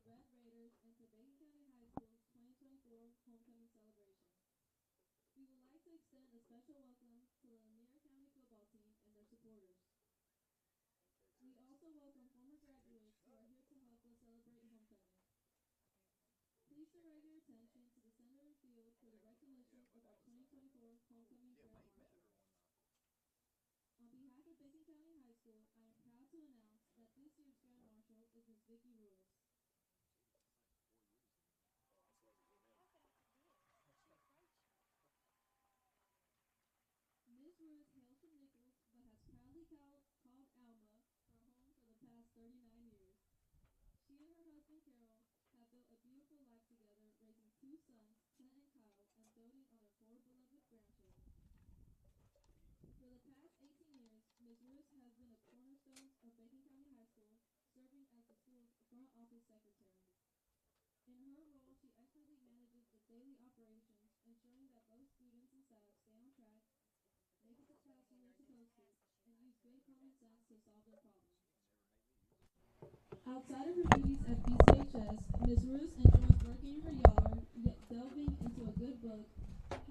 Red Raiders and to Bacon County High School's 2024 homecoming celebration. We would like to extend a special welcome to the Lanier County football team and their supporters. We also welcome former graduates who are here to help us celebrate homecoming. Please direct your attention to the center of the field for the recognition of our 2024 homecoming grand marshal. On behalf of Bacon County High School, I am proud to announce that this year's grand marshal is Ms. Vicki Ruiz. Ms. Ruiz hails from Nichols, but has proudly called Alma her home for the past 39 years. She and her husband, Carol, have built a beautiful life together, raising two sons, Clint and Kyle, and doting on their four beloved grandchildren. For the past 18 years, Ms. Ruiz has been a cornerstone of Bacon County High School, serving as the school's front office secretary. In her role, she expertly manages the daily operations, ensuring that both students and staff stay on track, make it to class when they're supposed to, and use good common sense to solve their problems. Outside of her duties at BCHS, Ms. Ruiz enjoys working in her yard, yet delving into a good book.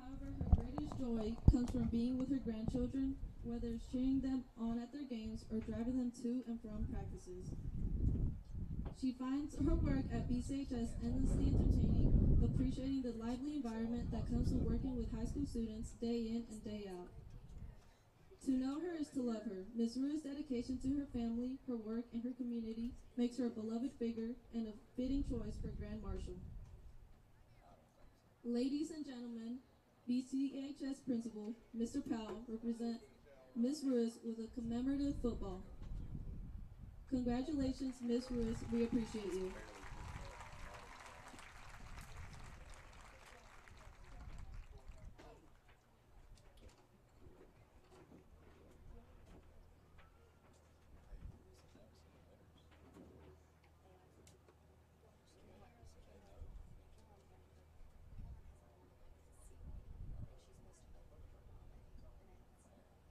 However, her greatest joy comes from being with her grandchildren, whether it's cheering them on at their games or driving them to and from practices. She finds her work at BCHS endlessly entertaining, appreciating the lively environment that comes with working with high school students day in and day out. To know her is to love her. Ms. Ruiz's dedication to her family, her work, and her community makes her a beloved figure and a fitting choice for Grand Marshal. Ladies and gentlemen, BCHS Principal, Mr. Powell, represent Ms. Ruiz with a commemorative football. Congratulations, Ms. Ruiz. We appreciate you.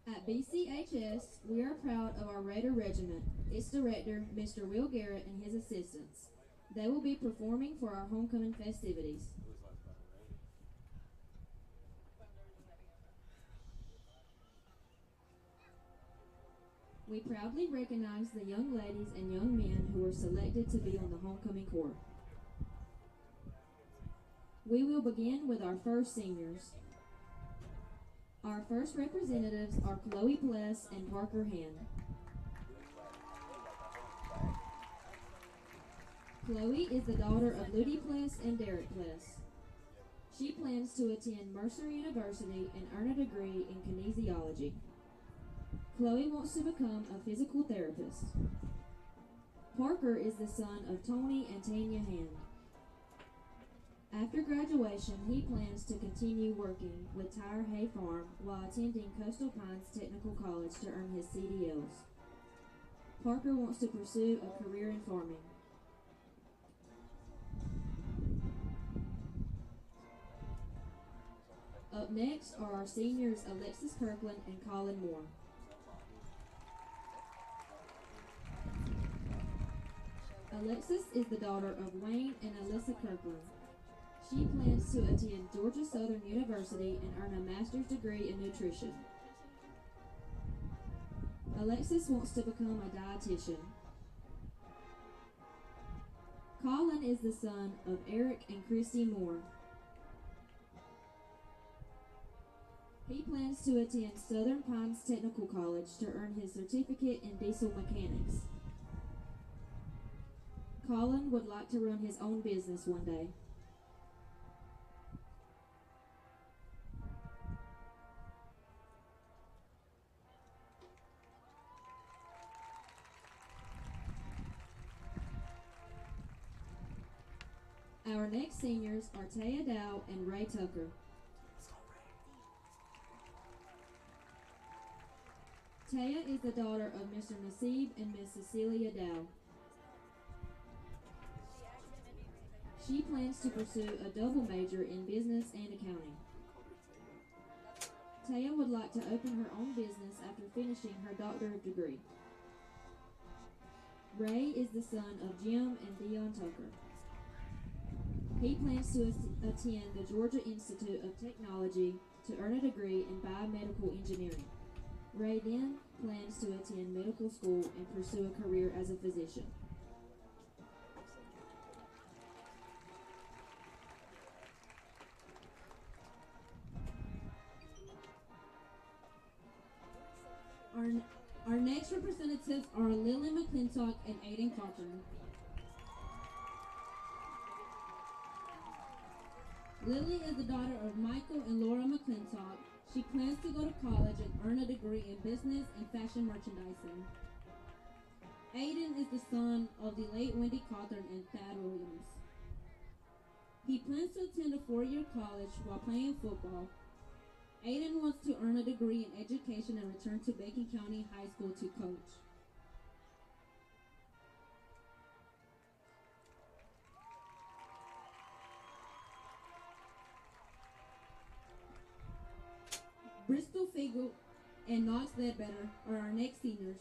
At BCHS, we are proud of our Raider Regiment, its director, Mr. Will Garrett, and his assistants. They will be performing for our homecoming festivities. We proudly recognize the young ladies and young men who were selected to be on the homecoming corps. We will begin with our first seniors. Our first representatives are Chloe Pless and Parker Hand. Chloe is the daughter of Ludi Pless and Derek Pless. She plans to attend Mercer University and earn a degree in kinesiology. Chloe wants to become a physical therapist. Parker is the son of Tony and Tanya Hand. After graduation, he plans to continue working with Tire Hay Farm while attending Coastal Pines Technical College to earn his CDLs. Parker wants to pursue a career in farming. Up next are our seniors Alexis Kirkland and Colin Moore. Alexis is the daughter of Wayne and Alyssa Kirkland. She plans to attend Georgia Southern University and earn a master's degree in nutrition. Alexis wants to become a dietitian. Colin is the son of Eric and Christy Moore. He plans to attend Southern Pines Technical College to earn his certificate in diesel mechanics. Colin would like to run his own business one day. Our next seniors are Taya Dow and Ray Tucker. Taya is the daughter of Mr. Naseeb and Miss Cecilia Dow. She plans to pursue a double major in business and accounting. Taya would like to open her own business after finishing her doctorate degree. Ray is the son of Jim and Dion Tucker. He plans to attend the Georgia Institute of Technology to earn a degree in biomedical engineering. Ray then plans to attend medical school and pursue a career as a physician. Our next representatives are Lily McClintock and Aiden Cawthorn. Lily is the daughter of Michael and Laura McClintock. She plans to go to college and earn a degree in business and fashion merchandising. Aiden is the son of the late Wendy Cawthorn and Thad Williams. He plans to attend a 4-year college while playing football. Aiden wants to earn a degree in education and return to Bacon County High School to coach. Bristol Fagel and Knox Ledbetter are our next seniors.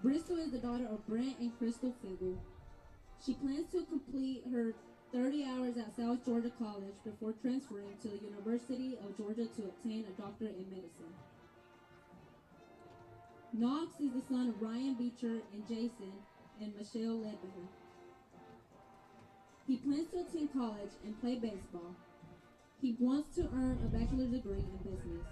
Bristol is the daughter of Brent and Crystal Fagel. She plans to complete her 30 hours at South Georgia College before transferring to the University of Georgia to obtain a doctorate in medicine. Knox is the son of Ryan Beecher and Jason and Michelle Ledbetter. He plans to attend college and play baseball. He wants to earn a bachelor's degree in business.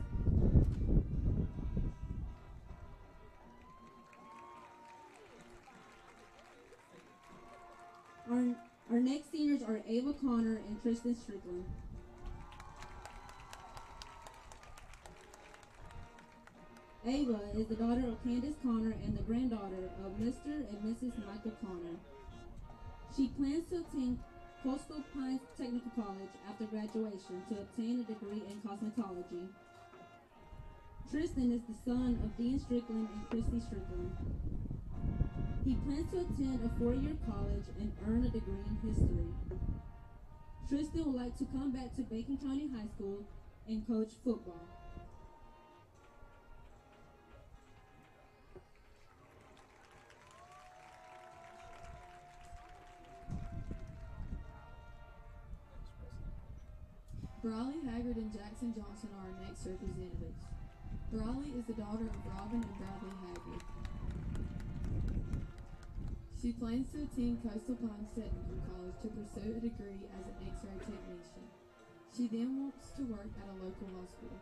Our next seniors are Ava Connor and Tristan Strickland. Ava is the daughter of Candace Connor and the granddaughter of Mr. and Mrs. Michael Connor. She plans to attend Coastal Pines Technical College after graduation to obtain a degree in cosmetology. Tristan is the son of Dean Strickland and Christy Strickland. He plans to attend a 4-year college and earn a degree in history. Tristan would like to come back to Bacon County High School and coach football. Brawley Haggard and Jackson Johnson are our next representatives. Brawley is the daughter of Robin and Bradley Haggard. She plans to attend Coastal Pines Technical College to pursue a degree as an X-ray technician. She then wants to work at a local hospital.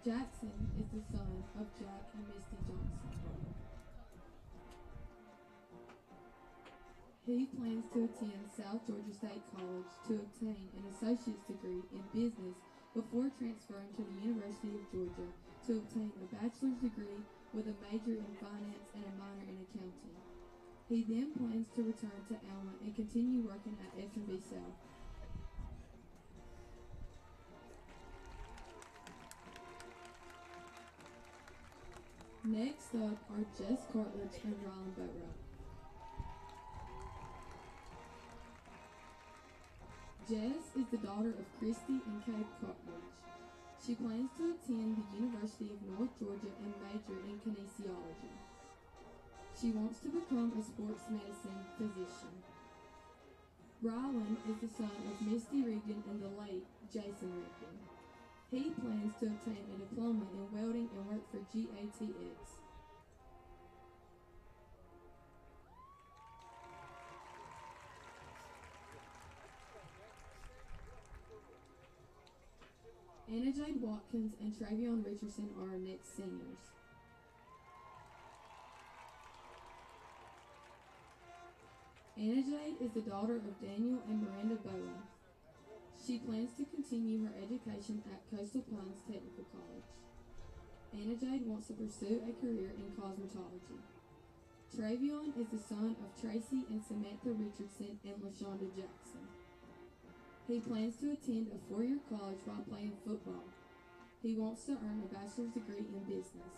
Jackson is the son of Jack and Misty Johnson. He plans to attend South Georgia State College to obtain an associate's degree in business before transferring to the University of Georgia to obtain a bachelor's degree with a major in finance and a minor in accounting. He then plans to return to Alma and continue working at F&B South. Next up are Jess Cartledge and Rylan Boatrout. Jess is the daughter of Christy and Cade Cartledge. She plans to attend the University of North Georgia and major in kinesiology. She wants to become a sports medicine physician. Rylan is the son of Misty Regan and the late Jason Regan. He plans to obtain a diploma in welding and work for GATX. Anna Jade Watkins and Travion Richardson are our next seniors. Anna Jade is the daughter of Daniel and Miranda Bowen. She plans to continue her education at Coastal Pines Technical College. Anna Jade wants to pursue a career in cosmetology. Travion is the son of Tracy and Samantha Richardson and LaShonda Jackson. He plans to attend a 4-year college while playing football. He wants to earn a bachelor's degree in business.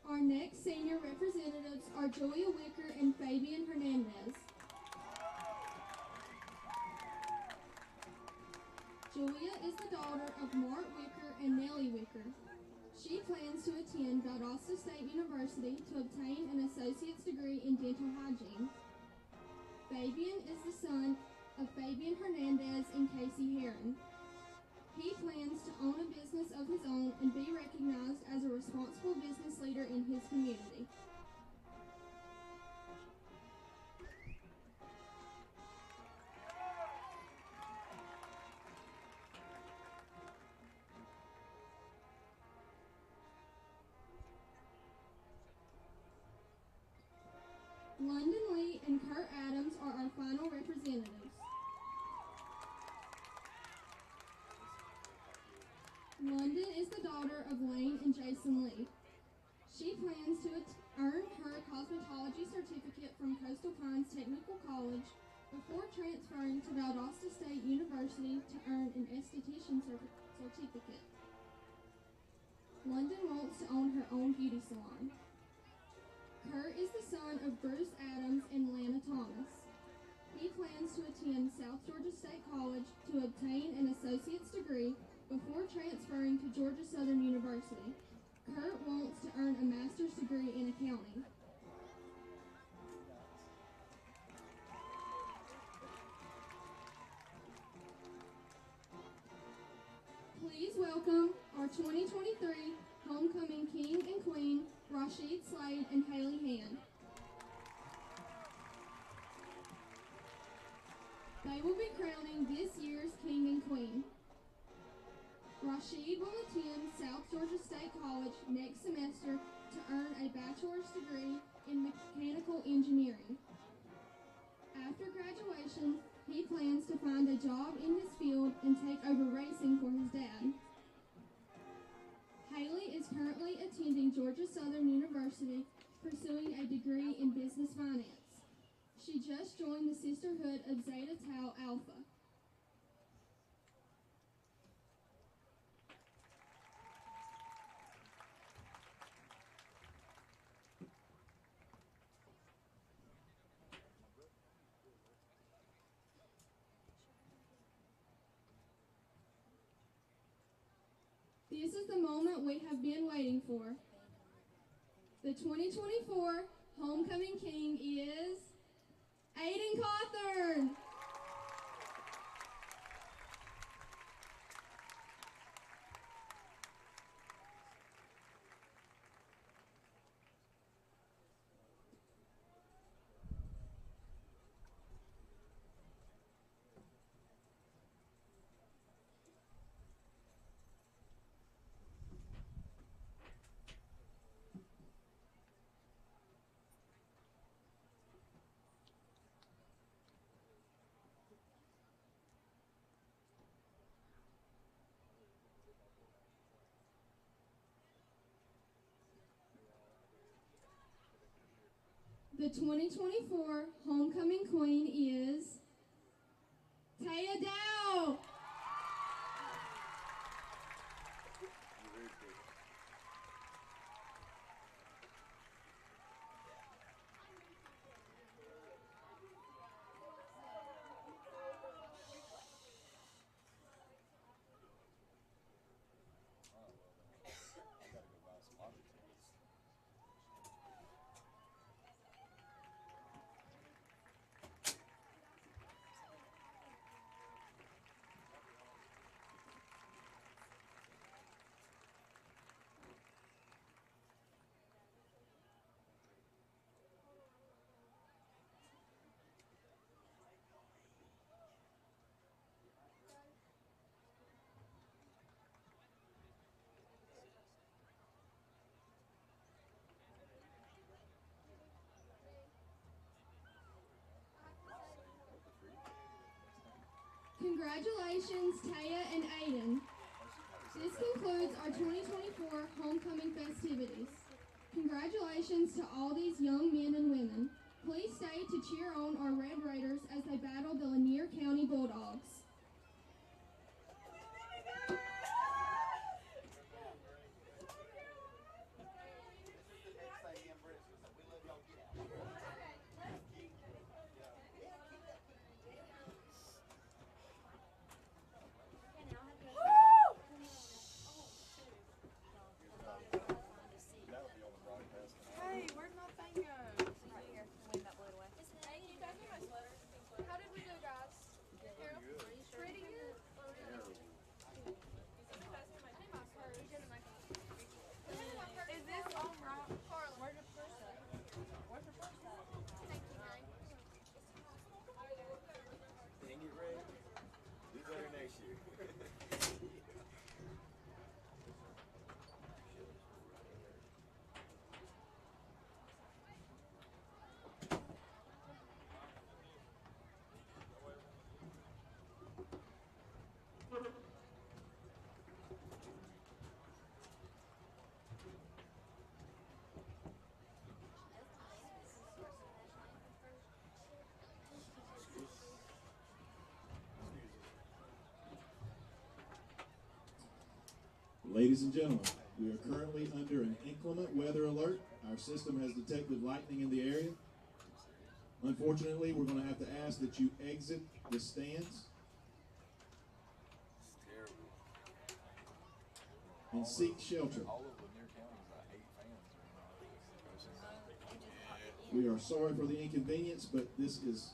Our next senior representatives are Julia Wicker and Fabian Hernandez. is the daughter of Mark Wicker and Nellie Wicker. She plans to attend Valdosta State University to obtain an associate's degree in dental hygiene. Fabian is the son of Fabian Hernandez and Casey Heron. He plans to own a business of his own and be recognized as a responsible business leader in his community. London Lee and Kurt Adams are our final representatives. London is the daughter of Lane and Jason Lee. She plans to earn her cosmetology certificate from Coastal Pines Technical College before transferring to Valdosta State University to earn an esthetician certificate. London wants to own her own beauty salon. Kurt is the son of Bruce Adams and Lana Thomas. He plans to attend South Georgia State College to obtain an associate's degree before transferring to Georgia Southern University. Kurt wants to earn a master's degree in accounting. Please welcome our 2023 Homecoming King and Queen, Rashid Slade and Haley Hand. They will be crowning this year's King and Queen. Rashid will attend South Georgia State College next semester to earn a bachelor's degree in mechanical engineering. After graduation, he plans to find a job in his field and take over racing for his dad. Haley is currently attending Georgia Southern University, pursuing a degree in business finance. She just joined the Sisterhood of Zeta Tau Alpha. This is the moment we have been waiting for. The 2024 Homecoming King is Aiden Cawthorn. The 2024 Homecoming Queen is Taya Dow. Congratulations, Taya and Aiden. This concludes our 2024 Homecoming festivities. Congratulations to all these young men and women. Please stay to cheer on our Red Raiders as they battle the Lanier County Bulldogs. Ladies and gentlemen, we are currently under an inclement weather alert. Our system has detected lightning in the area. Unfortunately, we're going to have to ask that you exit the stands and seek shelter. All of Lanier County is like 8 fans. We are sorry for the inconvenience, but this is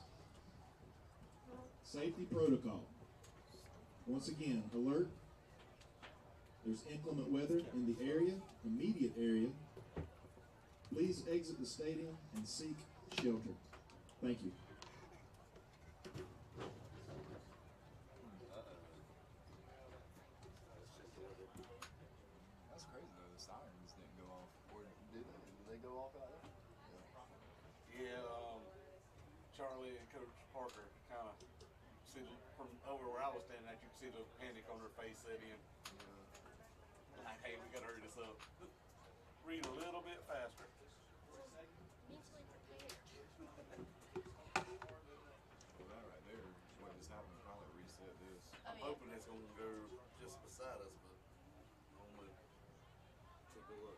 safety protocol. Once again, alert. There's inclement weather in the area, immediate area. Please exit the stadium and seek shelter. Thank you. That's crazy though, the sirens didn't go off. Or did they? Did they go off out there? Yeah, Charlie and Coach Parker kind of see from over where I was standing at, you could see the panic on their face set in. Like, hey, we gotta hurry this up. Read a little bit faster. Mentally prepared. Well, that right there, what just happened, probably reset this. I'm hoping it's gonna go just beside us, but I'm gonna take a look.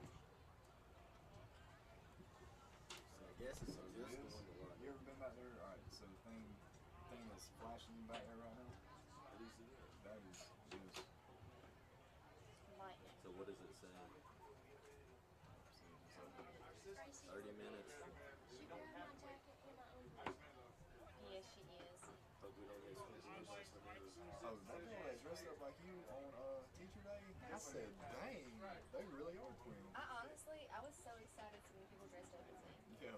So I guess it's So just this the is, one to watch. you ever been back there? Alright, so the thing that's flashing back there right now, What do you see there? that is just, Lightning. So what does it say? see, just up there. Tracy, 30 minutes. she wearing my jacket and my own jacket. Yes, she is. Hope we don't get switched. Oh, that girl that dressed up like you on Teacher Day? I said, dang, they really are twins. I was so excited to see people dressed up as me. Yeah.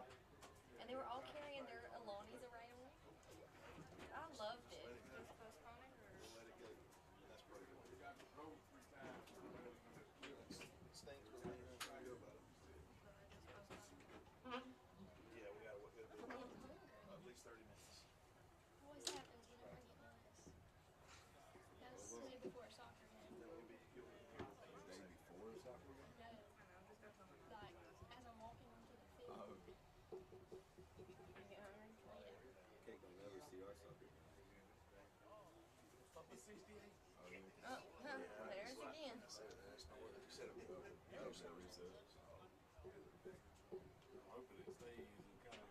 And they were all carrying their Alanis around. I loved it. Just postpone it or? Let it go. That's pretty good. Stinks for me. Yeah, we gotta wait at least 30 minutes. Always happens when I bring it nice. That was the day before a soccer game. The day before the soccer game? No. Like, as I'm walking onto the field. Oh. I get hungry. Kate gonna never see our soccer game. Oh, yeah. Oh, there's again. That's not what they said. That'll be a reset. I'm hoping it stays and kind of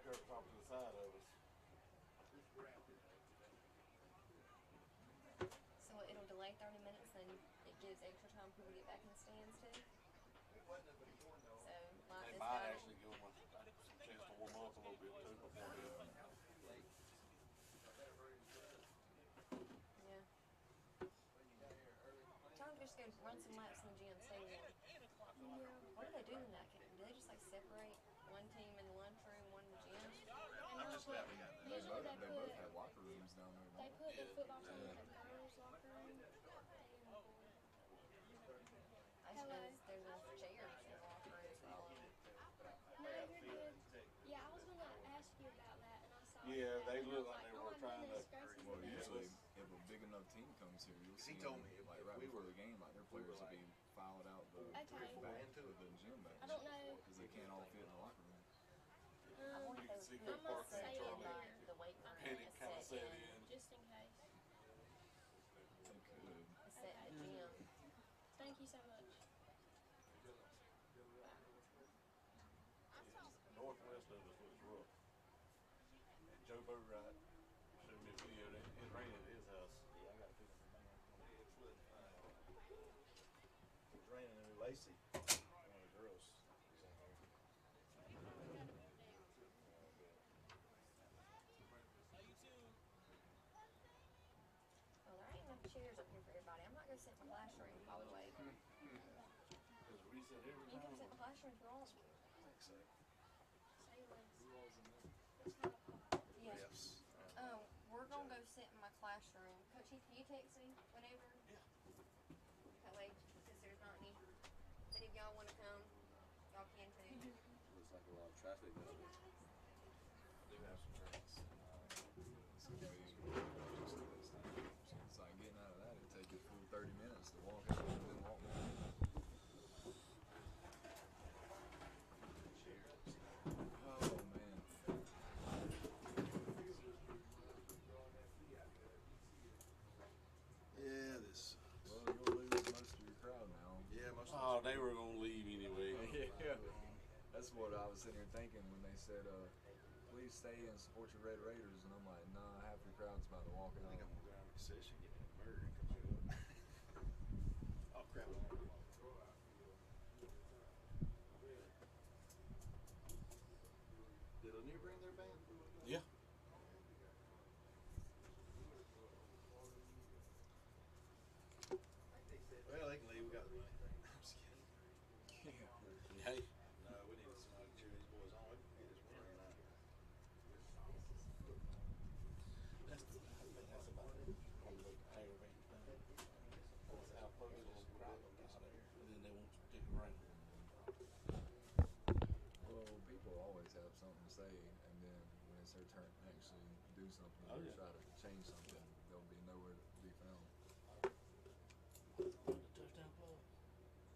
skirt off to the side of us. So it'll delay 30 minutes, then it gives extra time for people to get back in the stands too. So, like They this might guy. actually give them a chance to warm up a little bit too before they Yeah. Tell them to just go run some laps in the gym, stay warm. What do they do in that? Do they just like separate one team in the lunchroom, one in the gym? They both have locker rooms down there. They don't put the football team in the girls' locker room. I just noticed there's enough chairs in the locker room for all of them. No, you're good. Yeah, I was gonna ask you about that, and I saw Yeah, that, they and I look was like they oh were my trying goodness to- gracious, Well, yes. usually if a big enough team comes here, you'll see He told them, me if like right we before were- the game, like their players will be filed out the Okay. back of the gym back I don't know. because they can't all fit in the locker room. I wonder You if can see they Coach would Parker set and in Charlie like the weight room panic and kind of set in. in. Just in case. They could. Set in the gym. Thank you so much. Northwest of us looks rough. And Joe Boatwright showed me a video. It rained at his house. Yeah, I got a picture of it. It was raining in Lacey. One of the girls was in there. Well, there ain't enough chairs up here for everybody. I'm not gonna sit in the classroom while we wait. There's a reset every You time. can sit in the classroom if you want. I think so. Say less. Yeah. Yes. We're gonna go sit in my classroom. Coach Heath, can you text me whenever? Yeah. That way, since there's not any of y'all wanna come, y'all can too. Looks like a lot of traffic this way. I do have some drinks. It's gonna be it's like getting out of that. It'd take you a full 30 minutes to walk out and then walk back. Oh man. Yeah, this. Well, you'll lose most of your crowd now. thought they were gonna leave anyway. Yeah, that's what I was sitting here thinking when they said, please stay and support your Red Raiders, and I'm like, nah, half your crowd's about to walk I out. think I'm gonna go down to concession, get me a burger, and come back up. Oh crap! Did Lanier bring their band? Yeah. Well, they can leave. We got the money. I'm just kidding. Hey. No, we need somebody to cheer these boys on. We can get this win tonight. That's the, I think that's about it. Probably the aggravating thing. That's how close this crowd will get out there, and then they won't stick around. Well, people always have something to say, and then when it's their turn to actually do something Oh, or yeah. try to change something, they'll be nowhere to be found. The touchdown club.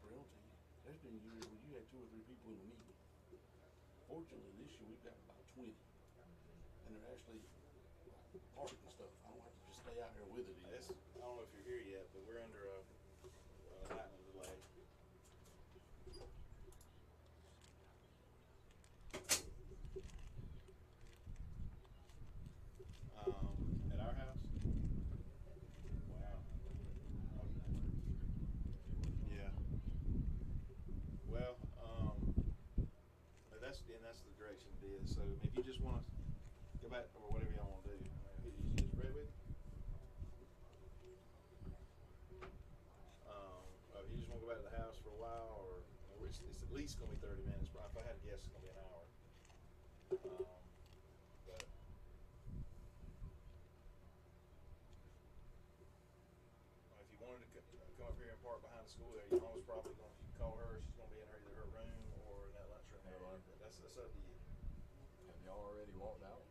Real to you. There's been years where you had 2 or 3 people in the meeting. Fortunately, this year we've got about 20, and they're actually parked and stuff. I don't have to just stay out here with it. I don't know if you're here yet, but we're under a lightning delay. At our house? Wow. Yeah. Well, that's the direction it is. So if you just want to go back or whatever y'all want to do, is Brett with you? If you just want to go back to the house for a while, or it's at least going to be 30 minutes. But if I had to guess, it's going to be an hour. But if you wanted to come up here and park behind the school there, your mom's probably going to, you can call her. She's going to be in either her room or in that lunchroom area. But that's up to you. Have y'all already walked out?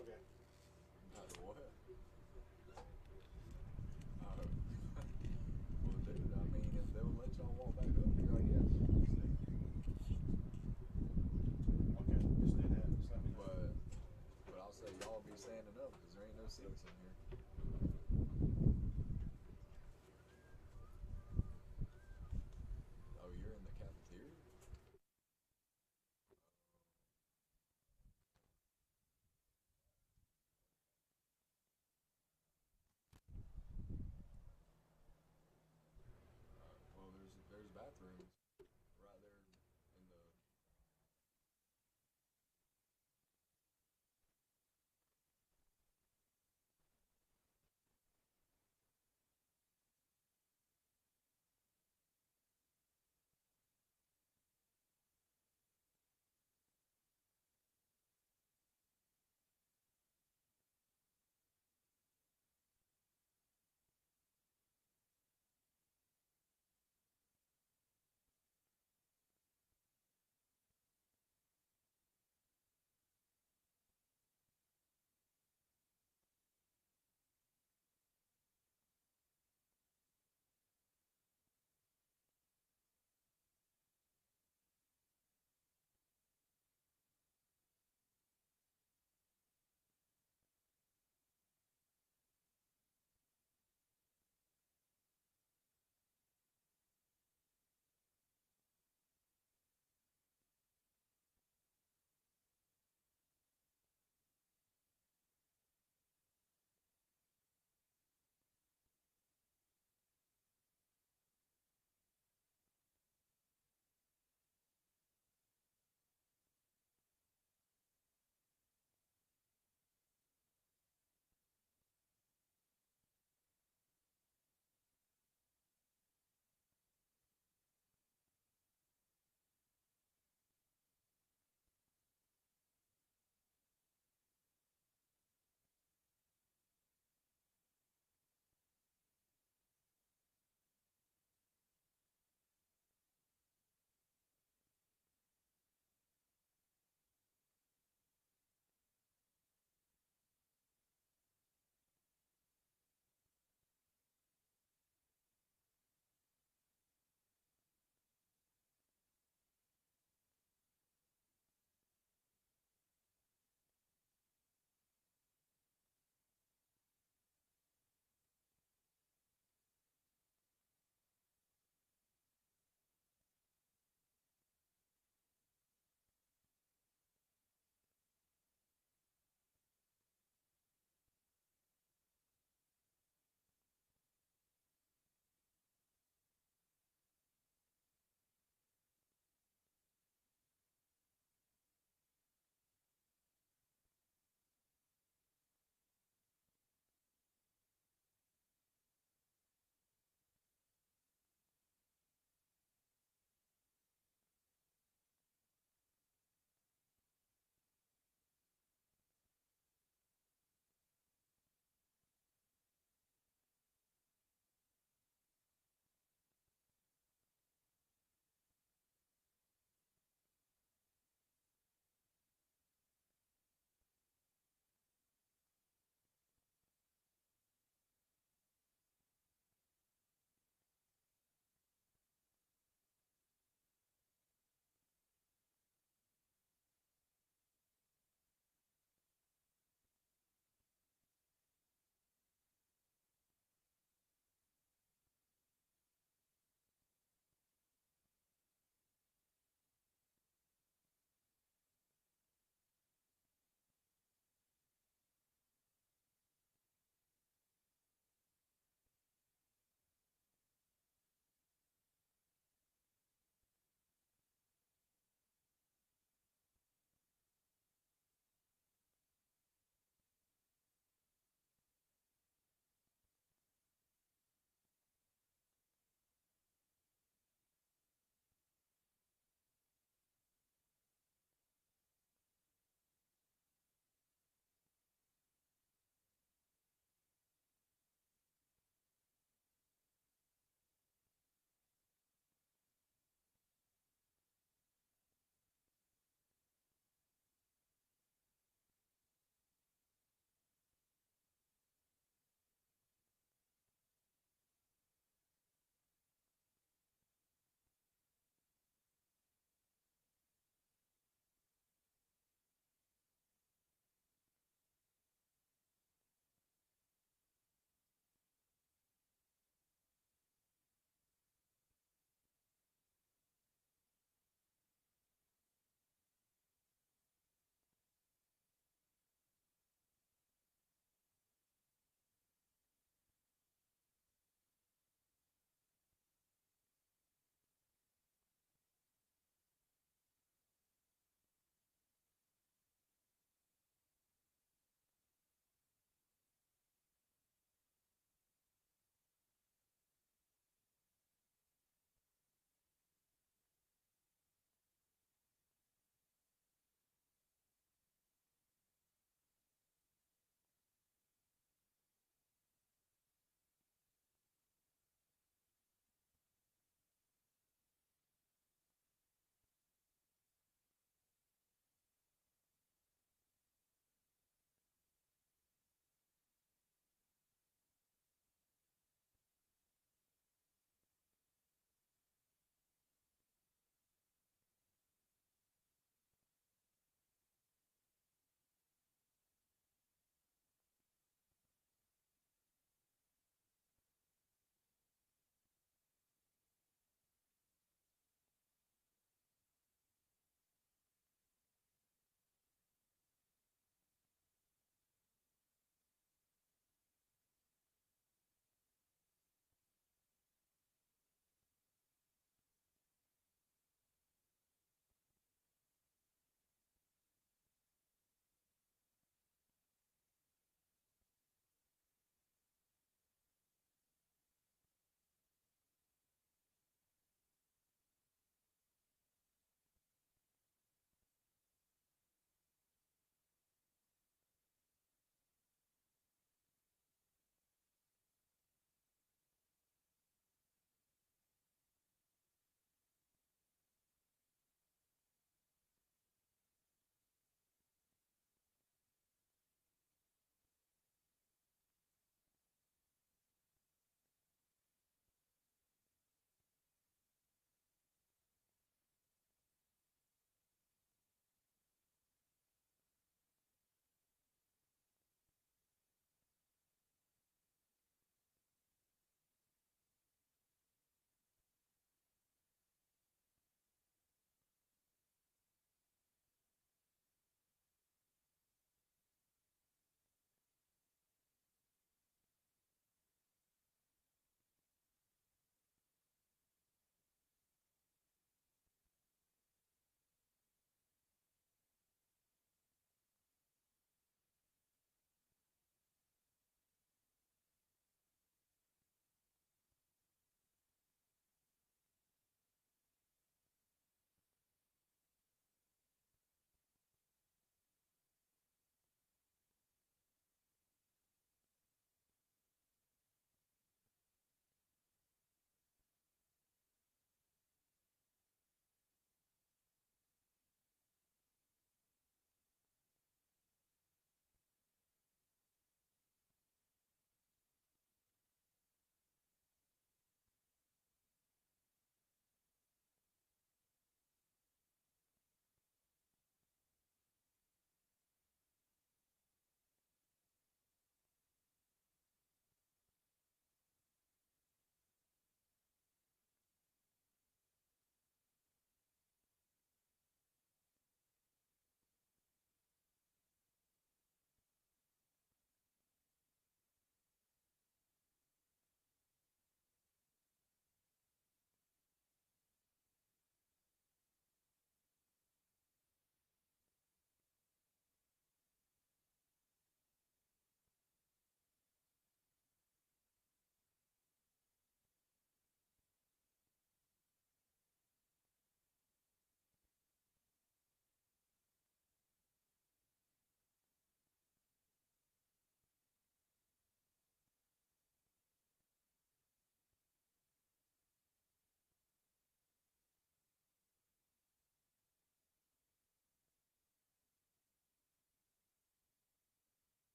Okay. What? Well, dude, I mean, if they'll let y'all walk back up here, I guess. Okay, just do that. Just let me know. But I'll say y'all be standing up because there ain't no seats in here. Oh, you're in the cafeteria? Well, there's bathrooms right there in the.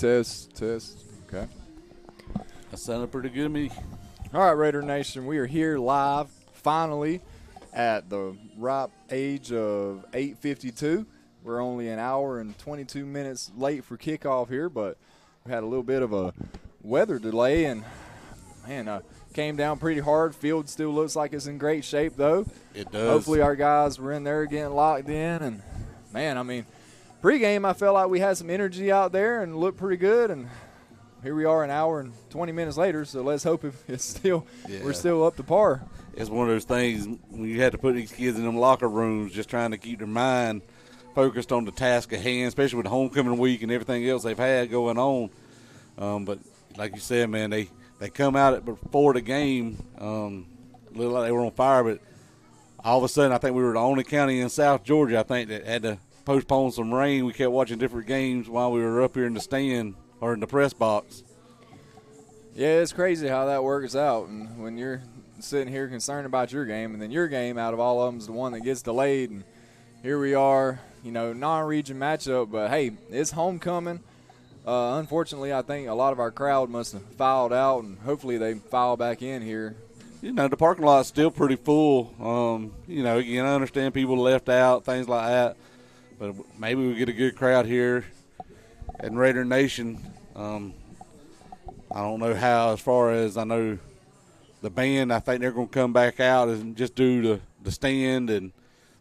Test. Okay. That sounded pretty good to me. All right, Raider Nation, we are here live, finally, at the ripe age of 8:52. We're only an hour and 22 minutes late for kickoff here, but we had a little bit of a weather delay, and, man, came down pretty hard. Field still looks like it's in great shape, though. It does. Hopefully our guys were in there getting locked in, and, man, I mean, pregame I felt like we had some energy out there and looked pretty good, and here we are an hour and 20 minutes later, so let's hope it's still we're still up to par. It's one of those things when you had to put these kids in them locker rooms just trying to keep their mind focused on the task at hand, especially with homecoming week and everything else they've had going on. But like you said, man, they come out before the game, looked like they were on fire, but all of a sudden I think we were the only county in South Georgia, I think, that had to postpone some rain. We kept watching different games while we were up here in the stand or in the press box. Yeah, it's crazy how that works out. And when you're sitting here concerned about your game, and then your game out of all of them is the one that gets delayed, and here we are, non-region matchup. But, hey, it's homecoming. Unfortunately, I think a lot of our crowd must have filed out, and hopefully they file back in here. The parking lot's still pretty full. Again, I understand people left out, things like that. But maybe we get a good crowd here in Raider Nation. I don't know how, as far as I know, the band, I think they're going to come back out and just do the stand, and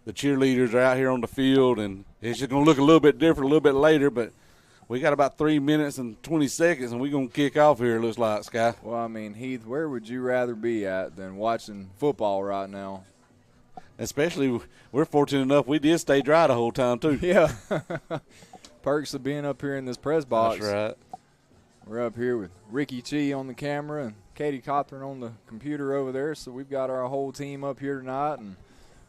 the cheerleaders are out here on the field, and it's just going to look a little bit different a little bit later, but we got about 3 minutes and 20 seconds, and we're going to kick off here, it looks like, Sky. Well, I mean, Heath, where would you rather be at than watching football right now? Especially, we're fortunate enough we did stay dry the whole time, too. Yeah. Perks of being up here in this press box. That's right. We're up here with Ricky Chi on the camera and Katie Cothran on the computer over there. So we've got our whole team up here tonight, and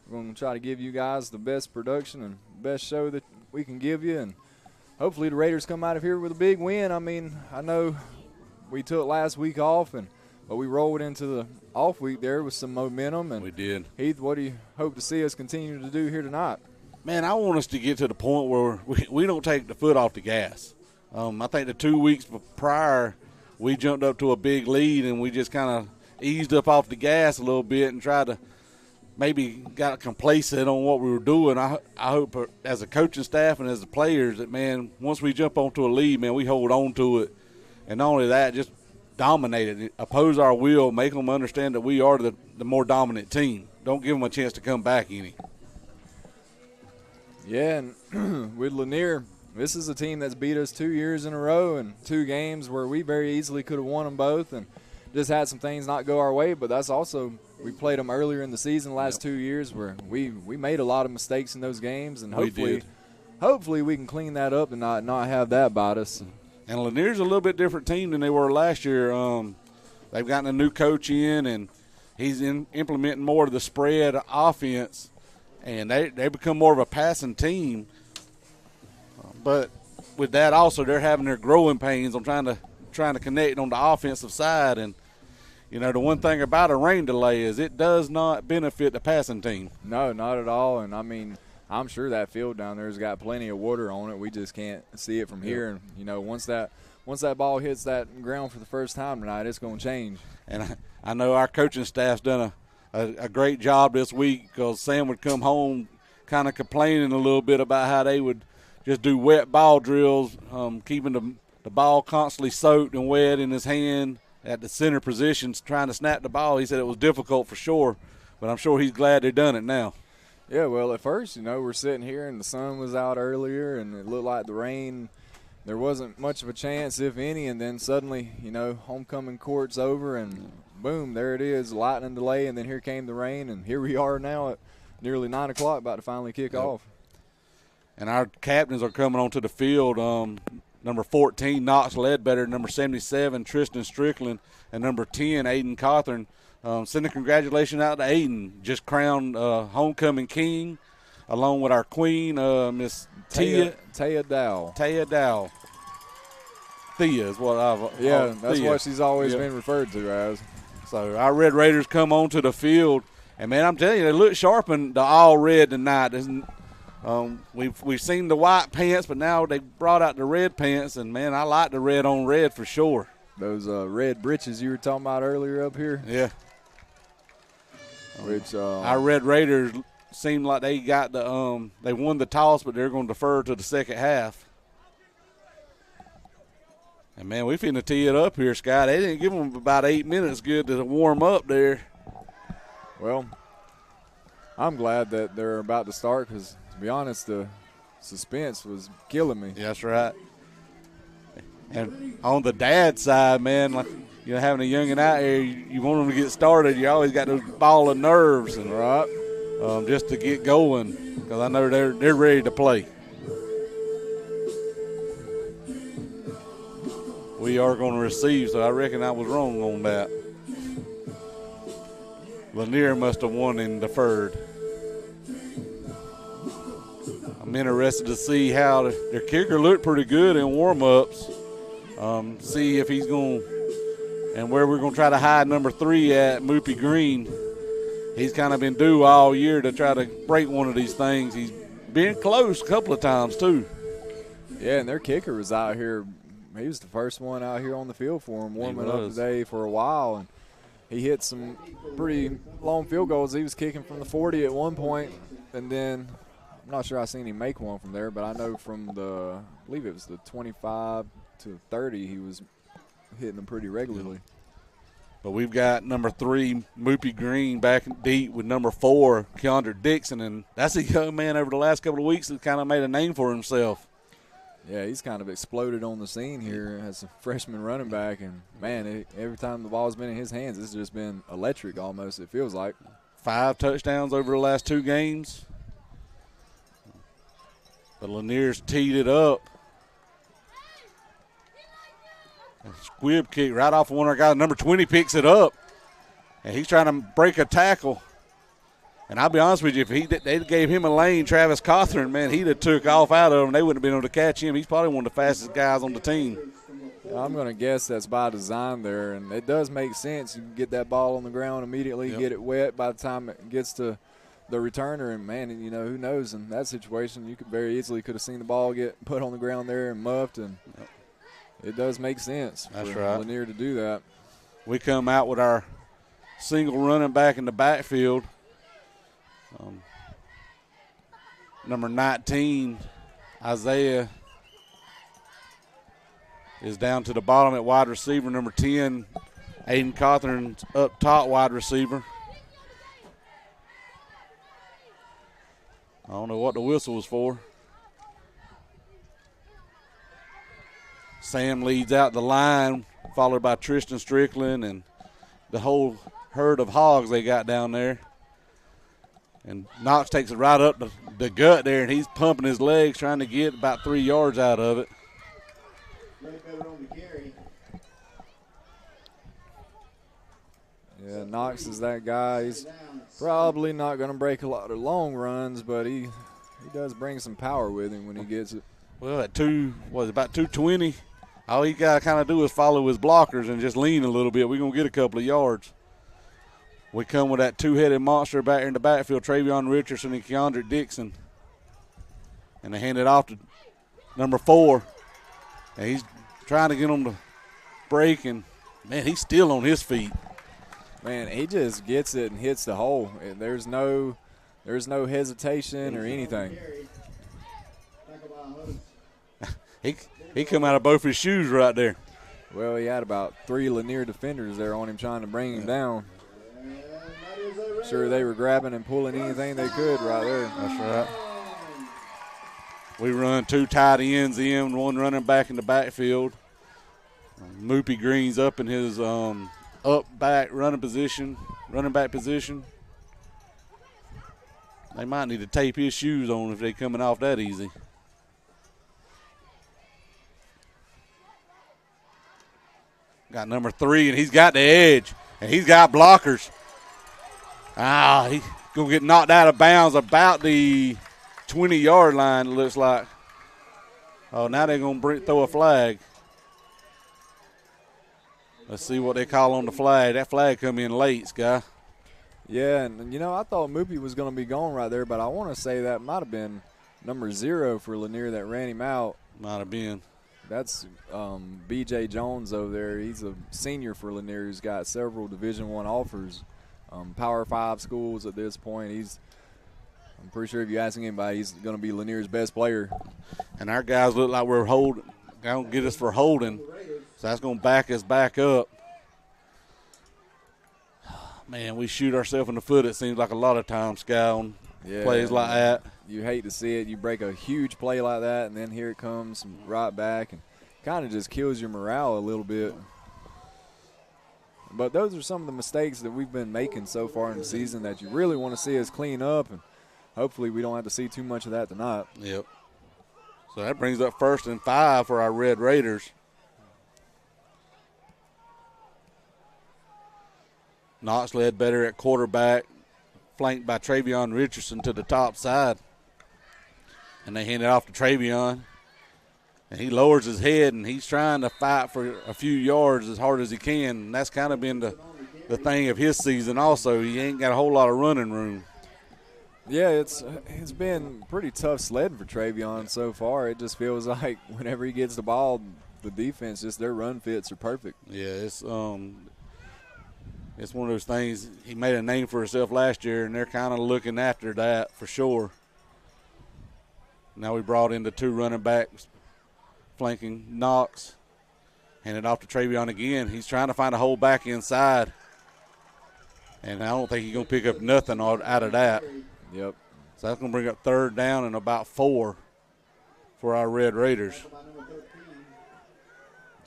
we're going to try to give you guys the best production and best show that we can give you. And hopefully the Raiders come out of here with a big win. I mean, I know we took last week off, but we rolled into the off week there with some momentum. And we did. Heath, what do you hope to see us continue to do here tonight? Man, I want us to get to the point where we don't take the foot off the gas. I think the 2 weeks prior, we jumped up to a big lead, and we just kind of eased up off the gas a little bit and tried to maybe got complacent on what we were doing. I hope as a coaching staff and as the players that, man, once we jump onto a lead, man, we hold on to it. And not only that, just dominate it, oppose our will, make them understand that we are the more dominant team. Don't give them a chance to come back any. Yeah, and with Lanier, this is a team that's beat us 2 years in a row and 2 games where we very easily could have won them both and just had some things not go our way. But that's also, we played them earlier in the season the last 2 years where we made a lot of mistakes in those games, and hopefully we can clean that up and not have that bite us. And Lanier's a little bit different team than they were last year. They've gotten a new coach in, and he's implementing more of the spread offense, and they become more of a passing team. But with that also, they're having their growing pains on trying to connect on the offensive side. And, the one thing about a rain delay is it does not benefit the passing team. No, not at all. And, I mean, I'm sure that field down there has got plenty of water on it. We just can't see it from here. And, once that ball hits that ground for the first time tonight, it's going to change. And I know our coaching staff's done a great job this week, because Sam would come home kind of complaining a little bit about how they would just do wet ball drills, keeping the ball constantly soaked and wet in his hand at the center positions, trying to snap the ball. He said it was difficult for sure, but I'm sure he's glad they've done it now. Yeah, well, at first, we're sitting here and the sun was out earlier and it looked like the rain, there wasn't much of a chance, if any, and then suddenly, homecoming court's over and boom, there it is, lightning delay, and then here came the rain, and here we are now at nearly 9 o'clock about to finally kick off. And our captains are coming onto the field. Number 14, Knox Ledbetter, number 77, Tristan Strickland, and number 10, Aiden Cothran. Sending congratulations out to Aiden, just crowned homecoming king, along with our queen, Miss Taya Dow. Taya Dow. Thea is what I've that's Thea. what she's always been referred to as. So our Red Raiders come onto the field, and, man, I'm telling you, they look sharp in the all red tonight. We've seen the white pants, but now they brought out the red pants, and man, I like the red on red for sure. Those red breeches you were talking about earlier up here. Yeah. Which our Red Raiders seem like they got the they won the toss, but they're going to defer to the second half. And man, we finna tee it up here, Scott. They didn't give them about 8 minutes good to warm up there. Well, I'm glad that they're about to start because, to be honest, the suspense was killing me. Yeah, that's right. And on the dad side, man, like having a youngin' out here, you want them to get started. You always got those ball of nerves, and just to get going, because I know they're ready to play. We are going to receive, so I reckon I was wrong on that. Lanier must have won and deferred. I'm interested to see how their kicker looked pretty good in warm-ups. See if he's going – and where we're going to try to hide number 3 at, Moopy Green. He's kind of been due all year to try to break one of these things. He's been close a couple of times too. Yeah, and their kicker was out here. He was the first one out here on the field for him, warming up today for a while. And he hit some pretty long field goals. He was kicking from the 40 at one point, and then I'm not sure I seen him make one from there, but I know from I believe it was the 25 to 30, he was hitting them pretty regularly. But we've got number 3, Moopy Green, back deep with number 4, Keandre Dixon, and that's a young man over the last couple of weeks that kind of made a name for himself. Yeah, he's kind of exploded on the scene here as a freshman running back, and, man, every time the ball's been in his hands, it's just been electric almost, it feels like. 5 touchdowns over the last 2 games. But Lanier's teed it up. Squib kick right off of one of our guys. Number 20 picks it up, and he's trying to break a tackle. And I'll be honest with you, if they gave him a lane, Travis Cawthorn, man, he'd have took off out of him. They wouldn't have been able to catch him. He's probably one of the fastest guys on the team. I'm going to guess that's by design there, and it does make sense. You can get that ball on the ground immediately, get it wet by the time it gets to the returner, and, man, who knows in that situation. You could very easily could have seen the ball get put on the ground there and muffed, and it does make sense for Lanier to do that. We come out with our single running back in the backfield. Number 19, Isaiah, is down to the bottom at wide receiver. Number 10, Aiden Cawthorn's up top wide receiver. I don't know what the whistle was for. Sam leads out the line, followed by Tristan Strickland and the whole herd of hogs they got down there. And Knox takes it right up the gut there, and he's pumping his legs, trying to get about 3 yards out of it. Yeah, Knox is that guy. He's probably not going to break a lot of long runs, but he does bring some power with him when he gets it. Well, at about 220, all he got to kind of do is follow his blockers and just lean a little bit. We're going to get a couple of yards. We come with that 2-headed monster back in the backfield, Travion Richardson and Keandre Dixon. And they hand it off to number 4. And he's trying to get him to break, and, man, he's still on his feet. Man, he just gets it and hits the hole. There's no hesitation or anything. He come out of both his shoes right there. Well, he had about 3 Lanier defenders there on him trying to bring him down. Sure, they were grabbing and pulling anything they could right there. That's right. We run 2 tight ends in, 1 running back in the backfield. Moopy Green's up in his up back running back position. They might need to tape his shoes on if they're coming off that easy. Got number 3, and he's got the edge, and he's got blockers. He's going to get knocked out of bounds about the 20-yard line, it looks like. Oh, now they're going to throw a flag. Let's see what they call on the flag. That flag come in late, Sky. Yeah, and I thought Moopy was going to be gone right there, but I want to say that might have been number 0 for Lanier that ran him out. Might have been. That's B.J. Jones over there. He's a senior for Lanier who's got several Division I offers, Power 5 schools at this point. I'm pretty sure if you ask anybody, he's going to be Lanier's best player. And our guys look like we're holding. Going to get us for holding, so that's going to back us back up. Man, we shoot ourselves in the foot, it seems like a lot of times, Sky, on plays like that. You hate to see it. You break a huge play like that, and then here it comes right back, and kind of just kills your morale a little bit. But those are some of the mistakes that we've been making so far in the season that you really want to see us clean up, and hopefully we don't have to see too much of that tonight. Yep. So that brings up 1st and 5 for our Red Raiders. Knox led better at quarterback, flanked by Travion Richardson to the top side. And they hand it off to Travion. And he lowers his head, and he's trying to fight for a few yards as hard as he can. And that's kind of been the thing of his season also. He ain't got a whole lot of running room. Yeah, it's been pretty tough sledding for Travion so far. It just feels like whenever he gets the ball, the defense, just their run fits are perfect. Yeah, it's one of those things. He made a name for himself last year, and they're kind of looking after that for sure. Now we brought in the 2 running backs, flanking Knox. Hand it off to Travion again. He's trying to find a hole back inside. And I don't think he's going to pick up nothing out of that. Yep. So that's going to bring up 3rd down and about 4 for our Red Raiders.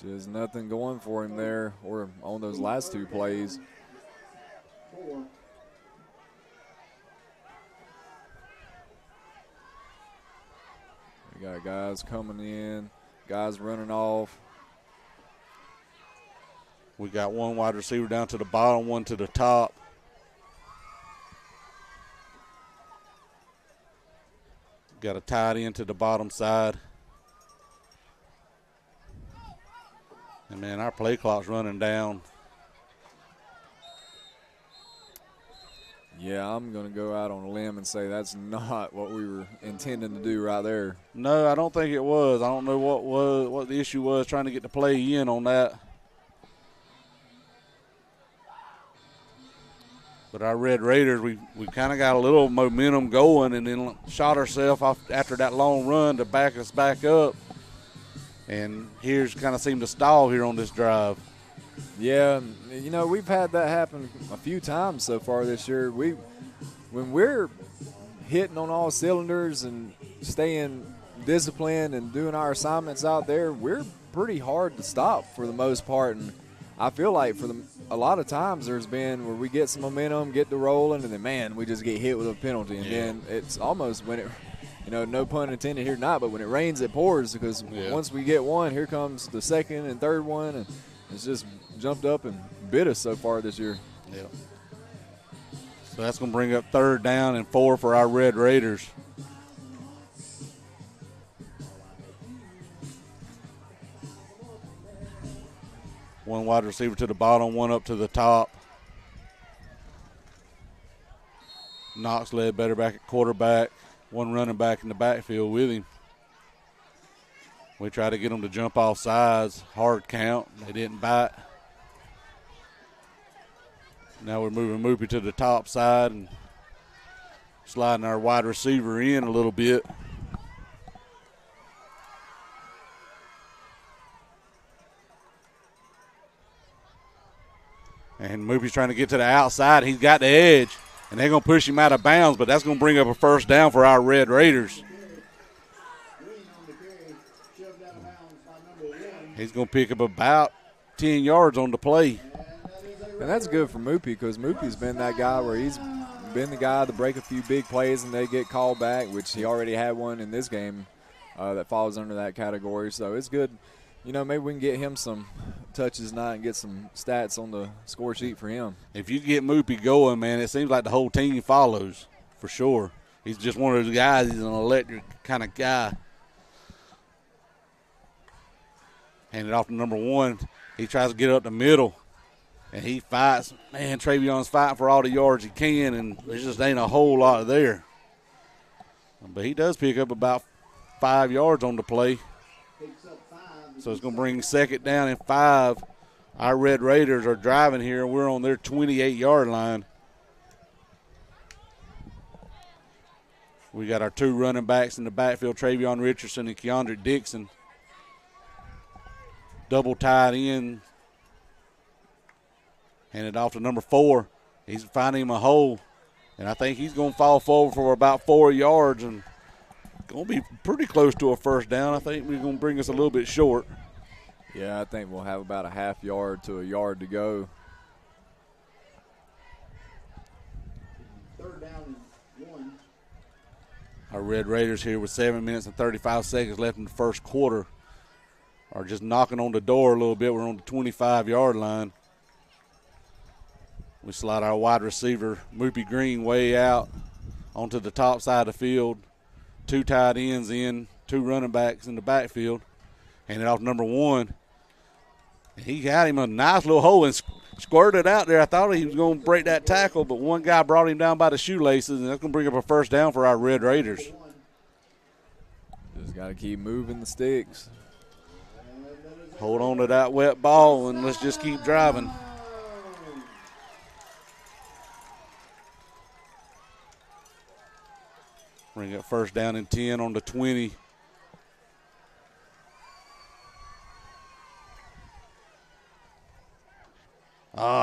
Just nothing going for him there or on those last 2 plays. We got guys coming in, guys running off. We got 1 wide receiver down to the bottom, 1 to the top. Got a tight end to the bottom side. And, man, our play clock's running down. Yeah, I'm going to go out on a limb and say that's not what we were intending to do right there. No, I don't think it was. I don't know what the issue was trying to get the play in on that. But our Red Raiders, we kind of got a little momentum going and then shot ourselves off after that long run to back us back up. And here's kind of seemed to stall here on this drive. Yeah, you know, we've had that happen a few times so far this year. When we're hitting on all cylinders and staying disciplined and doing our assignments out there, we're pretty hard to stop for the most part. And I feel like a lot of times there's been where we get some momentum, get the rolling, and then, man, we just get hit with a penalty. And then it's almost when it, you know, no pun intended here not, but when it rains, it pours because once we get one, here comes the 2nd and 3rd one, and it's just jumped up and bit us so far this year. Yeah. So that's going to bring up 3rd down and 4 for our Red Raiders. One wide receiver to the bottom, 1 up to the top. Knox led better back at quarterback, 1 running back in the backfield with him. We tried to get them to jump off sides, hard count. They didn't bite. Now we're moving Moopy to the top side and sliding our wide receiver in a little bit. And Moopy's trying to get to the outside. He's got the edge, and they're going to push him out of bounds, but that's going to bring up a 1st down for our Red Raiders. He's going to pick up about 10 yards on the play. And that's good for Moopy because Moopy's been that guy where he's been the guy to break a few big plays and they get called back, which he already had one in this game that falls under that category. So it's good. You know, maybe we can get him some touches tonight and get some stats on the score sheet for him. If you get Moopy going, man, it seems like the whole team follows for sure. He's just one of those guys. He's an electric kind of guy. Hand it off to number 1. He tries to get up the middle, and he fights. Man, Travion's fighting for all the yards he can, and there just ain't a whole lot there. But he does pick up about 5 yards on the play. Picks up 5. So it's going to bring 2nd down and 5. Our Red Raiders are driving here, and we're on their 28-yard line. We got our 2 running backs in the backfield, Travion Richardson and Keandre Dixon. Double tied in. Hand it off to number 4. He's finding him a hole. And I think he's going to fall forward for about 4 yards and going to be pretty close to a first down. I think we're going to bring us a little bit short. Yeah, I think we'll have about a half yard to a yard to go. 3rd down and 1. Our Red Raiders here with 7 minutes and 35 seconds left in the first quarter are just knocking on the door a little bit. We're on the 25-yard line. We slide our wide receiver, Moopy Green, way out onto the top side of the field. 2 tight ends in, 2 running backs in the backfield. Hand it off to number 1. He got him a nice little hole and squirted out there. I thought he was going to break that tackle, but one guy brought him down by the shoelaces, and that's going to bring up a first down for our Red Raiders. Just got to keep moving the sticks. Hold on to that wet ball, and let's just keep driving. Bring up first down and 10 on the 20.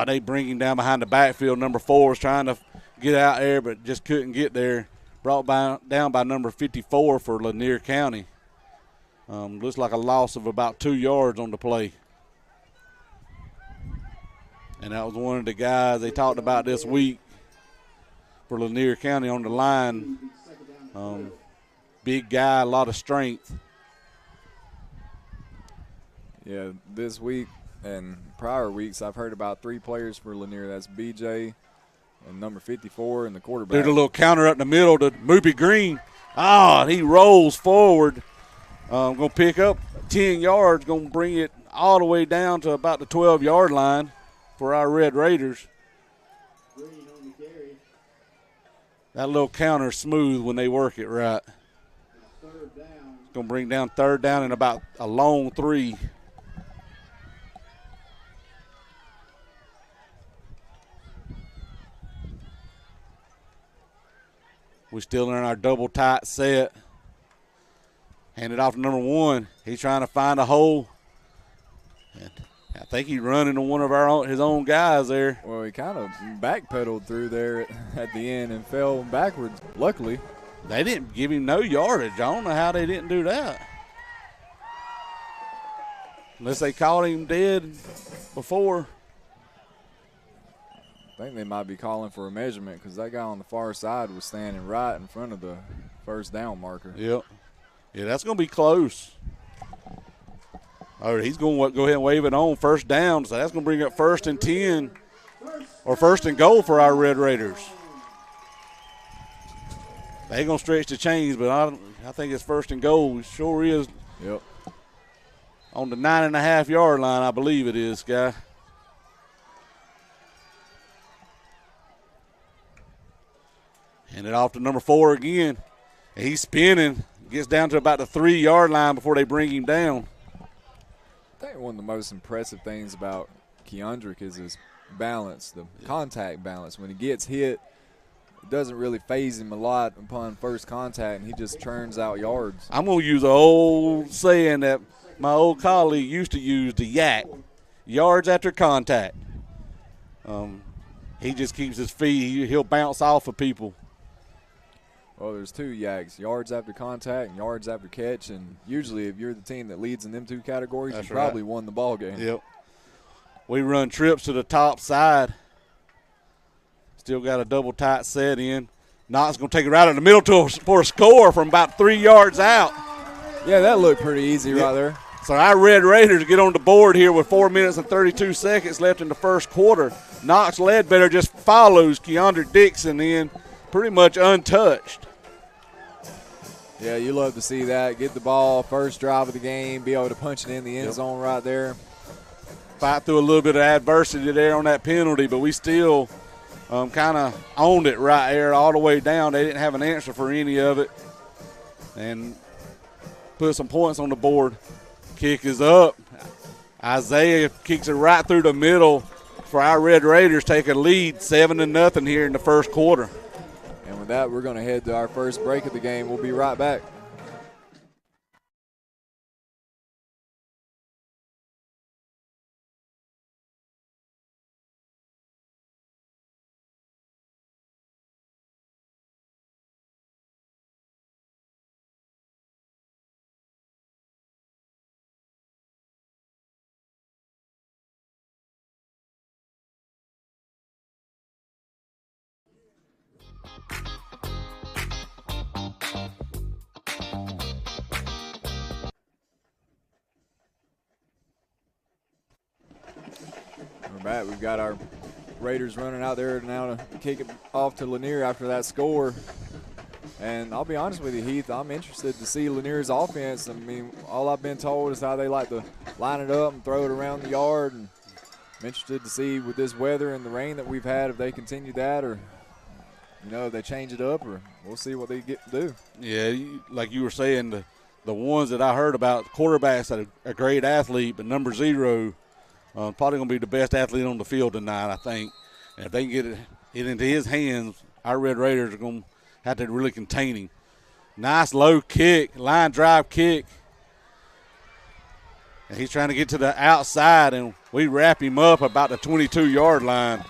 They bring him down behind the backfield. Number 4 is trying to get out there, but just couldn't get there. Brought down by number 54 for Lanier County. Looks like a loss of about 2 yards on the play. And that was one of the guys they talked about this week for Lanier County on the line. Big guy, a lot of strength. Yeah, this week and prior weeks I've heard about 3 players for Lanier. That's BJ and number 54 and the quarterback. There's a little counter up the middle to Moopy Green. He rolls forward. Going to pick up 10 yards, going to bring it all the way down to about the 12-yard line for our Red Raiders. That little counter is smooth when they work it right. It's going to bring down 3rd down and about a long 3. We're still in our double tight set. Hand it off to number 1. He's trying to find a hole. And I think he's running to one of his own guys there. Well, he kind of backpedaled through there at the end and fell backwards. Luckily, they didn't give him no yardage. I don't know how they didn't do that. Unless they caught him dead before. I think they might be calling for a measurement because that guy on the far side was standing right in front of the first down marker. Yep. Yeah, that's going to be close. All right, he's going to go ahead and wave it on first down. So that's going to bring up 1st and 10 or 1st and goal for our Red Raiders. They ain't going to stretch the chains, but I think it's 1st and goal. It sure is. Yep. On the 9.5-yard line, I believe it is, Guy. Hand it off to number 4 again. And he's spinning. Gets down to about the 3-yard line before they bring him down. I think one of the most impressive things about Keandrick is his balance, the contact balance. When he gets hit, it doesn't really phase him a lot upon first contact, and he just churns out yards. I'm going to use an old saying that my old colleague used to use, the yak, yards after contact. He just keeps his feet. He'll bounce off of people. Well, there's 2 yaks, yards after contact and yards after catch, and usually if you're the team that leads in them 2 categories, you probably won the ball game. Yep. We run trips to the top side. Still got a double tight set in. Knox going to take it right in the middle for a score from about 3 yards out. Yeah, that looked pretty easy right there. So our Red Raiders get on the board here with 4 minutes and 32 seconds left in the first quarter. Knox Ledbetter just follows Keandre Dixon in pretty much untouched. Yeah, you love to see that. Get the ball, first drive of the game, be able to punch it in the end zone right there. Fight through a little bit of adversity there on that penalty, but we still kind of owned it right there all the way down. They didn't have an answer for any of it. and put some points on the board. Kick is up. Isaiah kicks it right through the middle for our Red Raiders, take a lead 7-0 here in the first quarter. And with that, we're going to head to our first break of the game. We'll be right back. We're back. We've got our Raiders running out there now to kick it off to Lanier after that score. And I'll be honest with you, Heath, I'm interested to see Lanier's offense. I mean, all I've been told is how they like to line it up and throw it around the yard. And I'm interested to see with this weather and the rain that we've had if they continue that or, you know, if they change it up, or we'll see what they get to do. Yeah, like you were saying, the ones that I heard about, quarterbacks that are a great athlete, but number 0, probably going to be the best athlete on the field tonight, I think. And if they can get it into his hands, our Red Raiders are going to have to really contain him. Nice low kick, line drive kick. And he's trying to get to the outside, and we wrap him up about the 22-yard line.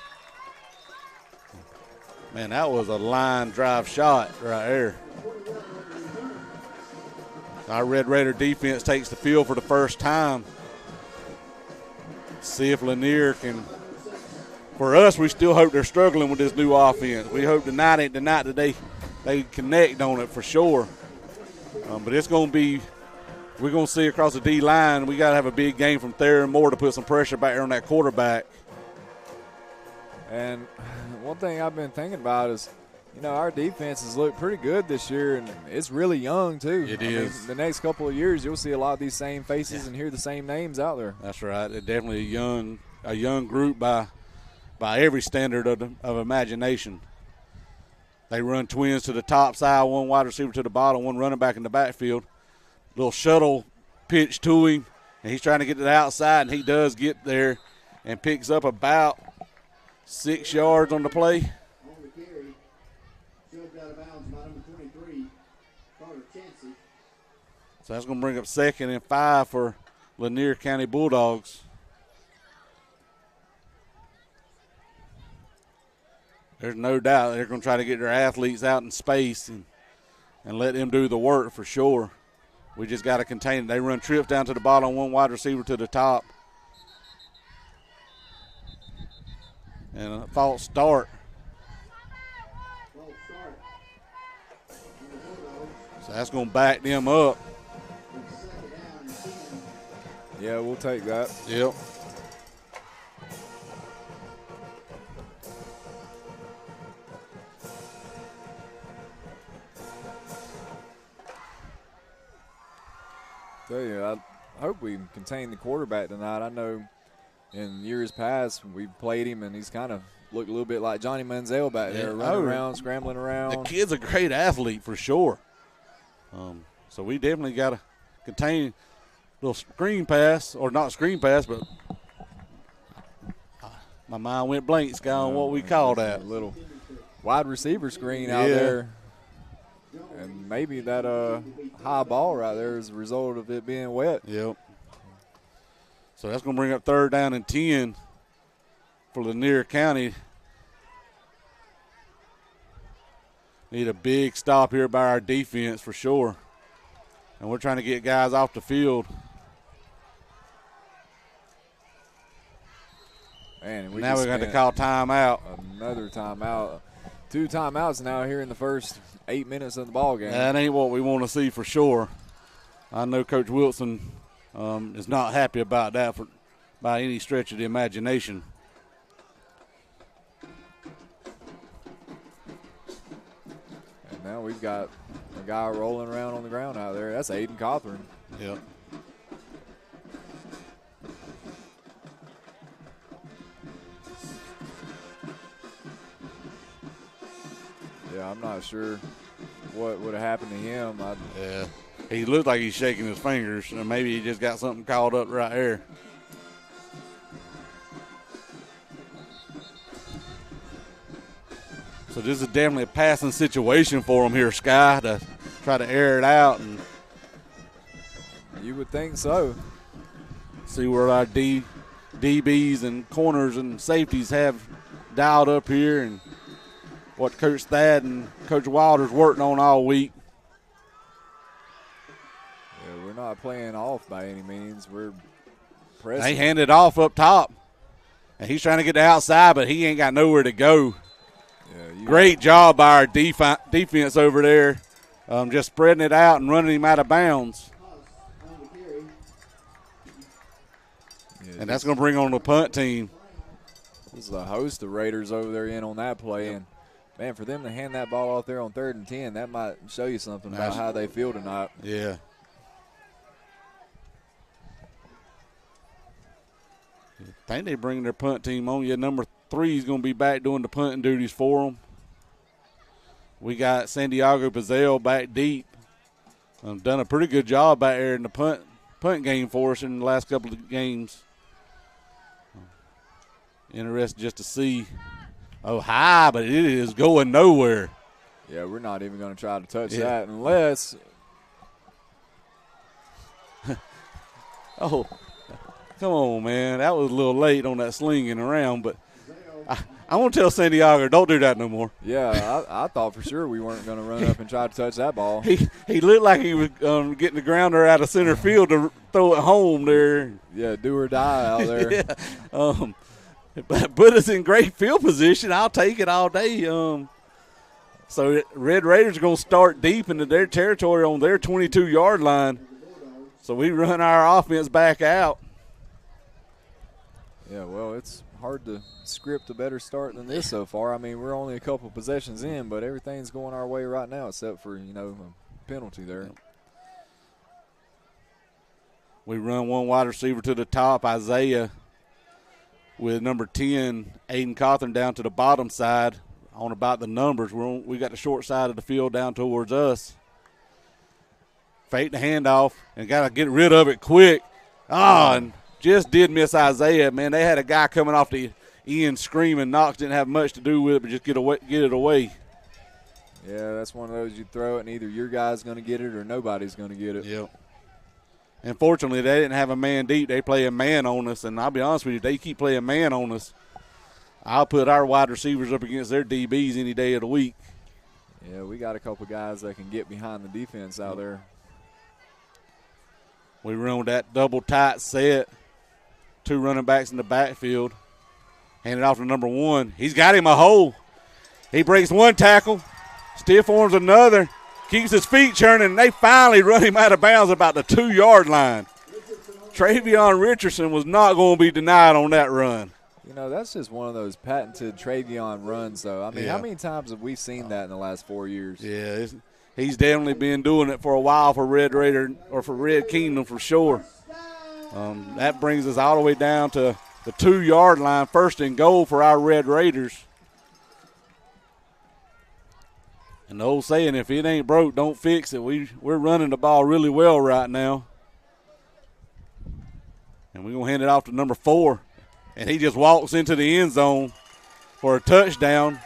Man, that was a line drive shot right there. Our Red Raider defense takes the field for the first time. See if Lanier can. For us, we still hope they're struggling with this new offense. We hope tonight ain't the night that they connect on it for sure. But it's going to be, we're going to see across the D line, we got to have a big game from Theron Moore to put some pressure back there on that quarterback. And one thing I've been thinking about is, you know, our defense has looked pretty good this year, and it's really young too. It is. Mean, the next couple of years, you'll see a lot of these same faces and hear the same names out there. That's right. They're definitely a young group by every standard of imagination. They run twins to the top side, one wide receiver to the bottom, one running back in the backfield. Little shuttle pitch to him, and he's trying to get to the outside, and he does get there and picks up about 6 yards on the play. On the carry, shoved out of bounds by number 23, Carter Chansey. So that's going to bring up 2nd and 5 for Lanier County Bulldogs. There's no doubt they're going to try to get their athletes out in space and let them do the work for sure. We just got to contain it. They run trips down to the bottom, one wide receiver to the top. And a false start. So that's going to back them up. Yeah, we'll take that. Yep. Tell you, I hope we contain the quarterback tonight. I know in years past we've played him, and he's kind of looked a little bit like Johnny Manziel back there, running around, scrambling around. The kid's a great athlete for sure. So we definitely got to contain a little screen pass, or not screen pass, but my mind went blank, Sky, on what we call that. A little wide receiver screen out there. And maybe that high ball right there is a result of it being wet. Yep. So that's going to bring up 3rd down and 10 for Lanier County. Need a big stop here by our defense for sure. And we're trying to get guys off the field. Man, now we're going to call timeout. Another timeout. 2 timeouts now here in the first 8 minutes of the ball game. That ain't what we want to see for sure. I know Coach Wilson is not happy about that by any stretch of the imagination. And now we've got a guy rolling around on the ground out there. That's Aiden Cawthorn. Yep. Yeah, I'm not sure what would have happened to him. Yeah. He looked like he's shaking his fingers, and maybe he just got something caught up right there. So this is definitely a passing situation for him here, Sky, to try to air it out and you would think so. See where our DBs and corners and safeties have dialed up here and what Coach Thad and Coach Wilder's working on all week. Yeah, we're not playing off by any means. We're pressing. They hand it off up top, and he's trying to get the outside, but he ain't got nowhere to go. Yeah, Great job by our defense over there, just spreading it out and running him out of bounds. Yeah, and that's going to bring on the punt team. There's a host of Raiders over there in on that play. And, man, for them to hand that ball off there on 3rd and 10, that might show you something about how they feel tonight. Yeah. I think they're bringing their punt team on. Yeah, number 3 is going to be back doing the punting duties for them. We got Santiago Pizzell back deep. Done a pretty good job back there in the punt game for us in the last couple of games. Interested just to see. Oh, high, but it is going nowhere. Yeah, we're not even going to try to touch that unless. Oh, come on, man. That was a little late on that slinging around, but I want to tell Santiago, don't do that no more. Yeah, I thought for sure we weren't going to run up and try to touch that ball. He looked like he was getting the grounder out of center field to throw it home there. Yeah, do or die out there. Yeah. But put us in great field position. I'll take it all day. So Red Raiders are going to start deep into their territory on their 22-yard line. So we run our offense back out. Yeah, well, it's hard to script a better start than this so far. I mean, we're only a couple possessions in, but everything's going our way right now except for, a penalty there. We run one wide receiver to the top, Isaiah, with number 10, Aiden Cawthorn, down to the bottom side on about the numbers. We got the short side of the field down towards us. Fake the handoff and got to get rid of it quick. And just did miss Isaiah. Man, they had a guy coming off the end screaming. Knox didn't have much to do with it, but just get it away. Yeah, that's one of those you throw it and either your guy's going to get it or nobody's going to get it. Yep. And fortunately, they didn't have a man deep. They play a man on us, and I'll be honest with you, they keep playing man on us. I'll put our wide receivers up against their DBs any day of the week. Yeah, we got a couple guys that can get behind the defense out there. We run with that double tight set. 2 running backs in the backfield. Hand it off to number 1. He's got him a hole. He breaks one tackle, stiff arms another, keeps his feet churning, and they finally run him out of bounds about the 2-yard line. Travion Richardson was not going to be denied on that run. That's just one of those patented Travion runs, though. I mean, how many times have we seen that in the last 4 years? Yeah, he's definitely been doing it for a while for Red Raider or for Red Kingdom for sure. That brings us all the way down to the 2-yard line, 1st and goal for our Red Raiders. And the old saying, if it ain't broke, don't fix it. We're running the ball really well right now. And we're going to hand it off to number 4. And he just walks into the end zone for a touchdown.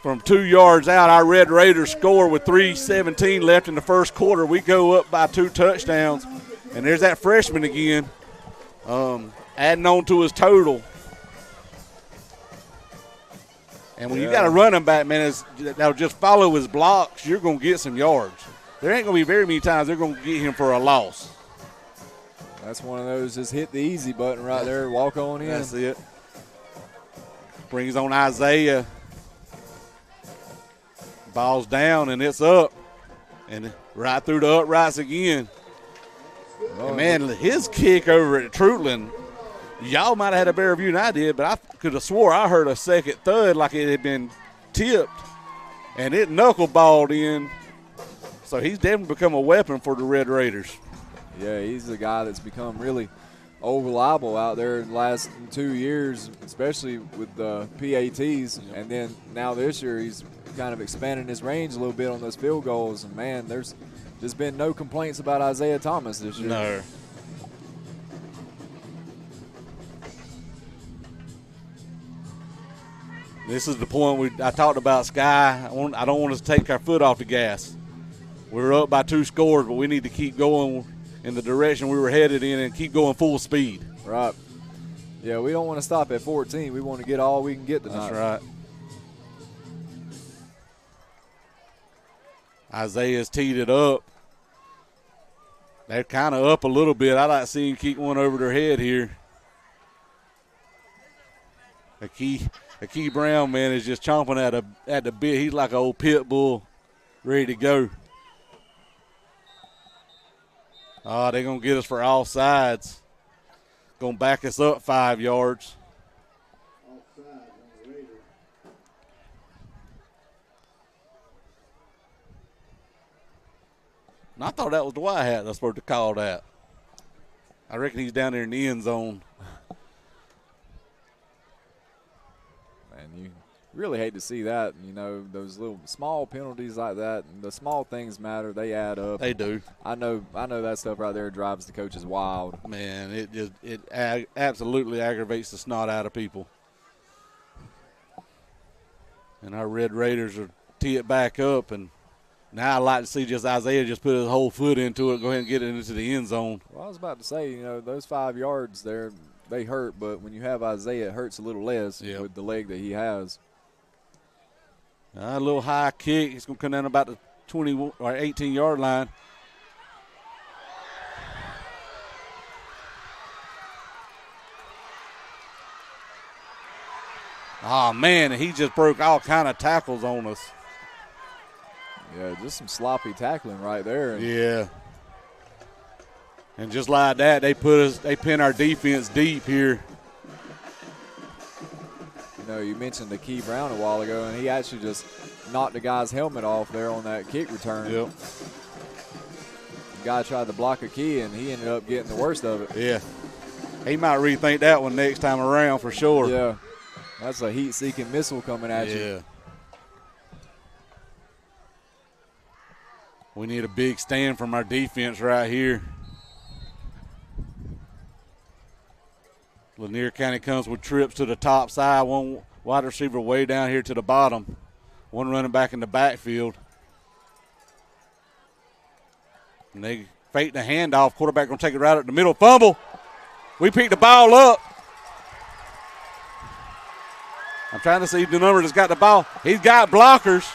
From 2 yards out, our Red Raiders score with 3:17 left in the first quarter. We go up by 2 touchdowns. And there's that freshman again, adding on to his total. And when you got a running back, man, that'll just follow his blocks, you're going to get some yards. There ain't going to be very many times they're going to get him for a loss. That's one of those, just hit the easy button right there, walk on in. That's it. Brings on Isaiah. Ball's down, and it's up. And right through the uprights again. And man, his kick over at Trutland, y'all might have had a better view than I did, but I could have swore I heard a second thud like it had been tipped, and it knuckleballed in. So he's definitely become a weapon for the Red Raiders. Yeah, he's a guy that's become really reliable out there in the last 2 years, especially with the PATs. And then now this year he's kind of expanding his range a little bit on those field goals. And, man, there's been no complaints about Isaiah Thomas this year. No. This is the point I talked about, Sky. I don't want us to take our foot off the gas. We're up by 2 scores, but we need to keep going in the direction we were headed in and keep going full speed. Right. Yeah, we don't want to stop at 14. We want to get all we can get tonight. That's right. Isaiah's teed it up. They're kind of up a little bit. I like seeing keep one over their head here. Key Brown, man, is just chomping at the bit. He's like an old pit bull ready to go. Oh, they're going to get us for all sides. Going to back us up 5 yards. And I thought that was Dwight Hat that's supposed to call that. I reckon he's down there in the end zone. Man, you really hate to see that. You know, those little small penalties like that, the small things matter. They add up. They do. I know that stuff right there drives the coaches wild. Man, it absolutely aggravates the snot out of people. And our Red Raiders will tee it back up, and now I'd like to see just Isaiah just put his whole foot into it, go ahead and get it into the end zone. Well, I was about to say, you know, those 5 yards there, they hurt, but when you have Isaiah, it hurts a little less with the leg that he has. A little high kick. He's going to come down about the 20 or 18-yard line. Oh, man, he just broke all kind of tackles on us. Yeah, just some sloppy tackling right there. Yeah. And just like that, they pin our defense deep here. You know, you mentioned the Key Brown a while ago, and he actually just knocked the guy's helmet off there on that kick return. Yep. The guy tried to block a Key, and he ended up getting the worst of it. Yeah. He might rethink that one next time around for sure. Yeah. That's a heat-seeking missile coming at you. Yeah. We need a big stand from our defense right here. Lanier County comes with trips to the top side. One wide receiver way down here to the bottom. One running back in the backfield. And they fake the handoff. Quarterback going to take it right at the middle. Fumble. We picked the ball up. I'm trying to see the number that's got the ball. He's got blockers.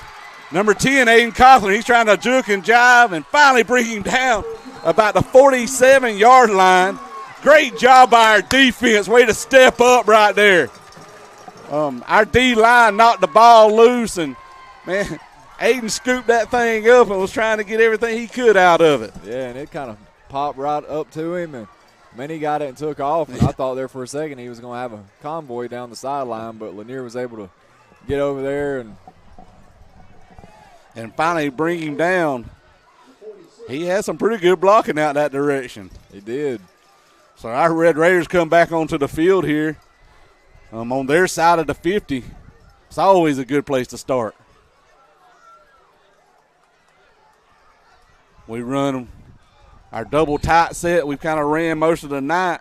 Number 10, Aiden Coughlin. He's trying to juke and jive and finally bring him down about the 47-yard line. Great job by our defense. Way to step up right there. Our D-line knocked the ball loose, and, man, Aiden scooped that thing up and was trying to get everything he could out of it. Yeah, and it kind of popped right up to him, and, man, he got it and took off. And I thought there for a second he was going to have a convoy down the sideline, but Lanier was able to get over there and finally bring him down. He had some pretty good blocking out that direction. He did. So our Red Raiders come back onto the field here on their side of the 50. It's always a good place to start. We run our double tight set. We've kind of ran most of the night.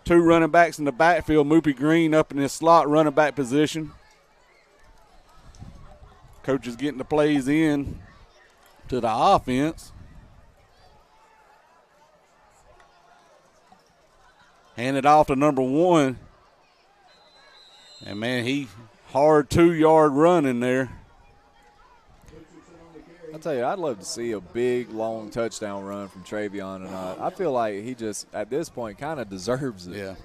2 running backs in the backfield. Moopy Green up in his slot running back position. Coach is getting the plays in to the offense. Hand it off to number 1. And, man, he hard 2-yard run in there. I'll tell you, I'd love to see a big, long touchdown run from Travion tonight. I feel like he just, at this point, kind of deserves it. Yeah.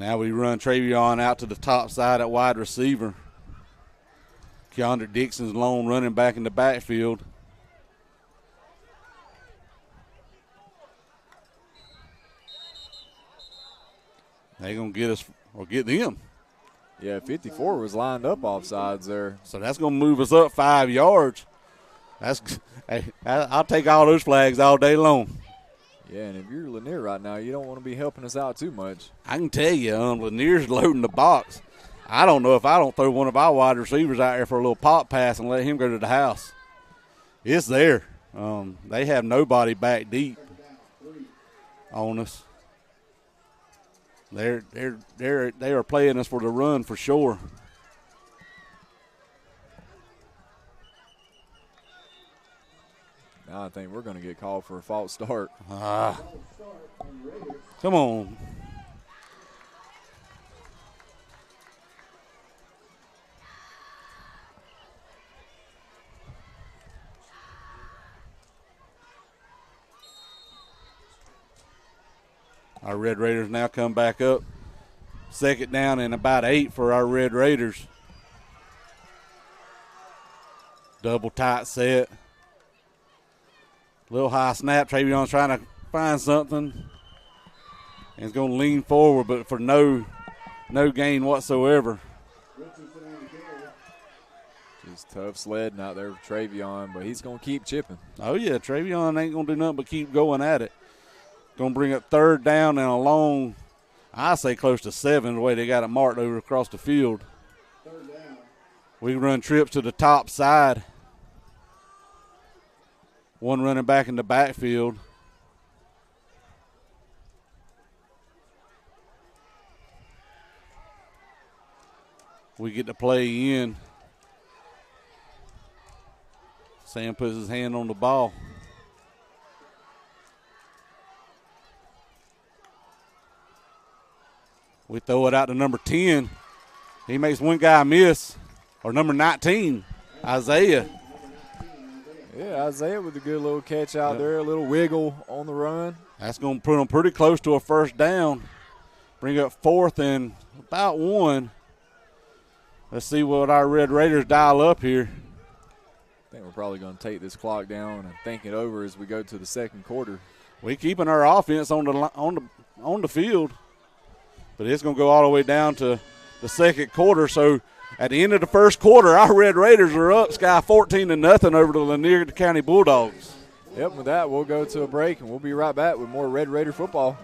Now we run Travion out to the top side at wide receiver. Keandre Dixon's lone running back in the backfield. They're going to get us or get them. Yeah, 54 was lined up off sides there. So that's going to move us up 5 yards. Hey, I'll take all those flags all day long. Yeah, and if you're Lanier right now, you don't want to be helping us out too much. I can tell you, Lanier's loading the box. I don't know if I don't throw one of our wide receivers out there for a little pop pass and let him go to the house. It's there. They have nobody back deep on us. They are playing us for the run for sure. Now I think we're going to get called for a false start. Come on. Our Red Raiders now come back up. 2nd down and about 8 for our Red Raiders. Double tight set. Little high snap. Travion's trying to find something. And he's going to lean forward, but for no gain whatsoever. Just tough sledding out there with Travion, but he's going to keep chipping. Oh, yeah. Travion ain't going to do nothing but keep going at it. Going to bring up 3rd down and a long, I say close to 7, the way they got it marked over across the field. 3rd down. We run trips to the top side. One running back in the backfield. We get to play in. Sam puts his hand on the ball. We throw it out to number 10. He makes one guy miss. Or number 19, Isaiah. Yeah, Isaiah with a good little catch out there, a little wiggle on the run. That's going to put them pretty close to a 1st down. Bring up 4th and about 1. Let's see what our Red Raiders dial up here. I think we're probably going to take this clock down and think it over as we go to the 2nd quarter. We keeping our offense on the field, but it's going to go all the way down to the 2nd quarter. So at the end of the 1st quarter, our Red Raiders are up, Sky 14-0 over the Lanier County Bulldogs. Yep, with that, we'll go to a break, and we'll be right back with more Red Raider football.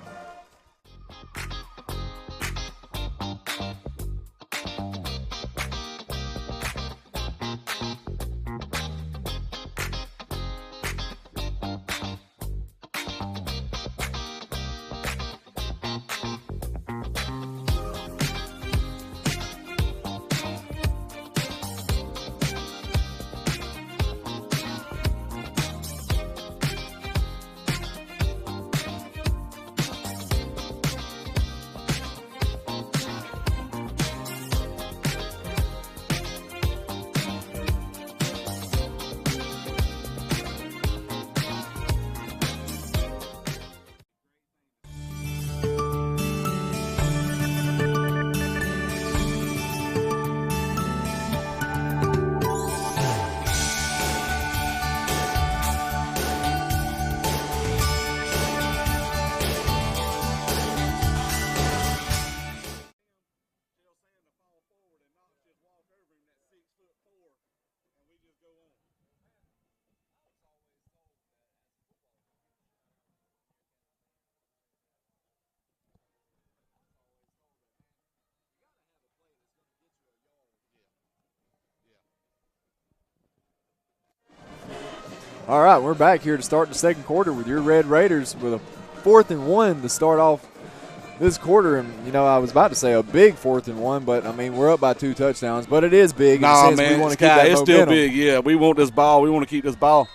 All right, we're back here to start the 2nd quarter with your Red Raiders with a 4th and 1 to start off this quarter. And, you know, I was about to say a big 4th and 1, but, I mean, we're up by 2 touchdowns. But it is big. Nah, man, we want to keep that it's momentum. Still big, yeah. We want this ball. We want to keep this ball.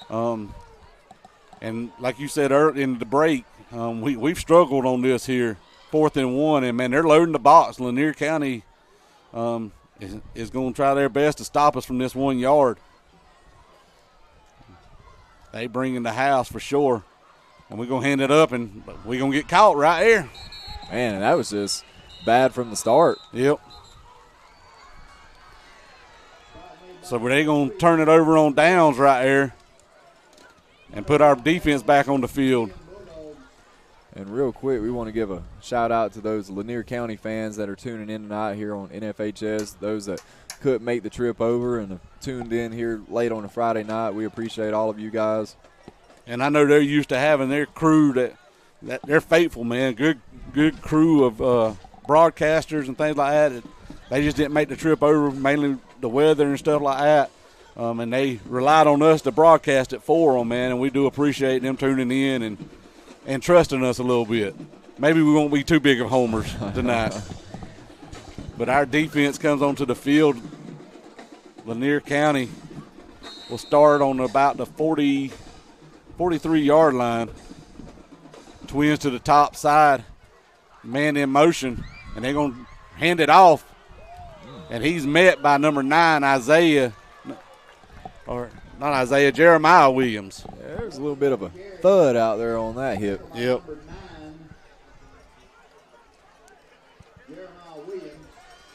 And like you said earlier in the break, we've struggled on this here, 4th and 1. And, man, they're loading the box. Lanier County is going to try their best to stop us from this 1 yard. They bring in the house for sure. And we're going to hand it up, and we're going to get caught right here. Man, that was just bad from the start. Yep. So they're going to turn it over on downs right there and put our defense back on the field. And real quick, we want to give a shout-out to those Lanier County fans that are tuning in tonight here on NFHS, those that couldn't make the trip over and have tuned in here late on a Friday night. We appreciate all of you guys. And I know they're used to having their crew that they're faithful, man. Good crew of broadcasters and things like that. They just didn't make the trip over, mainly the weather and stuff like that. And they relied on us to broadcast it for them, man. And we do appreciate them tuning in and trusting us a little bit. Maybe we won't be too big of homers tonight. But our defense comes onto the field. Lanier County will start on about the 43-yard line. Twins to the top side. Man in motion. And they're going to hand it off. And he's met by number 9, Isaiah. Or not Isaiah, Jeremiah Williams. Yeah, there's a little bit of a thud out there on that hit. Yep.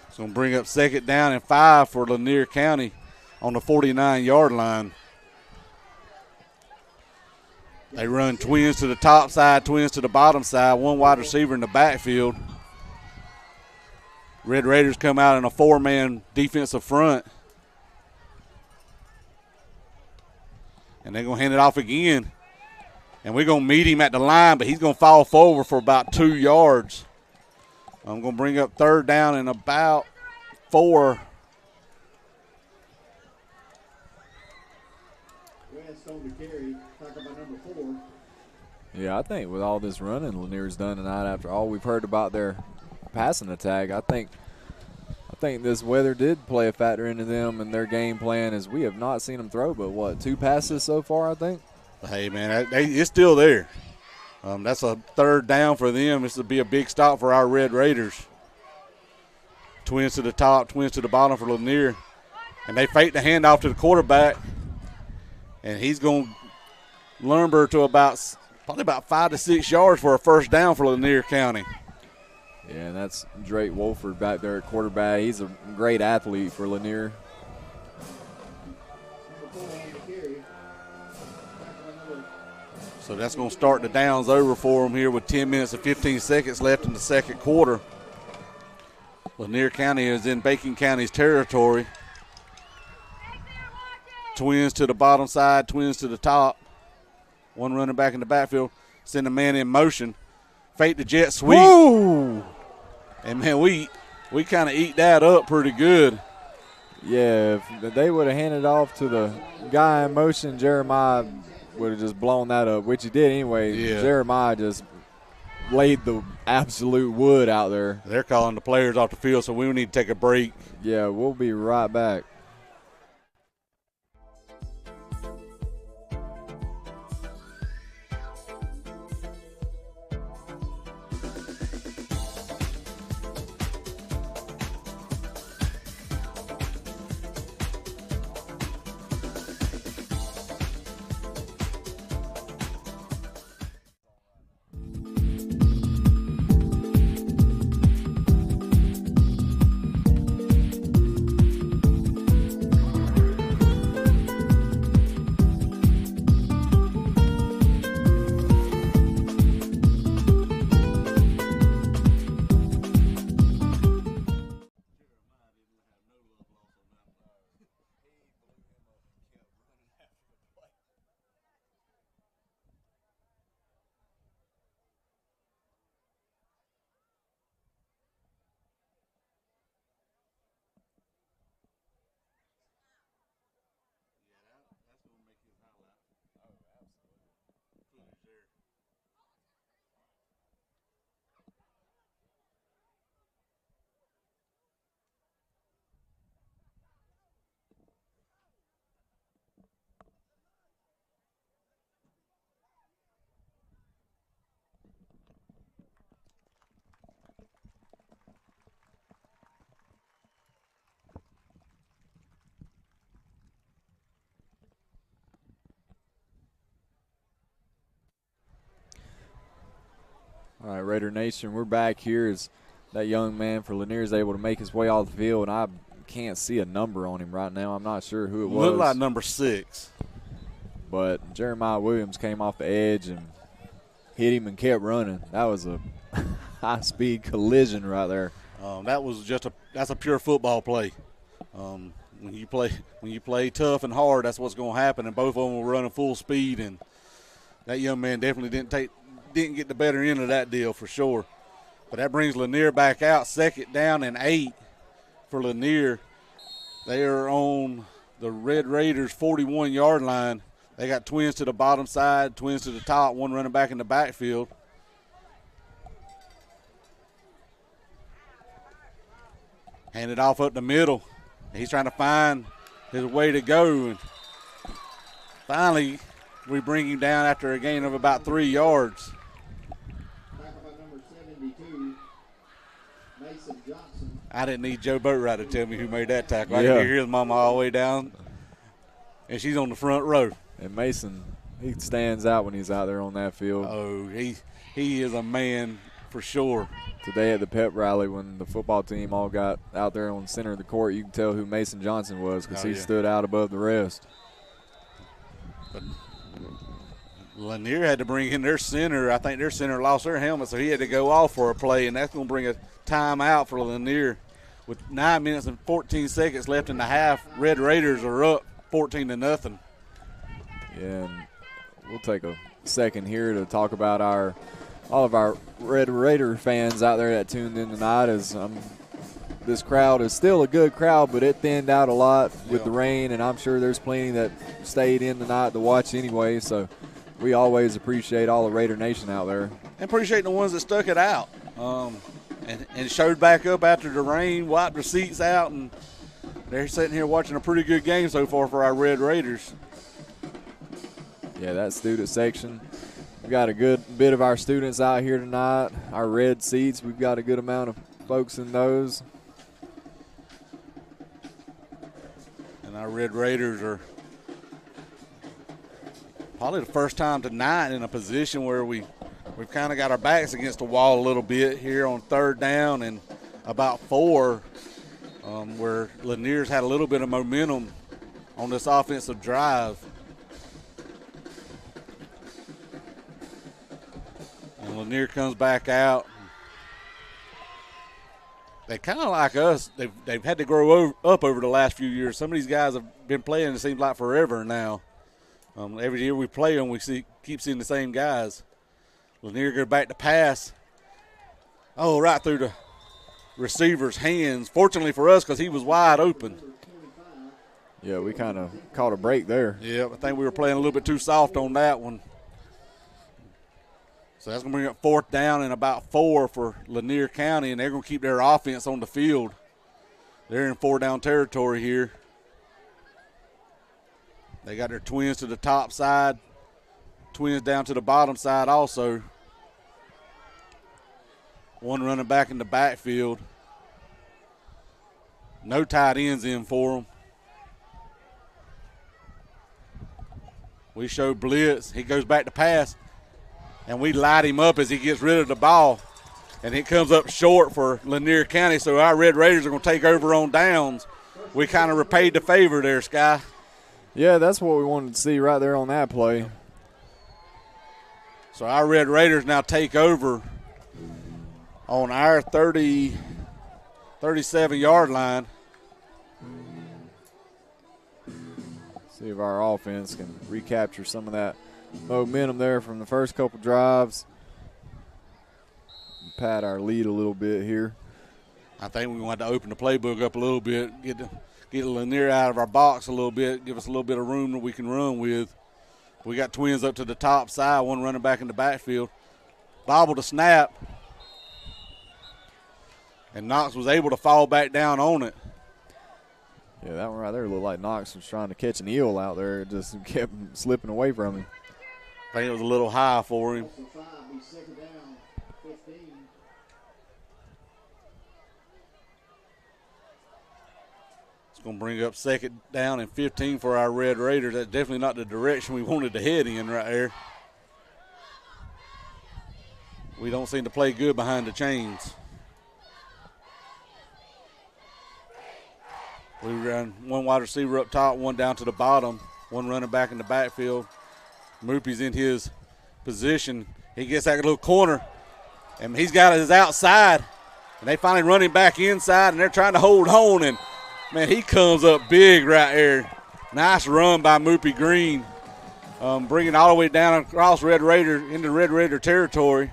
It's going to bring up 2nd down and 5 for Lanier County on the 49-yard line. They run twins to the top side, twins to the bottom side, one wide receiver in the backfield. Red Raiders come out in a 4-man defensive front. And they're going to hand it off again. And we're going to meet him at the line, but he's going to fall forward for about 2 yards. I'm going to bring up 3rd down and about 4. Yeah, I think with all this running Lanier's done tonight, after all we've heard about their passing attack, I think this weather did play a factor into them and their game plan, as we have not seen them throw but 2 passes so far, I think. Hey, man, it's still there. That's a 3rd down for them. This will be a big stop for our Red Raiders. Twins to the top, twins to the bottom for Lanier. And they fake the handoff to the quarterback. And he's going to lumber to probably about 5 to 6 yards for a 1st down for Lanier County. Yeah, and that's Drake Wolford back there at quarterback. He's a great athlete for Lanier. So that's going to start the downs over for them here with 10 minutes and 15 seconds left in the 2nd quarter. Lanier County is in Bacon County's territory. Twins to the bottom side, twins to the top. One running back in the backfield. Send a man in motion. Fake the jet sweep. Woo! And, man, we kind of eat that up pretty good. Yeah, if they would have handed off to the guy in motion, Jeremiah would have just blown that up, which he did anyway. Yeah. Jeremiah just laid the absolute wood out there. They're calling the players off the field, so we need to take a break. Yeah, we'll be right back. All right, Raider Nation, we're back here as that young man for Lanier is able to make his way off the field, and I can't see a number on him right now. I'm not sure who it was. Looked like number 6. But Jeremiah Williams came off the edge and hit him and kept running. That was a high-speed collision right there. That was that's a pure football play. When you play tough and hard, that's what's going to happen. And both of them were running full speed, and that young man definitely didn't get the better end of that deal for sure. But that brings Lanier back out, 2nd down and 8 for Lanier. They are on the Red Raiders' 41-yard line. They got twins to the bottom side, twins to the top, one running back in the backfield. Hand it off up the middle. He's trying to find his way to go. And finally, we bring him down after a gain of about 3 yards. Tackle by number 72, Mason Johnson. I didn't need Joe Boatwright to tell me who made that tackle. I could hear his mama all the way down, and she's on the front row. And Mason, he stands out when he's out there on that field. Oh, he is a man for sure. Today at the pep rally when the football team all got out there on the center of the court, you can tell who Mason Johnson was because he stood out above the rest. But Lanier had to bring in their center. I think their center lost their helmet, so he had to go off for a play, and that's going to bring a timeout for Lanier. With 9 minutes and 14 seconds left in the half, Red Raiders are up 14-0. Yeah, and we'll take a second here to talk about all of our Red Raider fans out there that tuned in tonight. As this crowd is still a good crowd, but it thinned out a lot with the rain, and I'm sure there's plenty that stayed in tonight to watch anyway. So we always appreciate all the Raider Nation out there. And appreciate the ones that stuck it out and showed back up after the rain, wiped their seats out, and they're sitting here watching a pretty good game so far for our Red Raiders. Yeah, that student section. We've got a good bit of our students out here tonight. Our red seats, we've got a good amount of folks in those. And our Red Raiders are probably the first time tonight in a position where we've kind of got our backs against the wall a little bit here on 3rd down and about 4, where Lanier's had a little bit of momentum on this offensive drive. And Lanier comes back out. They kind of like us. They've had to grow up over the last few years. Some of these guys have been playing, it seems like, forever now. Every year we play them, we keep seeing the same guys. Lanier goes back to pass. Oh, right through the receiver's hands. Fortunately for us, because he was wide open. Yeah, we kind of caught a break there. Yeah, I think we were playing a little bit too soft on that one. So that's going to bring up 4th down and about 4 for Lanier County, and they're going to keep their offense on the field. They're in 4-down territory here. They got their twins to the top side, twins down to the bottom side also. One running back in the backfield. No tight ends in for them. We show blitz. He goes back to pass. And we light him up as he gets rid of the ball. And it comes up short for Lanier County, so our Red Raiders are going to take over on downs. We kind of repaid the favor there, Sky. Yeah, that's what we wanted to see right there on that play. So our Red Raiders now take over on our 37-yard line. See if our offense can recapture some of that momentum there from the first couple drives. Pad our lead a little bit here. I think we want to open the playbook up a little bit, get Lanier out of our box a little bit, give us a little bit of room that we can run with. We got twins up to the top side, one running back in the backfield. Bobble to snap. And Knox was able to fall back down on it. Yeah, that one right there looked like Knox was trying to catch an eel out there. It just kept slipping away from him. I think it was a little high for him. It's going to bring up 2nd down and 15 for our Red Raiders. That's definitely not the direction we wanted to head in right there. We don't seem to play good behind the chains. We run one wide receiver up top, one down to the bottom, one running back in the backfield. Moopy's in his position. He gets that little corner, and he's got his outside. And they finally run him back inside, and they're trying to hold on. And Man, he comes up big right there. Nice run by Moopy Green. Bringing all the way down across Red Raider into Red Raider territory.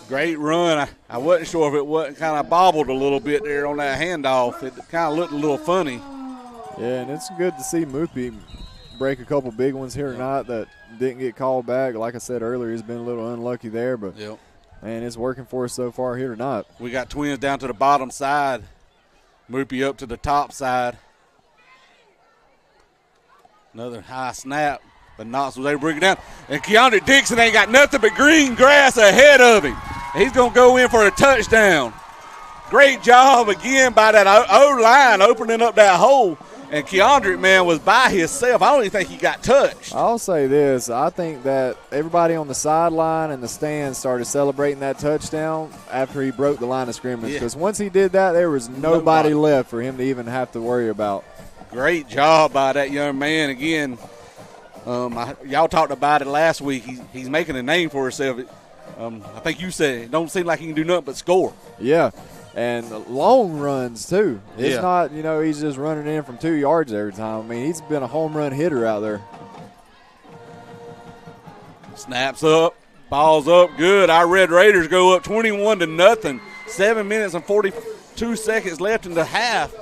Great run. I wasn't sure if it wasn't kind of bobbled a little bit there on that handoff. It kind of looked a little funny. Yeah, and it's good to see Moopy break a couple big ones here tonight that didn't get called back. Like I said earlier, he's been a little unlucky there, but man, it's working for us so far here tonight. We got Twins down to the bottom side. Moopy up to the top side. Another high snap, but Knox was able to bring it down. And Keandre Dixon ain't got nothing but green grass ahead of him. He's going to go in for a touchdown. Great job again by that O-line opening up that hole. And Keandre, man, was by himself. I don't even think he got touched. I'll say this. I think that everybody on the sideline and the stands started celebrating that touchdown after he broke the line of scrimmage. Because once he did that, there was nobody left for him to even have to worry about. Great job by that young man. Again, y'all talked about it last week. He's making a name for himself. I think you said it don't seem like he can do nothing but score. Yeah, and long runs too. It's not, he's just running in from 2 yards every time. I mean, he's been a home run hitter out there. Snaps up, balls up, good. Our Red Raiders go up 21-0. 7 minutes and 42 seconds left in the half.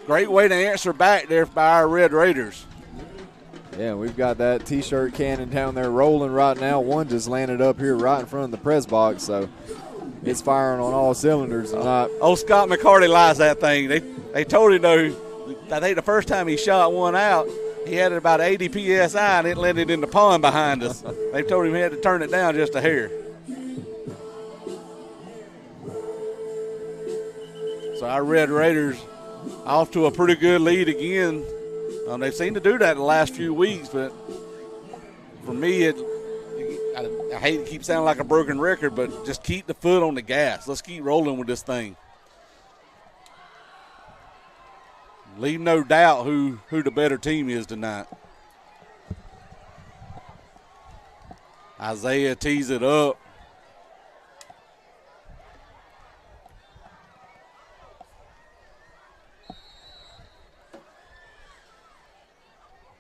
Great way to answer back there by our Red Raiders. Yeah, we've got that T-shirt cannon down there rolling right now. One just landed up here right in front of the press box, so it's firing on all cylinders tonight. Old Scott McCarty likes that thing. They told him, though, I think the first time he shot one out, he had it about 80 PSI and it landed in the pond behind us. They told him he had to turn it down just a hair. So our Red Raiders off to a pretty good lead again. They seem to do that the last few weeks, but for me, I hate to keep sounding like a broken record, but just keep the foot on the gas. Let's keep rolling with this thing. Leave no doubt who the better team is tonight. Isaiah tees it up.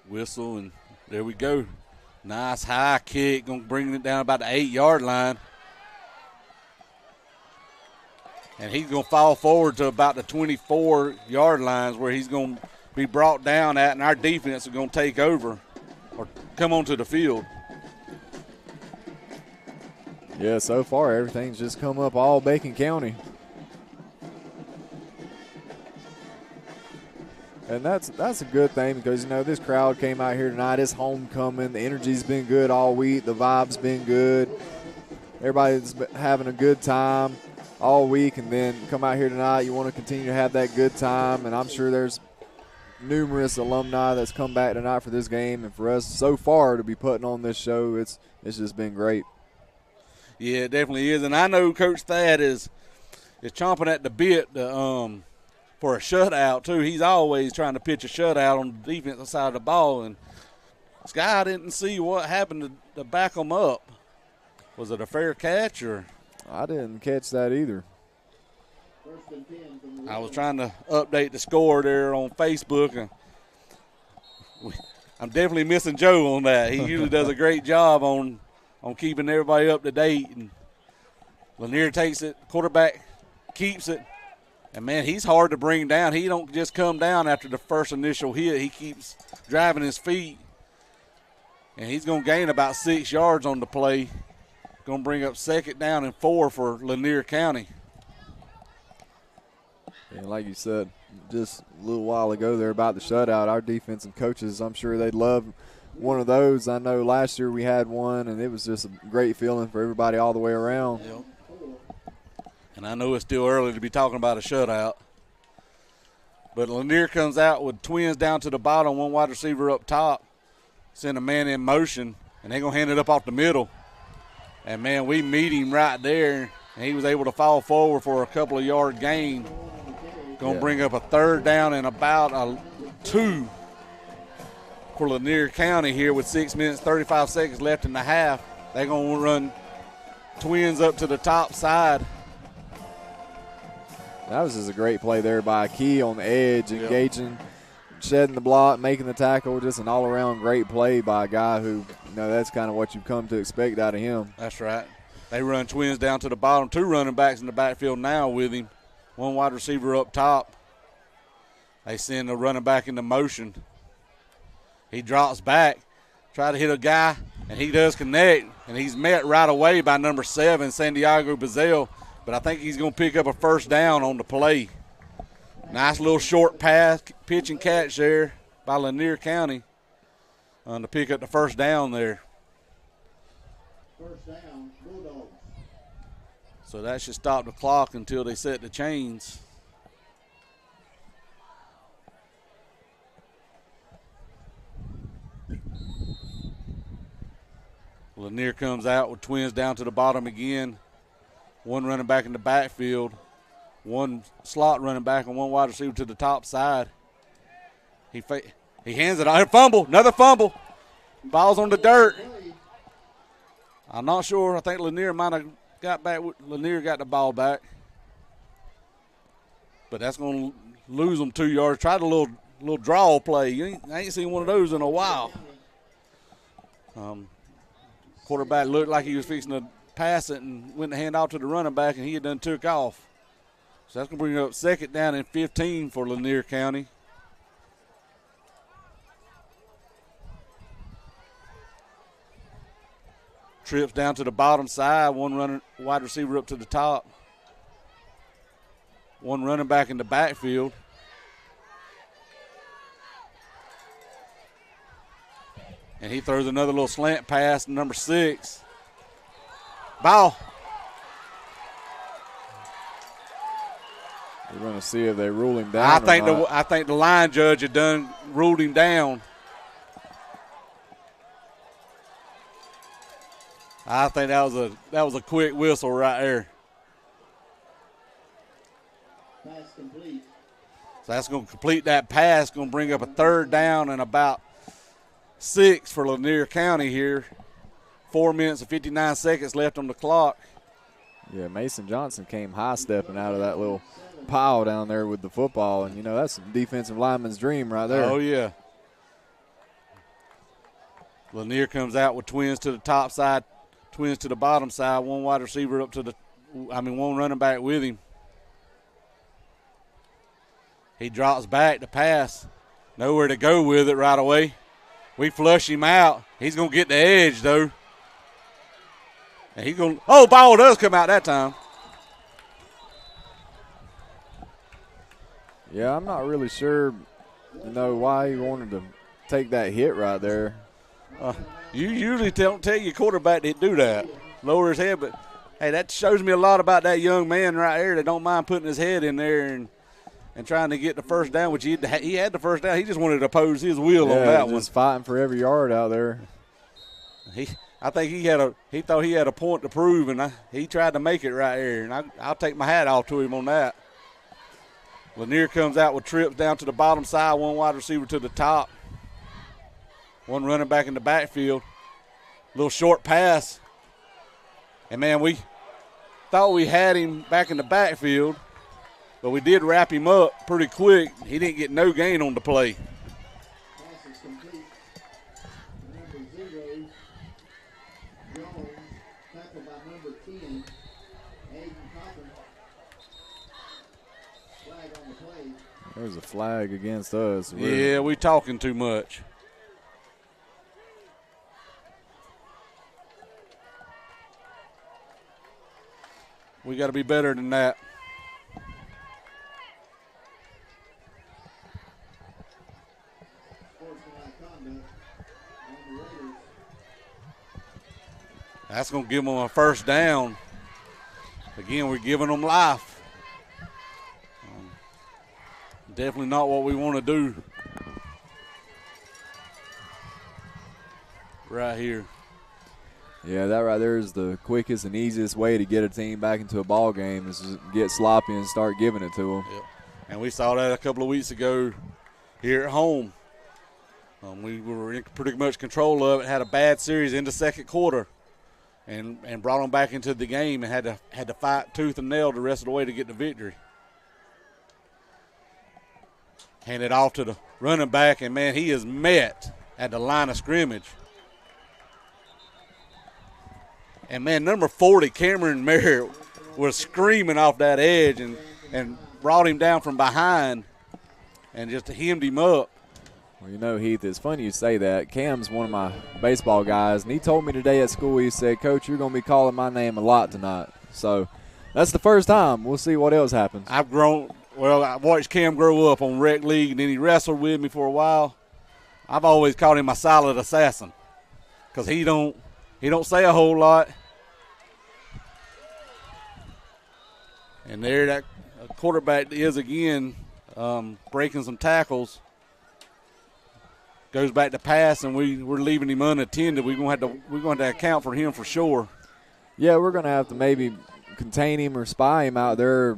Whistle, and there we go. Nice high kick, going to bring it down about the 8-yard line. And he's going to fall forward to about the 24-yard lines where he's going to be brought down at, and our defense is going to take over or come onto the field. Yeah, so far everything's just come up all Bacon County. And that's a good thing because, this crowd came out here tonight. It's homecoming. The energy's been good all week. The vibe's been good. Everybody's having a good time all week, and then come out here tonight. You want to continue to have that good time, and I'm sure there's numerous alumni that's come back tonight for this game. And for us so far to be putting on this show, it's just been great. Yeah, it definitely is. And I know Coach Thad is chomping at the bit to, for a shutout, too. He's always trying to pitch a shutout on the defensive side of the ball. And Sky didn't see what happened to back them up. Was it a fair catch? Or I didn't catch that either. I was trying to update the score there on Facebook. And I'm definitely missing Joe on that. He usually does a great job on keeping everybody up to date. And Lanier takes it, quarterback keeps it. And, man, he's hard to bring down. He don't just come down after the first initial hit. He keeps driving his feet. And he's going to gain about 6 yards on the play. Going to bring up 2nd down and 4 for Lanier County. And like you said just a little while ago there about the shutout, our defensive coaches, I'm sure they'd love one of those. I know last year we had one, and it was just a great feeling for everybody all the way around. Yep. And I know it's still early to be talking about a shutout. But Lanier comes out with Twins down to the bottom, one wide receiver up top, send a man in motion, and they're going to hand it up off the middle. And, man, we meet him right there, and he was able to fall forward for a couple of yard gain. Going to bring up a 3rd down and about a 2 for Lanier County here with 6 minutes, 35 seconds left in the half. They're going to run Twins up to the top side. That was just a great play there by Key on the edge, engaging, shedding the block, making the tackle. Just an all-around great play by a guy who, that's kind of what you've come to expect out of him. That's right. They run twins down to the bottom. 2 running backs in the backfield now with him. 1 wide receiver up top. They send the running back into motion. He drops back, try to hit a guy, and he does connect, and he's met right away by number 7, Santiago Bazell. But I think he's going to pick up a first down on the play. Nice little short pass, pitch and catch there by Lanier County to pick up the first down there. First down, Bulldogs. So that should stop the clock until they set the chains. Lanier comes out with twins down to the bottom again. 1 running back in the backfield, 1 slot running back, and 1 wide receiver to the top side. He hands it out. Fumble, another fumble. Ball's on the dirt. I'm not sure. I think Lanier might have got back. Lanier got the ball back. But that's going to lose them 2 yards. Tried a little draw play. I ain't seen one of those in a while. Quarterback looked like he was fixing to pass it and went to hand off to the running back, and he had done took off. So that's going to bring up 2nd down and 15 for Lanier County. Trips down to the bottom side, 1 wide receiver up to the top. 1 running back in the backfield. And he throws another little slant pass to number 6. Ball. We're going to see if they rule him down. I think the line judge had done ruled him down. I think that was a quick whistle right there. Pass complete. So that's going to complete that pass. Going to bring up a 3rd down and about 6 for Lanier County here. 4 minutes and 59 seconds left on the clock. Yeah, Mason Johnson came high-stepping out of that little pile down there with the football, and, that's some defensive lineman's dream right there. Oh, yeah. Lanier comes out with twins to the top side, twins to the bottom side, 1 wide receiver up to 1 running back with him. He drops back to pass. Nowhere to go with it right away. We flush him out. He's going to get the edge, though. And he's going – ball does come out that time. Yeah, I'm not really sure, why he wanted to take that hit right there. You usually don't tell your quarterback to do that, lower his head. But, hey, that shows me a lot about that young man right there that don't mind putting his head in there and trying to get the first down, which he had the first down. He just wanted to oppose his will on that one. Just fighting for every yard out there. I think he thought he had a point to prove, and he tried to make it right here. And I'll take my hat off to him on that. Lanier comes out with trips down to the bottom side, 1 wide receiver to the top. 1 running back in the backfield. Little short pass. And, man, we thought we had him back in the backfield, but we did wrap him up pretty quick. He didn't get no gain on the play. Pass is complete. Number 0, Jones, tackled by number 10, Aiden Cochran. Flag on the play. There's a flag against us. Yeah, we talking too much. We got to be better than that. That's going to give them a first down. Again, we're giving them life. Definitely not what we want to do right here. Yeah, that right there is the quickest and easiest way to get a team back into a ball game is to get sloppy and start giving it to them. Yep. And we saw that a couple of weeks ago here at home. We were in pretty much control of it, had a bad series in the second quarter and brought them back into the game and had to fight tooth and nail the rest of the way to get the victory. Handed off to the running back, and, man, he is met at the line of scrimmage. And, man, number 40, Cameron Merritt, was screaming off that edge and brought him down from behind and just hemmed him up. Well, you know, Heath, it's funny you say that. Cam's one of my baseball guys, and he told me today at school, he said, Coach, you're going to be calling my name a lot tonight. So that's the first time. We'll see what else happens. I watched Cam grow up on rec league, and then he wrestled with me for a while. I've always called him my silent assassin because he don't say a whole lot. And there that quarterback is again, breaking some tackles. Goes back to pass, and we're leaving him unattended. We're going to have to account for him for sure. Yeah, we're going to have to maybe contain him or spy him out there,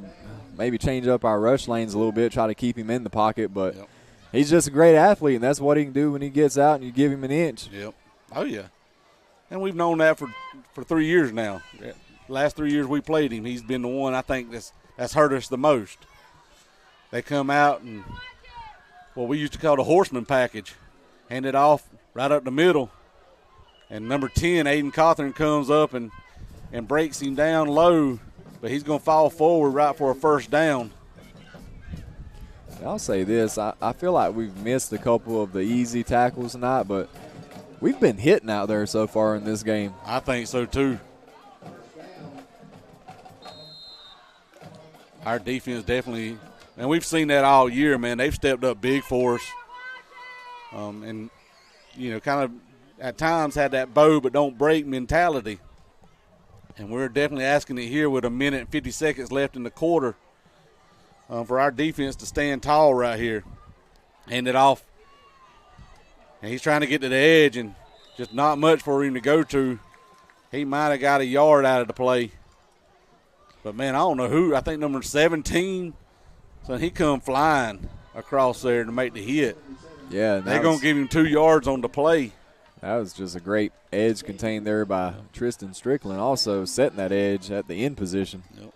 maybe change up our rush lanes a little bit, try to keep him in the pocket. But he's just a great athlete, and that's what he can do when he gets out and you give him an inch. Yep. Oh, yeah. And we've known that for 3 years now. Last 3 years we played him, he's been the one I think that's hurt us the most. They come out and what we used to call the horseman package. Hand it off right up the middle. And number 10, Aiden Cawthorn, comes up and breaks him down low, but he's going to fall forward right for a first down. I'll say this. I feel like we've missed a couple of the easy tackles tonight, but we've been hitting out there so far in this game. I think so, too. Our defense definitely, and we've seen that all year, man. They've stepped up big for us. And, you know, kind of at times had that bow but don't break mentality. And we're definitely asking it here with a minute and 50 seconds left in the quarter for our defense to stand tall right here. Hand it off. And he's trying to get to the edge and just not much for him to go to. He might have got a yard out of the play. But, man, I don't know who. I think number 17. So he come flying across there to make the hit. Yeah, they're going to give him 2 yards on the play. That was just a great edge contained there by Tristan Strickland, also setting that edge at the end position. Yep.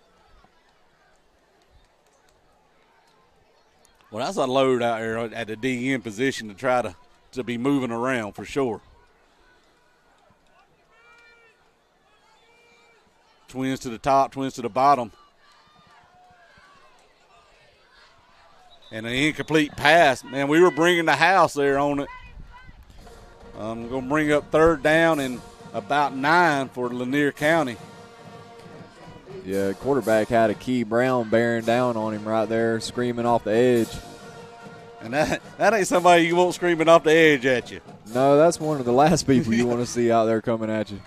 Well, that's a load out there at the DN position to try to be moving around for sure. Twins to the top, twins to the bottom. And an incomplete pass. Man, we were bringing the house there on it. I'm going to bring up third down and about 9 for Lanier County. Yeah, quarterback had a Key Brown bearing down on him right there, screaming off the edge. And that ain't somebody you want screaming off the edge at you. No, that's one of the last people you want to see out there coming at you.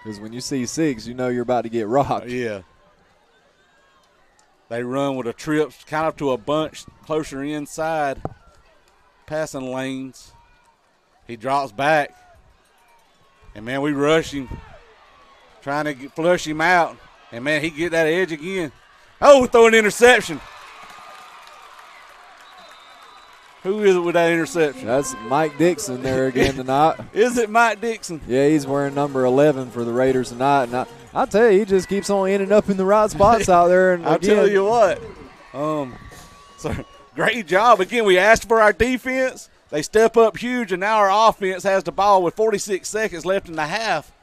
Because when you see 6, you know you're about to get rocked. Yeah. They run with a trip kind of to a bunch closer inside passing lanes. He drops back. And, man, we rush him, trying to flush him out. And, man, he get that edge again. Oh, throw an interception. Who is it with that interception? That's Mike Dixon there again tonight. Is it Mike Dixon? Yeah, he's wearing number 11 for the Raiders tonight. And I tell you, he just keeps on ending up in the right spots out there. And I'll tell you what. So great job. Again, we asked for our defense. They step up huge, and now our offense has the ball with 46 seconds left in the half.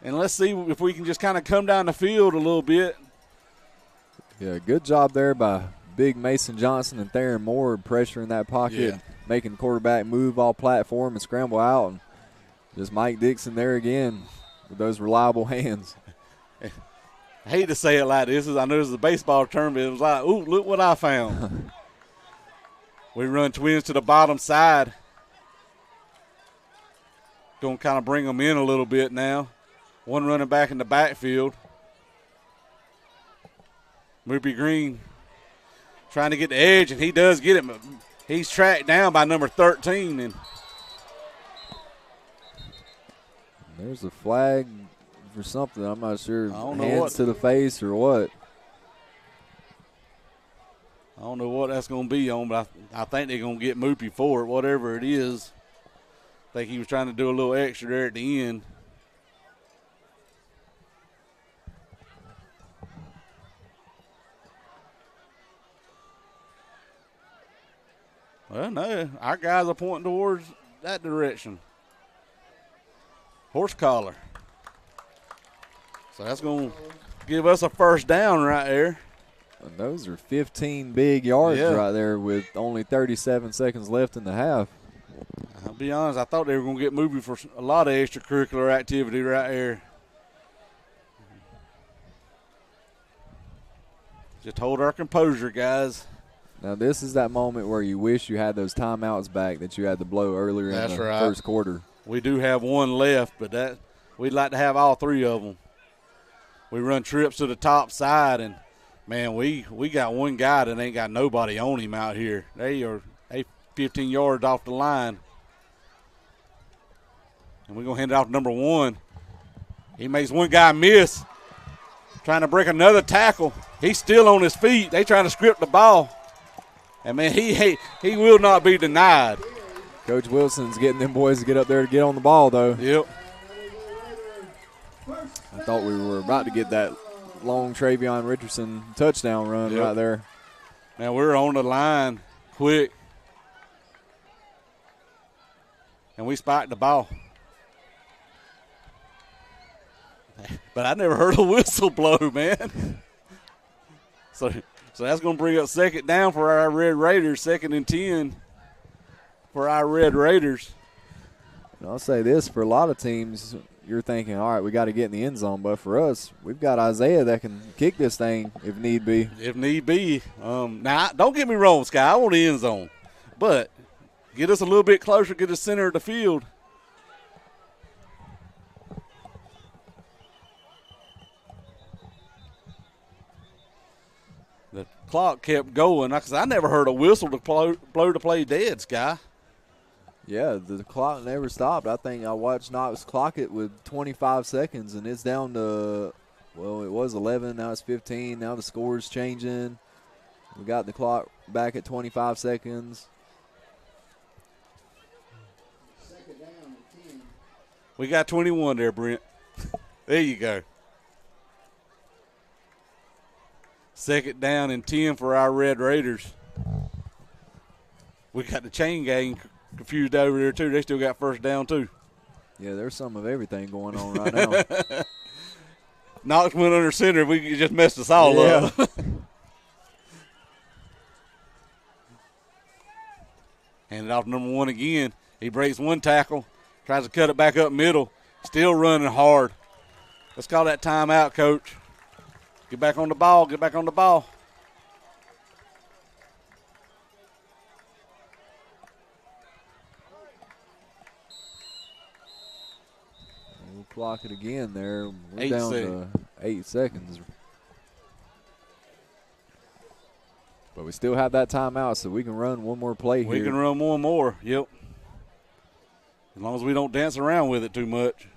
And let's see if we can just kind of come down the field a little bit. Yeah, good job there by big Mason Johnson and Theron Moore pressuring that pocket, making the quarterback move all platform and scramble out. And just Mike Dixon there again with those reliable hands. I hate to say it like this. I know this is a baseball term, but it was like, ooh, look what I found. We run twins to the bottom side. Going to kind of bring them in a little bit now. One running back in the backfield. Moopy Green trying to get the edge, and he does get it. He's tracked down by number 13. And there's a flag for something. I'm not sure. I don't know hands what. To the face or what. I don't know what that's going to be on, but I think they're going to get Moopy for it, whatever it is. I think he was trying to do a little extra there at the end. Well, no, our guys are pointing towards that direction. Horse collar. So that's going to give us a first down right there. And those are 15 big yards Yeah. right there with only 37 seconds left in the half. I'll be honest, I thought they were going to get moving for a lot of extracurricular activity right there. Just hold our composure, guys. Now, this is that moment where you wish you had those timeouts back that you had to blow earlier in the first quarter. We do have one left, but we'd like to have all three of them. We run trips to the top side, and, man, we got one guy that ain't got nobody on him out here. They 15 yards off the line. And we're going to hand it off to number 1. He makes one guy miss, trying to break another tackle. He's still on his feet. They trying to script the ball. And, man, he will not be denied. Coach Wilson's getting them boys to get up there to get on the ball, though. Yep. I thought we were about to get that long Travion Richardson touchdown run right there. Now we're on the line quick. And we spiked the ball. But I never heard a whistle blow, man. So that's going to bring up second down for our Red Raiders, 2nd and 10 for our Red Raiders. And I'll say this, for a lot of teams, you're thinking, all right, we got to get in the end zone. But for us, we've got Isaiah that can kick this thing if need be. If need be. Now, don't get me wrong, Sky. I want the end zone. But get us a little bit closer, get us center of the field. The clock kept going. Because I never heard a whistle to blow the play dead, Sky. Yeah, the clock never stopped. I think I watched Knox clock it with 25 seconds, and it's down to, well, it was 11. Now it's 15. Now the score's changing. We got the clock back at 25 seconds. We got 21 there, Brent. There you go. 2nd down and 10 for our Red Raiders. We got the chain gang confused over there, too. They still got first down, too. Yeah, there's some of everything going on right now. Knox went under center. We just messed us all up. Hand it off to number 1 again. He breaks one tackle, tries to cut it back up middle. Still running hard. Let's call that timeout, Coach. Get back on the ball. Get back on the ball. We'll clock it again there. We're 8 down seconds. to 8 seconds. But we still have that timeout, so we can run one more play here. We can run one more, yep. As long as we don't dance around with it too much.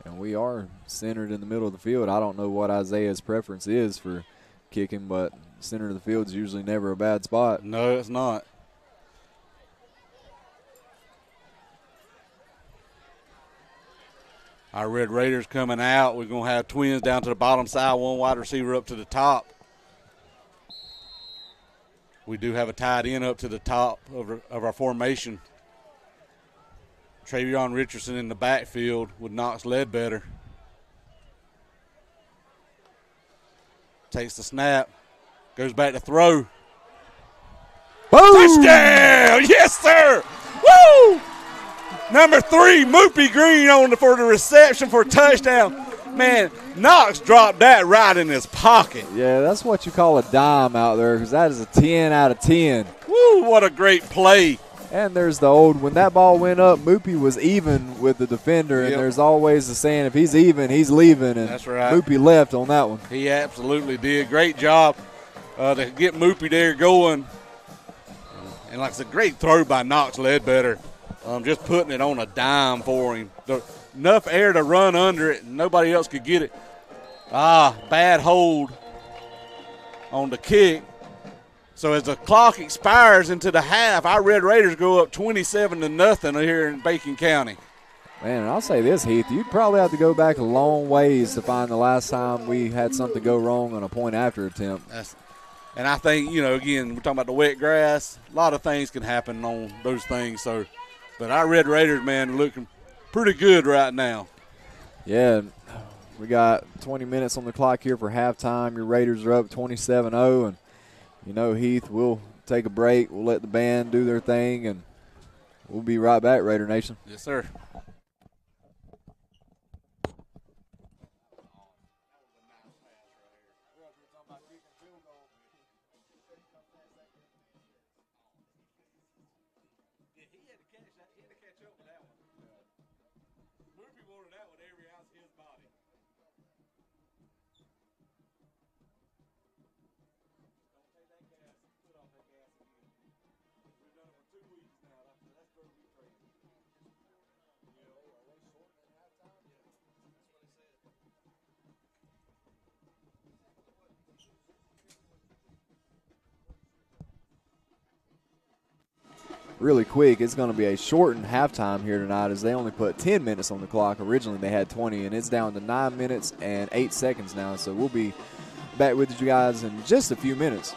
And we are centered in the middle of the field. I don't know what Isaiah's preference is for kicking, but center of the field is usually never a bad spot. No, it's not. Our Red Raiders coming out. We're going to have twins down to the bottom side, one wide receiver up to the top. We do have a tight end up to the top of our formation. Travion Richardson in the backfield with Knox Ledbetter. Takes the snap. Goes back to throw. Boom! Touchdown! Yes, sir! Woo! Number 3, Moopy Green for the reception for a touchdown. Man, Knox dropped that right in his pocket. Yeah, that's what you call a dime out there, because that is a 10 out of 10. Woo, what a great play. And there's the old, when that ball went up, Moopy was even with the defender, and there's always the saying, if he's even, he's leaving. And that's right. Moopy left on that one. He absolutely did. Great job to get Moopy there going. And like I said, great throw by Knox Ledbetter. Just putting it on a dime for him. Enough air to run under it, and nobody else could get it. Bad hold on the kick. So as the clock expires into the half, our Red Raiders go up 27-0 here in Bacon County. Man, and I'll say this, Heath, you'd probably have to go back a long ways to find the last time we had something go wrong on a point after attempt. And I think, again, we're talking about the wet grass. A lot of things can happen on those things. So, but our Red Raiders, man, are looking pretty good right now. Yeah, we got 20 minutes on the clock here for halftime. Your Raiders are up 27-0. And, Heath, we'll take a break. We'll let the band do their thing, and we'll be right back, Raider Nation. Yes, sir. Really quick, it's going to be a shortened halftime here tonight as they only put 10 minutes on the clock. Originally they had 20, and it's down to 9 minutes and 8 seconds now. So we'll be back with you guys in just a few minutes.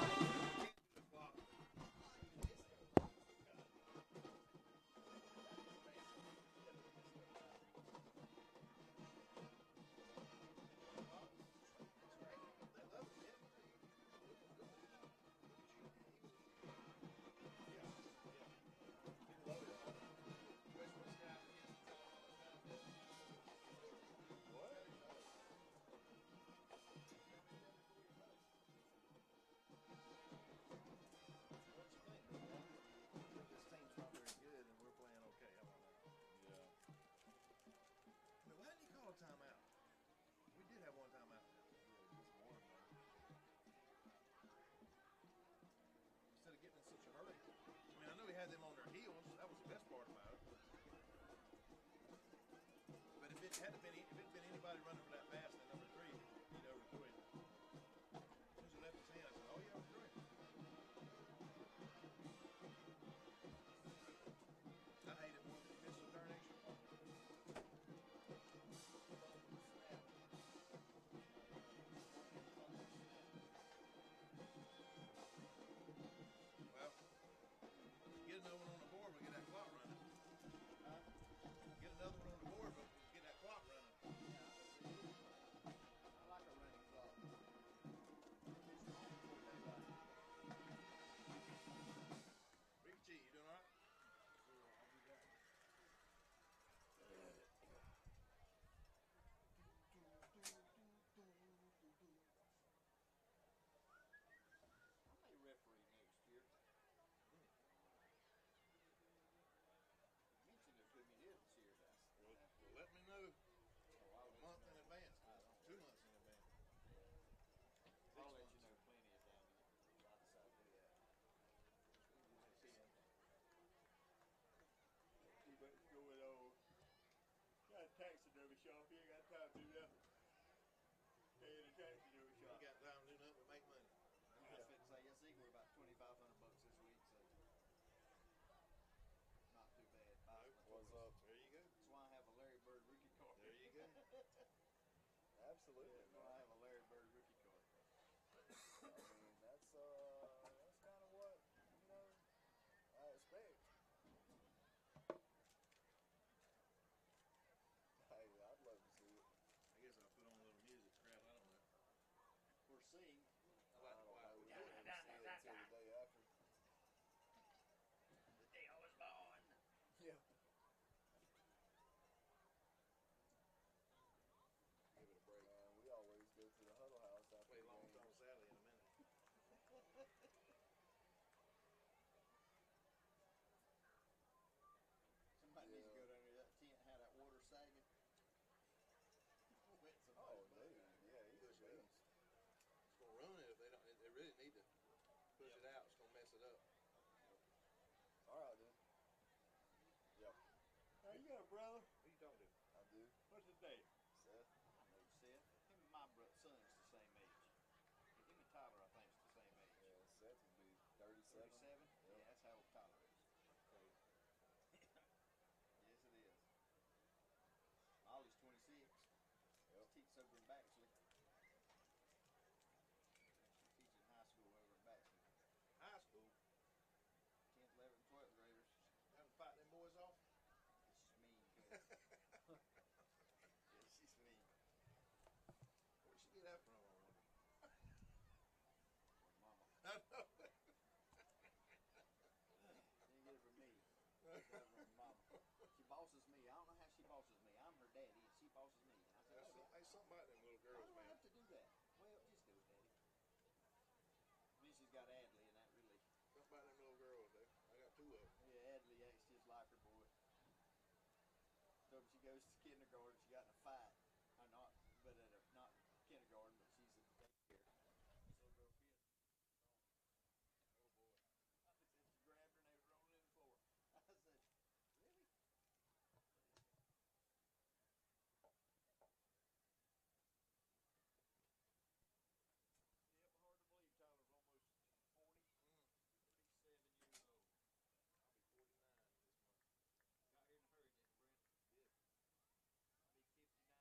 know. Didn't get it from me. Got it from her mama. She bosses me. I don't know how she bosses me. I'm her daddy, and she bosses me. And I said, Hey, something about them little I girls, don't man. have to do that. Well, just do it, daddy. Then she's got Adley, and that really. Something about them little girls, though. I got two of them. Yeah, Adley acts just like her boy. So when she goes to kindergarten, she got in a fight. Or not, but at a, not kindergarten, but she's at the daycare. This little girl kid. Oh boy. I said she grabbed her and they were rolling in the floor. I said, really? Yep, hard to believe Tyler's almost 40, 37 years old. I'll be 49 this month. Got here in a hurry, didn't you, Brent? Did. I'll be 59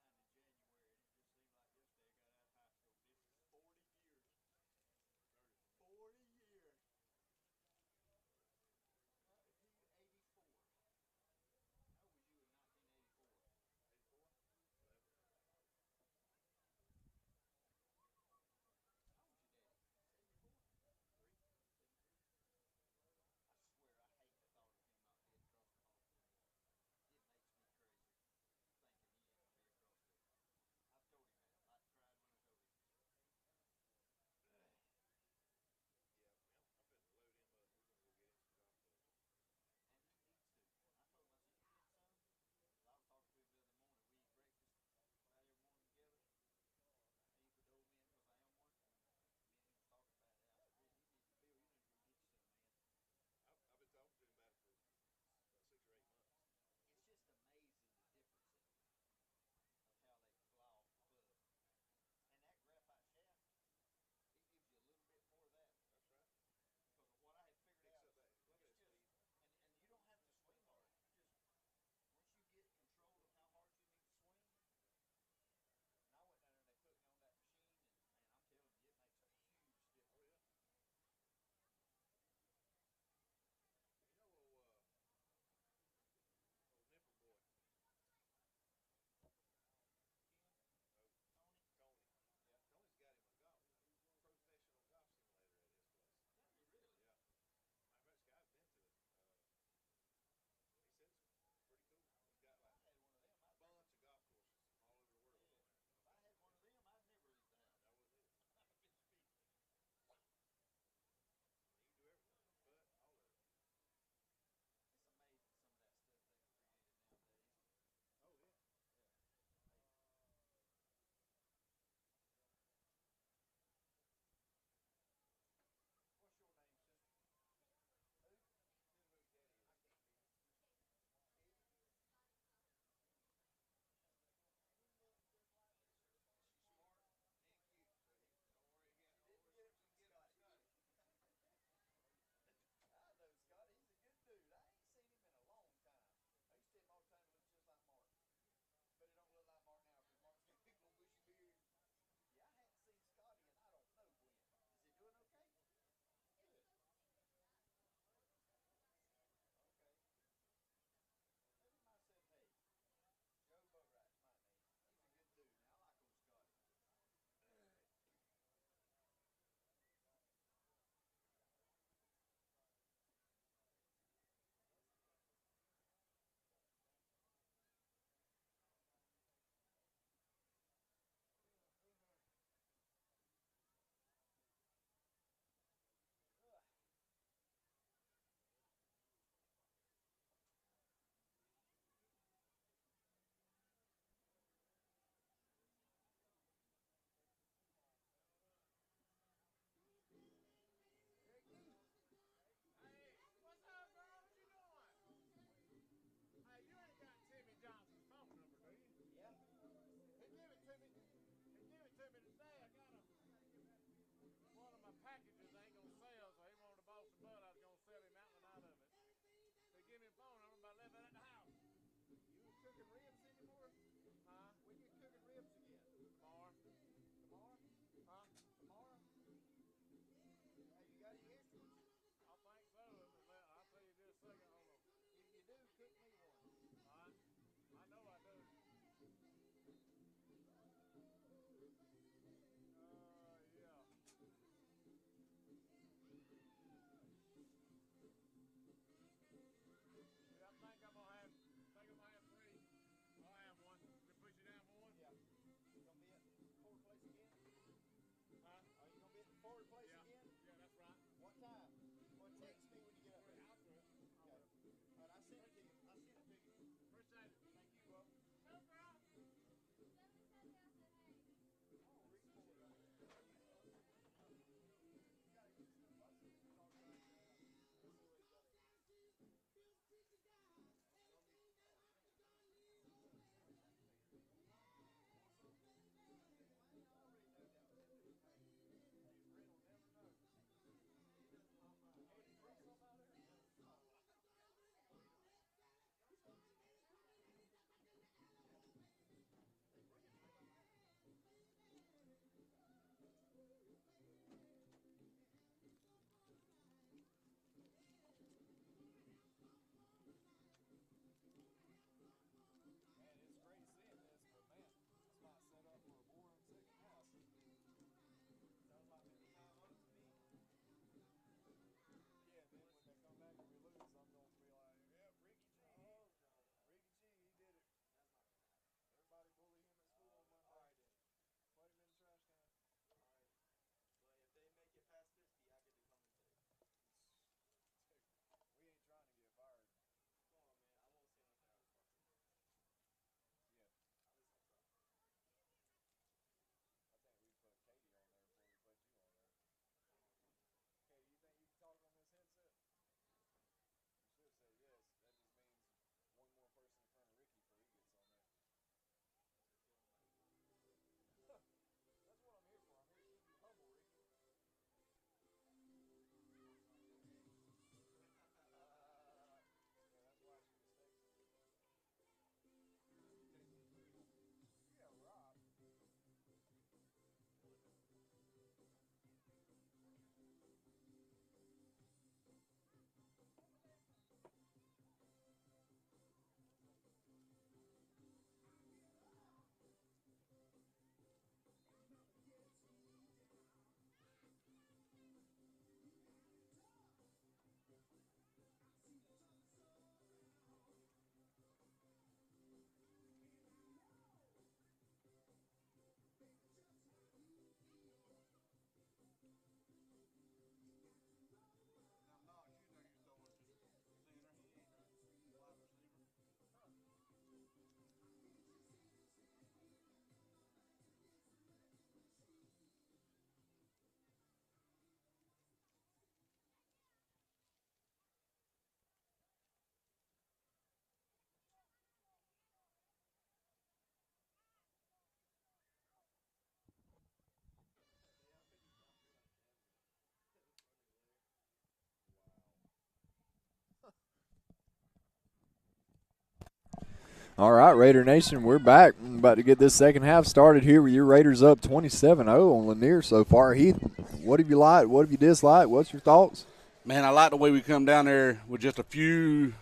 All right, Raider Nation, we're back. I'm about to get this second half started here with your Raiders up 27-0 on Lanier so far. Heath, what have you liked? What have you disliked? What's your thoughts? Man, I like the way we come down there with just a few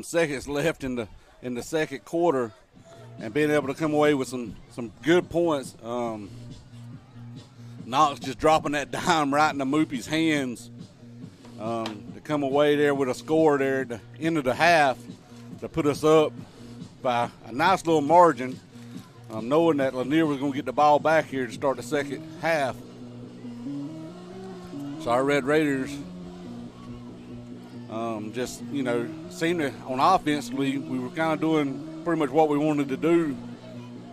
seconds left in the second quarter and being able to come away with some good points. Knox just dropping that dime right into Moopy's hands to come away there with a score there at the end of the half to put us up by a nice little margin, knowing that Lanier was going to get the ball back here to start the second half. So our Red Raiders just, seemed to, on offensively, we were kind of doing pretty much what we wanted to do,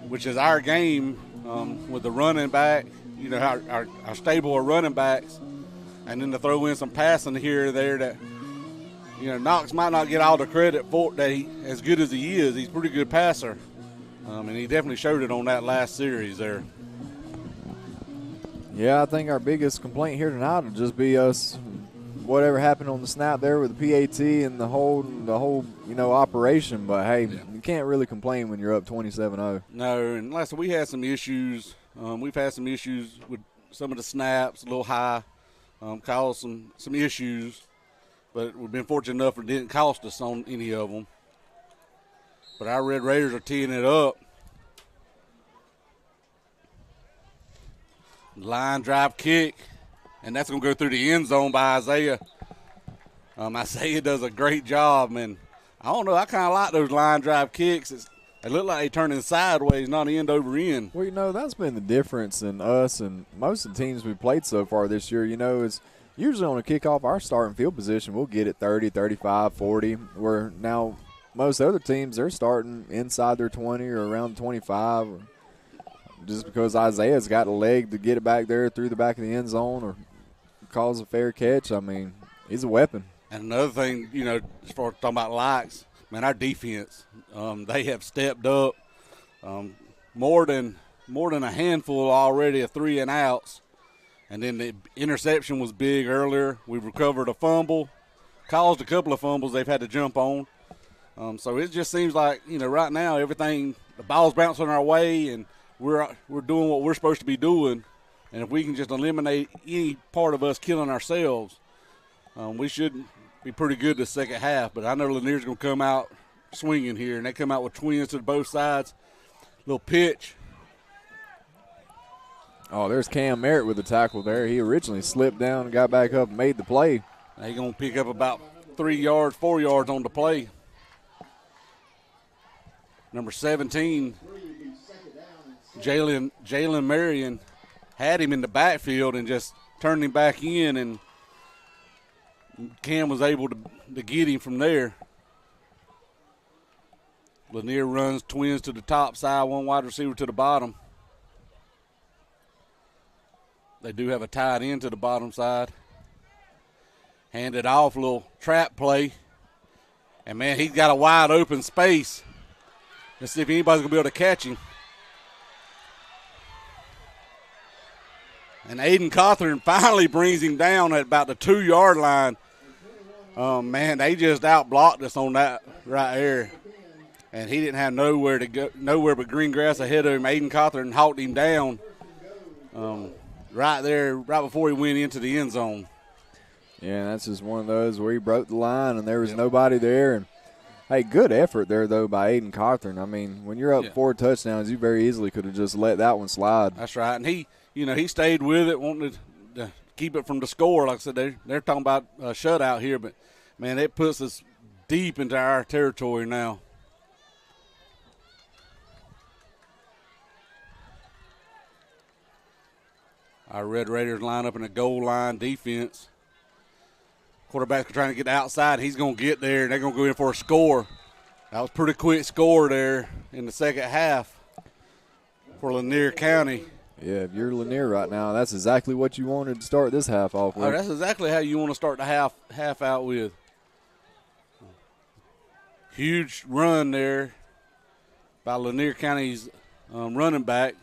which is our game with the running back, our stable of running backs, and then to throw in some passing here or there that, Knox might not get all the credit for that. As good as he is, he's a pretty good passer, and he definitely showed it on that last series there. Yeah, I think our biggest complaint here tonight will just be us. Whatever happened on the snap there with the PAT and the whole operation. But hey, you can't really complain when you're up 27-0. No, and last we had some issues. We've had some issues with some of the snaps, a little high, caused some issues. But we've been fortunate enough it didn't cost us on any of them. But our Red Raiders are teeing it up. Line drive kick, and that's going to go through the end zone by Isaiah. Isaiah does a great job, man. I don't know. I kind of like those line drive kicks. They look like they turning sideways, not end over end. Well, that's been the difference in us and most of the teams we've played so far this year. It's usually on a kickoff, our starting field position, we'll get it 30, 35, 40, where now most other teams, they're starting inside their 20 or around 25, just because Isaiah's got a leg to get it back there through the back of the end zone or cause a fair catch. I mean, he's a weapon. And another thing, as far as talking about likes, man, our defense, they have stepped up more than a handful already of 3 and outs. And then the interception was big earlier. We recovered a fumble, caused a couple of fumbles they've had to jump on. So it just seems like, right now everything, the ball's bouncing our way and we're doing what we're supposed to be doing. And if we can just eliminate any part of us killing ourselves, we should be pretty good the second half. But I know Lanier's going to come out swinging here, and they come out with twins to both sides. Little pitch. Oh, there's Cam Merritt with the tackle there. He originally slipped down and got back up and made the play. They're going to pick up about 4 yards on the play. Number 17, Jalen Marion, had him in the backfield and just turned him back in, and Cam was able to get him from there. Lanier runs twins to the top side, one wide receiver to the bottom. They do have a tight end to the bottom side. Hand it off, a little trap play. And, man, he's got a wide open space. Let's see if anybody's going to be able to catch him. And Aiden Cawthorn finally brings him down at about the 2-yard line. Man, they just out-blocked us on that right there. And he didn't have nowhere to go, nowhere but green grass ahead of him. Aiden Cawthorn hawked him down right there, right before he went into the end zone. Yeah, that's just one of those where he broke the line and there was nobody there. And hey, good effort there, though, by Aiden Cawthorn. I mean, when you're up 4 touchdowns, you very easily could have just let that one slide. That's right. And he stayed with it, wanted to keep it from the score. Like I said, they're talking about a shutout here, but, man, it puts us deep into our territory now. Our Red Raiders line up in a goal line defense. Quarterback's trying to get outside. He's going to get there, and they're going to go in for a score. That was a pretty quick score there in the second half for Lanier County. Yeah, if you're Lanier right now, that's exactly what you wanted to start this half off with. Oh, that's exactly how you want to start the half out with. Huge run there by Lanier County's running back.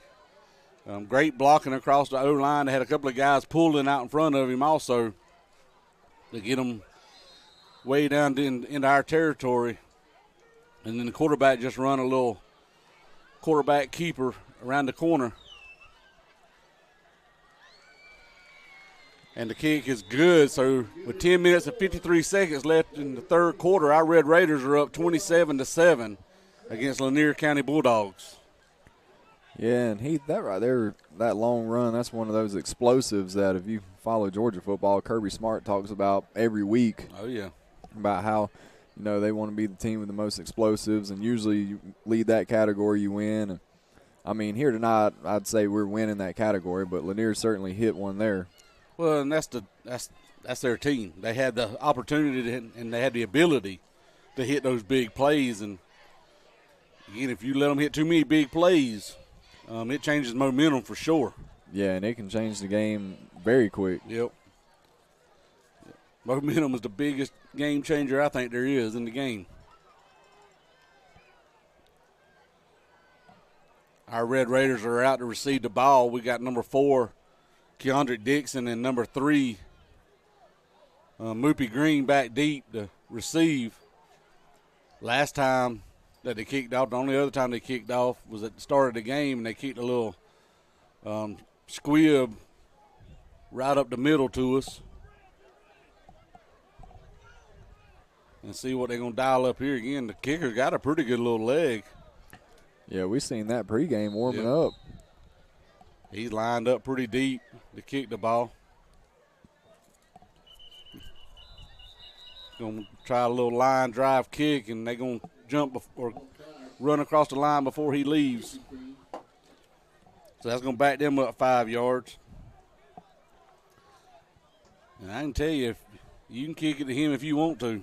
Great blocking across the O-line. They had a couple of guys pulling out in front of him also to get them way down into our territory. And then the quarterback just run a little quarterback keeper around the corner. And the kick is good. So with 10 minutes and 53 seconds left in the third quarter, our Red Raiders are up 27-7 against Lanier County Bulldogs. Yeah, and Heath, that right there, that long run, that's one of those explosives that if you follow Georgia football, Kirby Smart talks about every week. Oh, yeah. About how, they want to be the team with the most explosives, and usually you lead that category, you win. And I mean, here tonight, I'd say we're winning that category, but Lanier certainly hit one there. Well, and that's their team. They had the opportunity and they had the ability to hit those big plays. And again, if you let them hit too many big plays, it changes momentum for sure. Yeah, and it can change the game very quick. Yep. Momentum is the biggest game changer I think there is in the game. Our Red Raiders are out to receive the ball. We got number 4, Keandre Dixon, and number 3, Moopy Green back deep to receive. Last time that they kicked off, the only other time they kicked off was at the start of the game, and they kicked a little squib right up the middle to us. And see what they're going to dial up here again. The kicker got a pretty good little leg. Yeah, we've seen that pregame warming up. He's lined up pretty deep to kick the ball. Going to try a little line drive kick, and they're going to jump or run across the line before he leaves. So that's going to back them up 5 yards. And I can tell you, if you can kick it to him if you want to.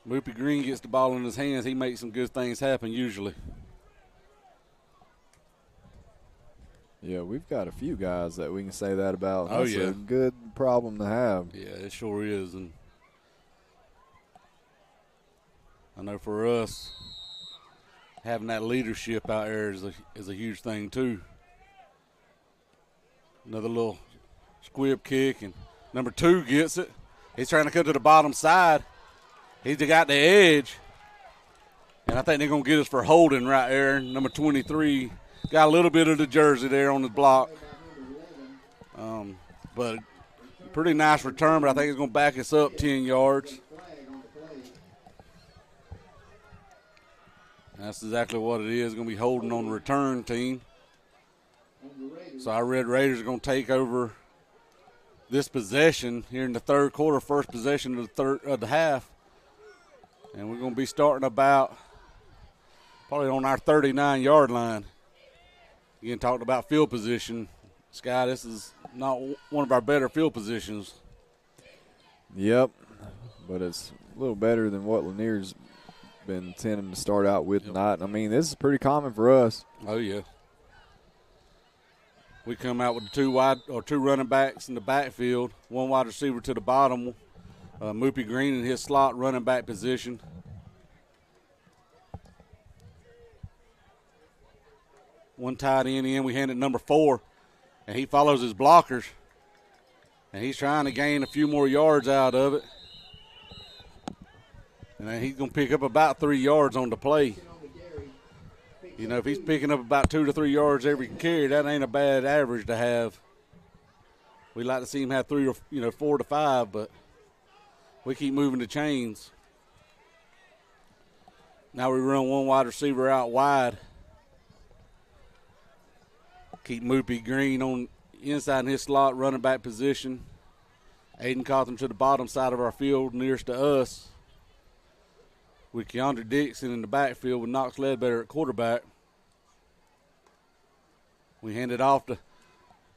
Moopy Green gets the ball in his hands. He makes some good things happen usually. Yeah, we've got a few guys that we can say that about. Oh, That's yeah. a good problem to have. Yeah, it sure is. And I know for us, having that leadership out there is a huge thing too. Another little squib kick, and number 2 gets it. He's trying to come to the bottom side. He's got the edge, and I think they're going to get us for holding right there. Number 23 got a little bit of the jersey there on the block. But pretty nice return, but I think it's going to back us up 10 yards. That's exactly what it is. It's going to be holding on the return team. So our Red Raiders are going to take over this possession here in the third quarter, first possession of the half. And we're going to be starting about probably on our 39-yard line. Again, talking about field position. Sky, this is not one of our better field positions. Yep, but it's a little better than what Lanier's been tending to start out with tonight. I mean, this is pretty common for us. Oh, yeah. We come out with two running backs in the backfield, one wide receiver to the bottom, Moopy Green in his slot running back position. One tight end in, we hand it number 4, and he follows his blockers, and he's trying to gain a few more yards out of it. And then he's going to pick up about 3 yards on the play. You know, if he's picking up about 2 to 3 yards every carry, that ain't a bad average to have. We like to see him have 3 or 4 to 5, but we keep moving the chains. Now we run one wide receiver out wide. Keep Moopy Green on inside in his slot running back position. Aiden Cawthon to the bottom side of our field nearest to us. With Keandre Dixon in the backfield with Knox Ledbetter at quarterback. We hand it off to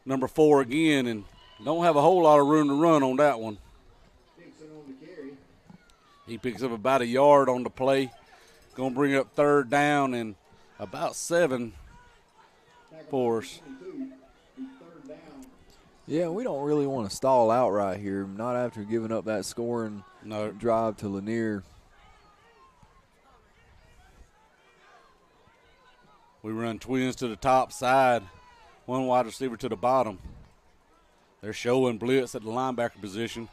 number 4 again and don't have a whole lot of room to run on that one. He picks up about a yard on the play. Going to bring up third down and about 7 for us. Yeah, we don't really want to stall out right here, not after giving up that scoring drive to Lanier. We run twins to the top side, one wide receiver to the bottom. They're showing blitz at the linebacker position.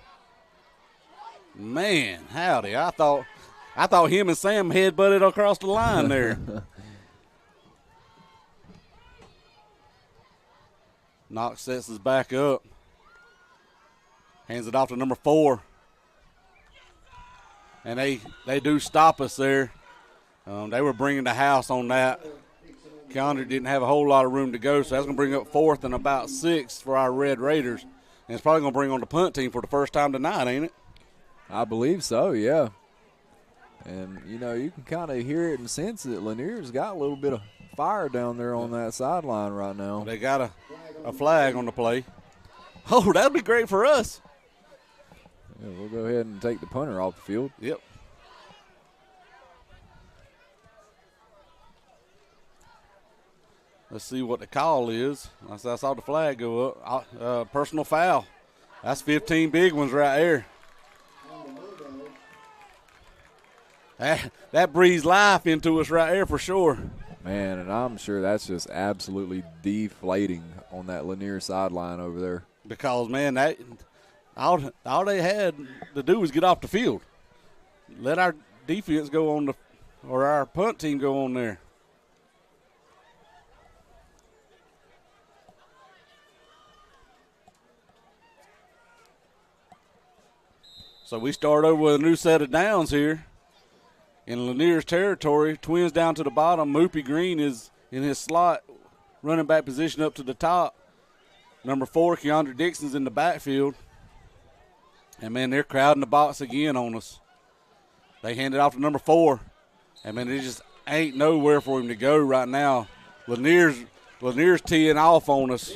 Man, howdy. I thought him and Sam headbutted across the line there. Knox sets his back up. Hands it off to number 4. And they do stop us there. They were bringing the house on that. Keandre didn't have a whole lot of room to go, so that's going to bring up 4th and about 6 for our Red Raiders. And it's probably going to bring on the punt team for the first time tonight, ain't it? I believe so, yeah. And, you know, you can kind of hear it and sense that Lanier's got a little bit of fire down there on that sideline right now. They got a flag on the play. Oh, that'd be great for us. Yeah, we'll go ahead and take the punter off the field. Yep. Let's see what the call is. I saw the flag go up. Personal foul. That's 15 big ones right there. That breathes life into us right there for sure. Man, and I'm sure that's just absolutely deflating on that Lanier sideline over there. Because, man, that all they had to do was get off the field. Let our defense go on or our punt team go on there. So we start over with a new set of downs here. In Lanier's territory, Twins down to the bottom. Moopy Green is in his slot, running back position up to the top. Number 4, Keandre Dixon's in the backfield. And, man, they're crowding the box again on us. They hand it off to number 4. And, man, there just ain't nowhere for him to go right now. Lanier's teeing off on us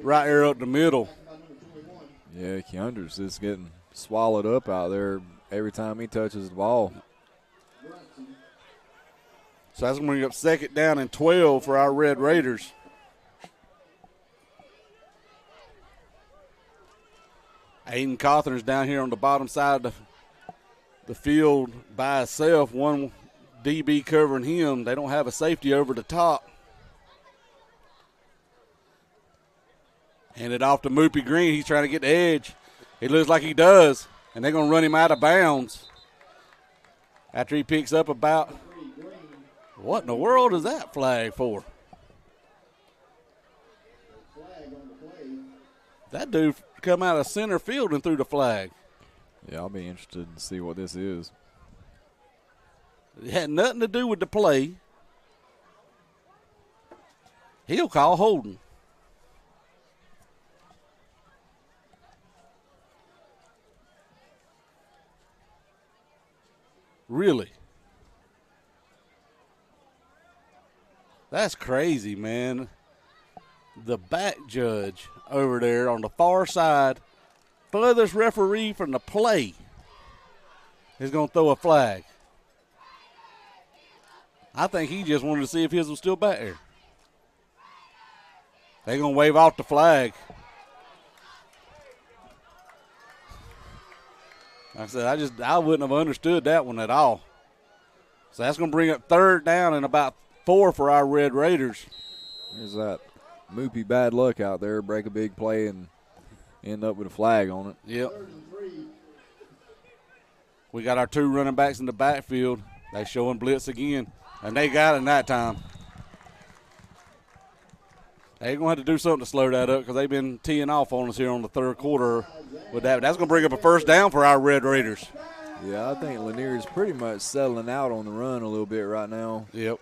right here up the middle. Yeah, Keandre's just getting swallowed up out there every time he touches the ball. So that's going to bring up 2nd down and 12 for our Red Raiders. Aiden Cawthorn's down here on the bottom side of the field by himself. One DB covering him. They don't have a safety over the top. Hand it off to Moopy Green. He's trying to get the edge. It looks like he does. And they're going to run him out of bounds after he picks up about – what in the world is that flag for? That dude come out of center field and threw the flag. Yeah, I'll be interested to see what this is. It had nothing to do with the play. He'll call holding. Really? That's crazy, man. The back judge over there on the far side, furthest referee from the play, is going to throw a flag. I think he just wanted to see if his was still back there. They're going to wave off the flag. Like I said, I wouldn't have understood that one at all. So that's going to bring up 3rd down and about 4 for our Red Raiders. There's that Moopy bad luck out there. Break a big play and end up with a flag on it. Yep. We got our 2 running backs in the backfield. They showing blitz again, and they got it in that time. They're going to have to do something to slow that up because they've been teeing off on us here on the 3rd quarter with that. That's going to bring up a 1st down for our Red Raiders. Yeah, I think Lanier is pretty much settling out on the run a little bit right now. Yep.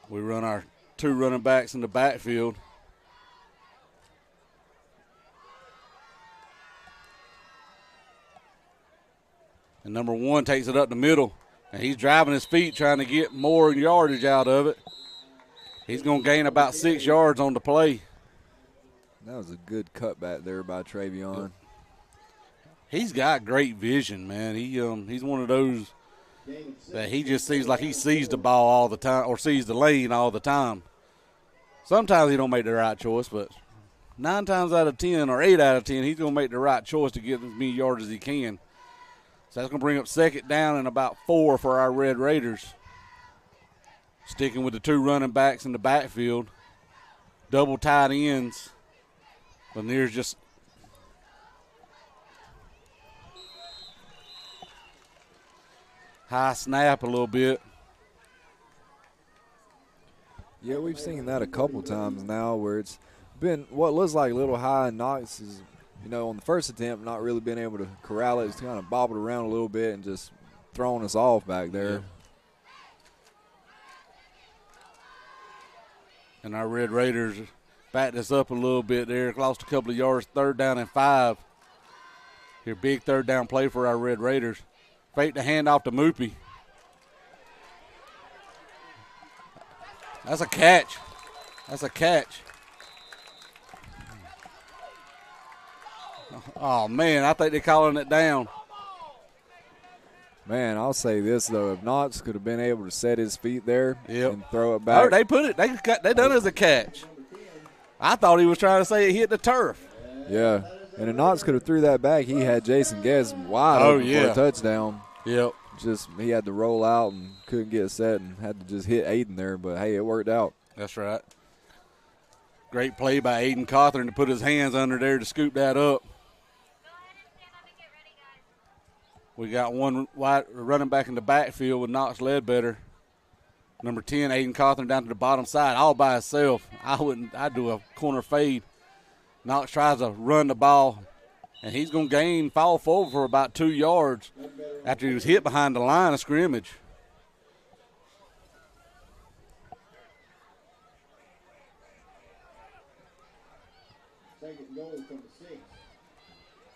We run our 2 running backs in the backfield. And number 1 takes it up the middle, and he's driving his feet trying to get more yardage out of it. He's going to gain about 6 yards on the play. That was a good cutback there by Travion. He's got great vision, man. He's one of those that he just seems like he sees the ball all the time or sees the lane all the time. Sometimes he don't make the right choice, but 9 times out of 10 or 8 out of 10, he's going to make the right choice to get as many yards as he can. So that's going to bring up 2nd down and about 4 for our Red Raiders. Sticking with the 2 running backs in the backfield. Double tight ends. Lanier's just high snap a little bit. Yeah, we've seen that a couple times now where it's been what looks like a little high, and Knox is, on the first attempt not really been able to corral it. It's kind of bobbled around a little bit and just throwing us off back there. Yeah. And our Red Raiders backed us up a little bit there. Lost a couple of yards, 3rd down and 5. Here, big 3rd down play for our Red Raiders. Fake the handoff to Moopy. That's a catch. That's a catch. Oh, man, I think they're calling it down. Man, I'll say this, though. If Knox could have been able to set his feet there Yep. and throw it back. Oh, they put it. They done it as a catch. I thought he was trying to say it hit the turf. Yeah. And if Knox could have threw that back, he had Jason Guess wide open for a touchdown. Yep. Just he had to roll out and couldn't get set and had to just hit Aiden there. But, hey, it worked out. That's right. Great play by Aiden Cawthorn to put his hands under there to scoop that up. We got one wide running back in the backfield with Knox Ledbetter. Number 10, Aiden Cawthorn down to the bottom side all by himself. I'd do a corner fade. Knox tries to run the ball, and he's going to fall forward for about 2 yards after he was hit behind the line of scrimmage. Second goal from the 6.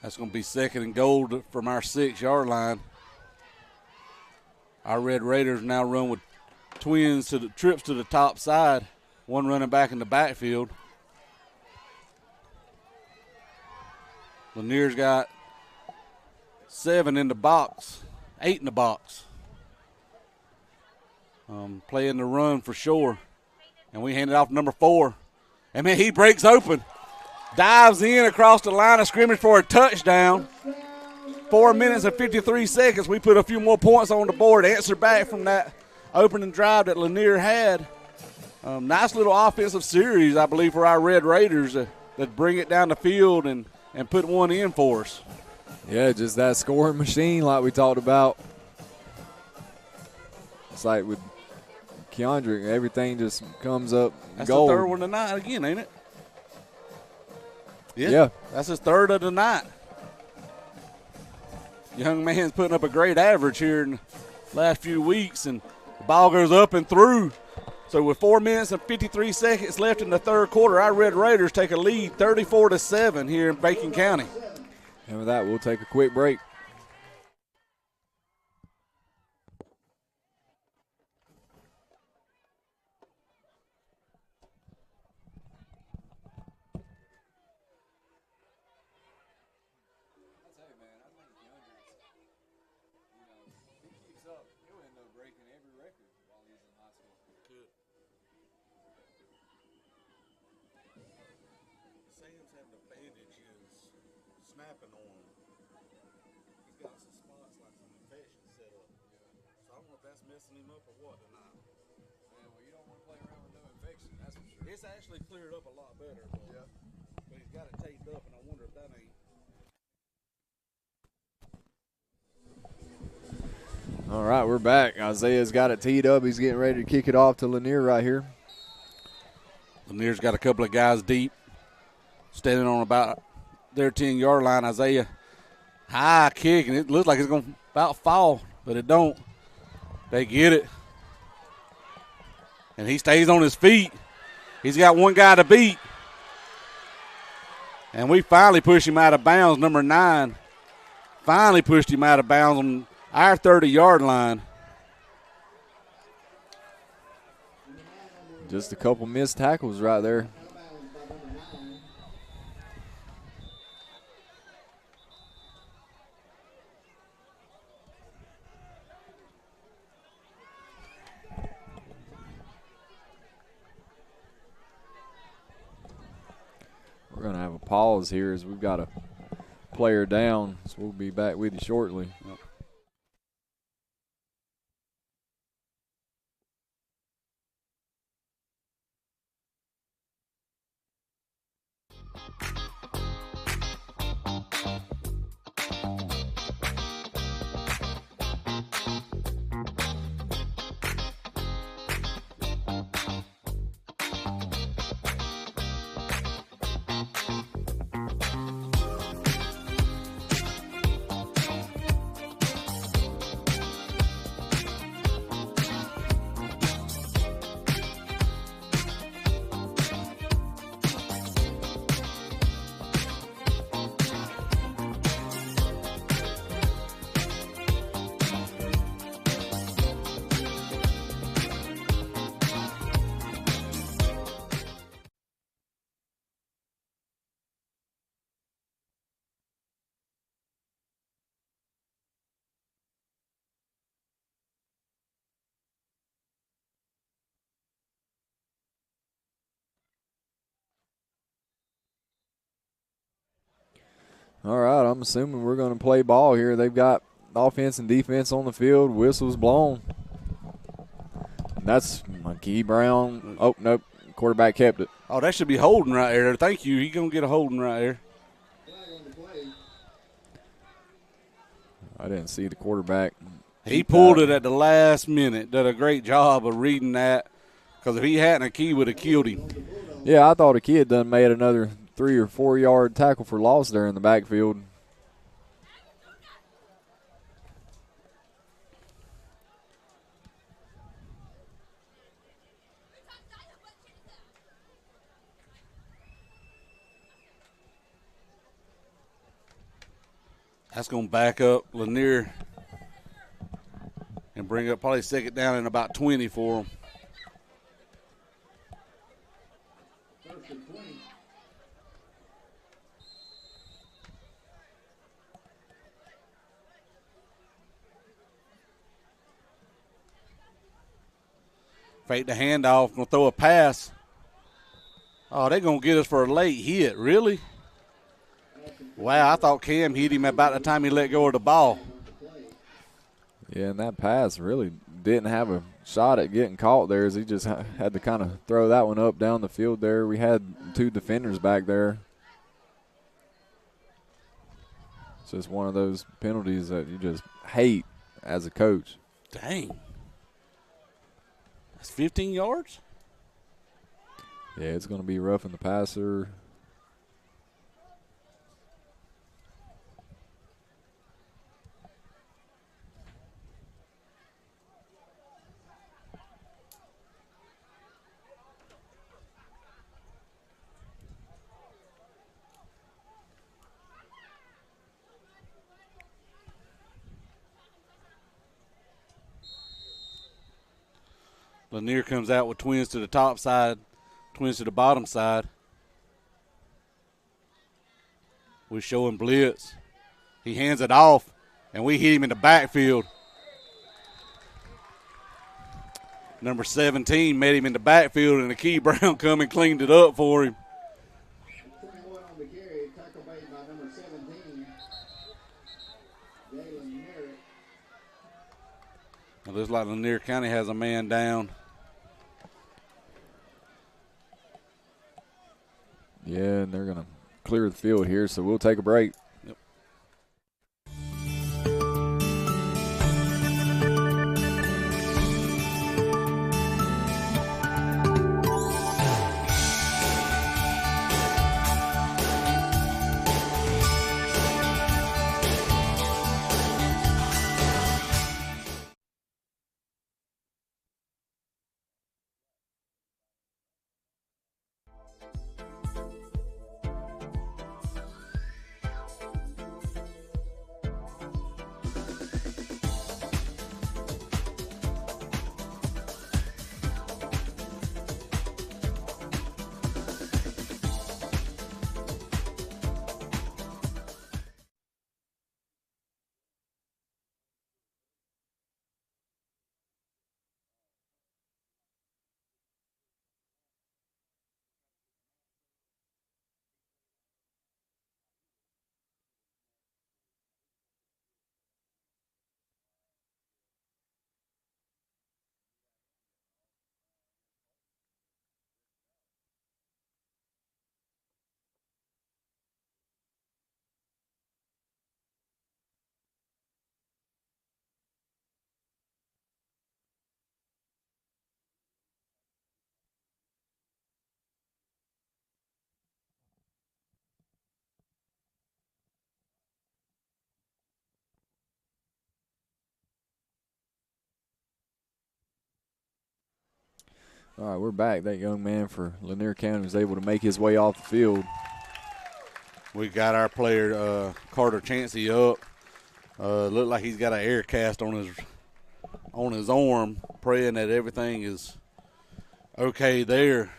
That's going to be 2nd and goal from our 6-yard line. Our Red Raiders now run with twins to the trips to the top side. One running back in the backfield. Lanier's got 7 in the box, 8 in the box. Playing the run for sure. And we hand it off to number 4. And, man, he breaks open. Dives in across the line of scrimmage for a touchdown. 4 minutes and 53 seconds. We put a few more points on the board. Answer back from that opening drive that Lanier had. Nice little offensive series, I believe, for our Red Raiders that bring it down the field and put one in for us. Yeah, just that scoring machine like we talked about. It's like with Keandre, everything just comes up That's gold. the 3rd one tonight again, ain't it? Yeah. That's his 3rd of the night. Young man's putting up a great average here in the last few weeks, and the ball goes up and through. So with 4 minutes and 53 seconds left in the 3rd quarter, our Red Raiders take a lead 34-7 here in Bacon County. And with that, we'll take a quick break. Sam's having a bandage is snapping on him. He's got some spots like some infection set up. So I don't know if that's messing him up or what tonight. Yeah, well, you don't want to play around with no infection, that's for sure. It's actually cleared up a lot better, but, but he's got it taped up, and I wonder if that ain't. All right, we're back. Isaiah's got it teed up. He's getting ready to kick it off to Lanier right here. Lanier's got a couple of guys deep, standing on about their 10-yard line. Isaiah, high kick, and it looks like it's going to about fall, but it don't. They get it. And he stays on his feet. He's got one guy to beat. And we finally push him out of bounds, number 9. Finally pushed him out of bounds on our 30-yard line. Just a couple missed tackles right there. We're going to have a pause here as we've got a player down, so we'll be back with you shortly. Yep. All right, I'm assuming we're going to play ball here. They've got offense and defense on the field. Whistle's blown. That's McKee Brown. Oh, nope. Quarterback kept it. Oh, that should be holding right there. Thank you. He's going to get a holding right there. I didn't see the quarterback. He pulled it at the last minute. Did a great job of reading that. Because if he hadn't, Akey would have killed him. Yeah, I thought Akey had done made another 3 or 4 yard tackle for loss there in the backfield. That's going to back up Lanier and bring up probably second down in about 20 for him. Fake the handoff, going to throw a pass. Oh, they're going to get us for a late hit, really? Wow, I thought Cam hit him about the time he let go of the ball. Yeah, and that pass really didn't have a shot at getting caught there, as he just had to kind of throw that one up down the field there. We had 2 defenders back there. It's just one of those penalties that you just hate as a coach. Dang. That's 15 yards? Yeah, it's going to be roughing the passer. Lanier comes out with twins to the top side, twins to the bottom side. We're showing blitz. He hands it off, and we hit him in the backfield. Number 17 met him in the backfield, and Akey Brown come and cleaned it up for him. 21 on the carry, tackle made by number 17, Jalen Merritt. It looks like Lanier County has a man down. Yeah, and they're going to clear the field here, so we'll take a break. Yep. All right, we're back. That young man for Lanier County was able to make his way off the field. We got our player Carter Chancey up. Looked like he's got an air cast on his arm, praying that everything is okay there.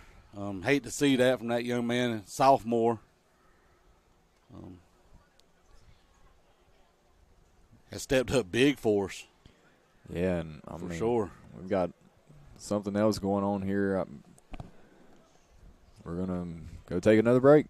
Hate to see that from that young man, sophomore. Has stepped up big for us. Yeah, and I for mean, sure. We've got something else going on here. We're going to go take another break.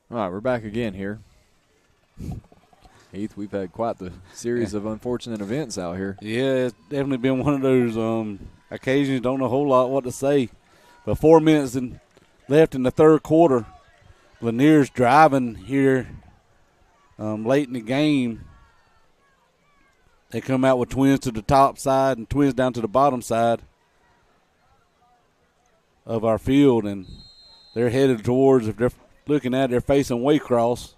All right, we're back again here. Heath, we've had quite the series of unfortunate events out here. Yeah, it's definitely been one of those occasions. Don't know a whole lot what to say. But 4 minutes left in the third quarter. Lanier's driving here late in the game. They come out with twins to the top side and twins down to the bottom side of our field, and they're headed towards, if they're looking at it, they're facing Waycross.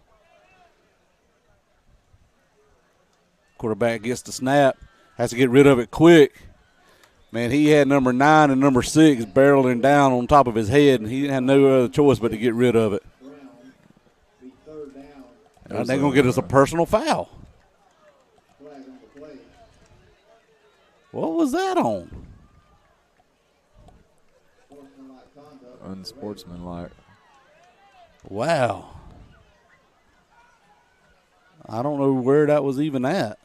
Quarterback gets the snap, has to get rid of it quick. Man, he had number 9 and number 6 barreling down on top of his head, and he had no other choice but to get rid of it. They're going to get us a personal foul. What was that on? Unsportsmanlike. Wow. I don't know where that was even at.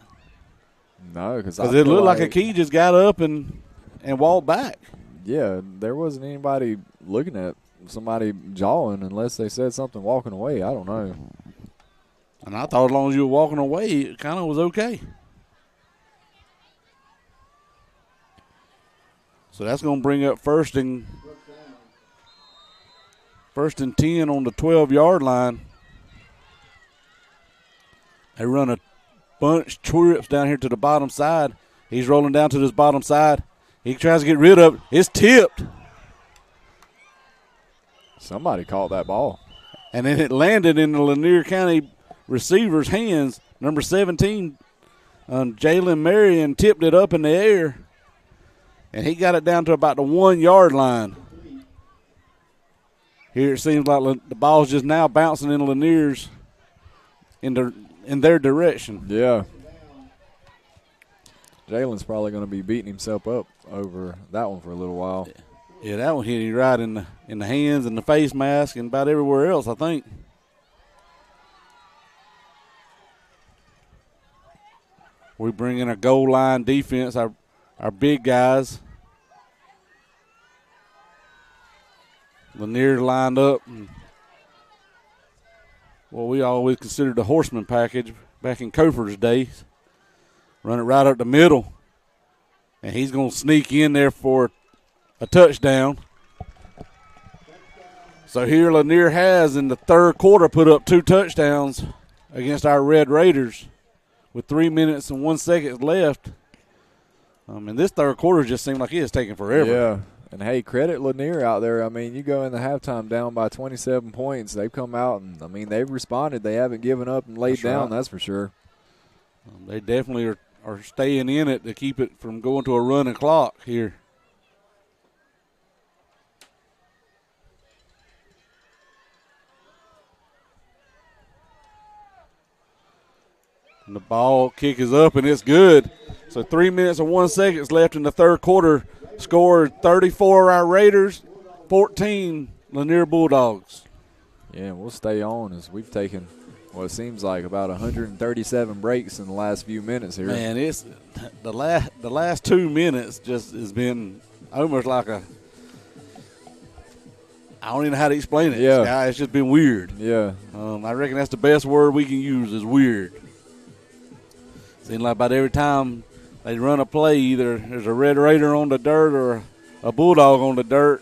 No, because it looked like a key just got up and walked back. Yeah, there wasn't anybody looking at somebody jawing unless they said something walking away. I don't know. And I thought as long as you were walking away, it kind of was okay. So that's going to bring up first and 10 on the 12-yard line. They run a bunch trips down here to the bottom side. He's rolling down to this bottom side. He tries to get rid of it. It's tipped. Somebody caught that ball. And then it landed in the Lanier County receiver's hands. Number 17, Jalen Marion, tipped it up in the air. And he got it down to about the 1-yard line. Here it seems like the ball's just now bouncing in Lanier's in their direction. Yeah. Jalen's probably going to be beating himself up over that one for a little while. Yeah, that one hit him right in the hands and the face mask and about everywhere else, I think. We bring in a goal line defense, our big guys. Lanier lined up. And what we always considered the horseman package back in Cofer's days. Run it right up the middle. And he's going to sneak in there for a touchdown. So here Lanier has in the third quarter put up 2 touchdowns against our Red Raiders with 3 minutes and 1 second left. And this third quarter just seemed like it is taking forever. Yeah. And, hey, credit Lanier out there. I mean, you go in the halftime down by 27 points. They've come out and, I mean, they've responded. They haven't given up and laid down, that's for sure. They definitely are staying in it to keep it from going to a running clock here. And the ball kick is up, and it's good. So 3 minutes and 1 second left in the third quarter. Score 34 our Raiders, 14 Lanier Bulldogs. Yeah, we'll stay on as we've taken what seems like about 137 breaks in the last few minutes here. Man, it's the last 2 minutes just has been almost like I don't even know how to explain it. Yeah. It's just been weird. Yeah. I reckon that's the best word we can use is weird. Seems like about every time they run a play, either there's a Red Raider on the dirt or a Bulldog on the dirt.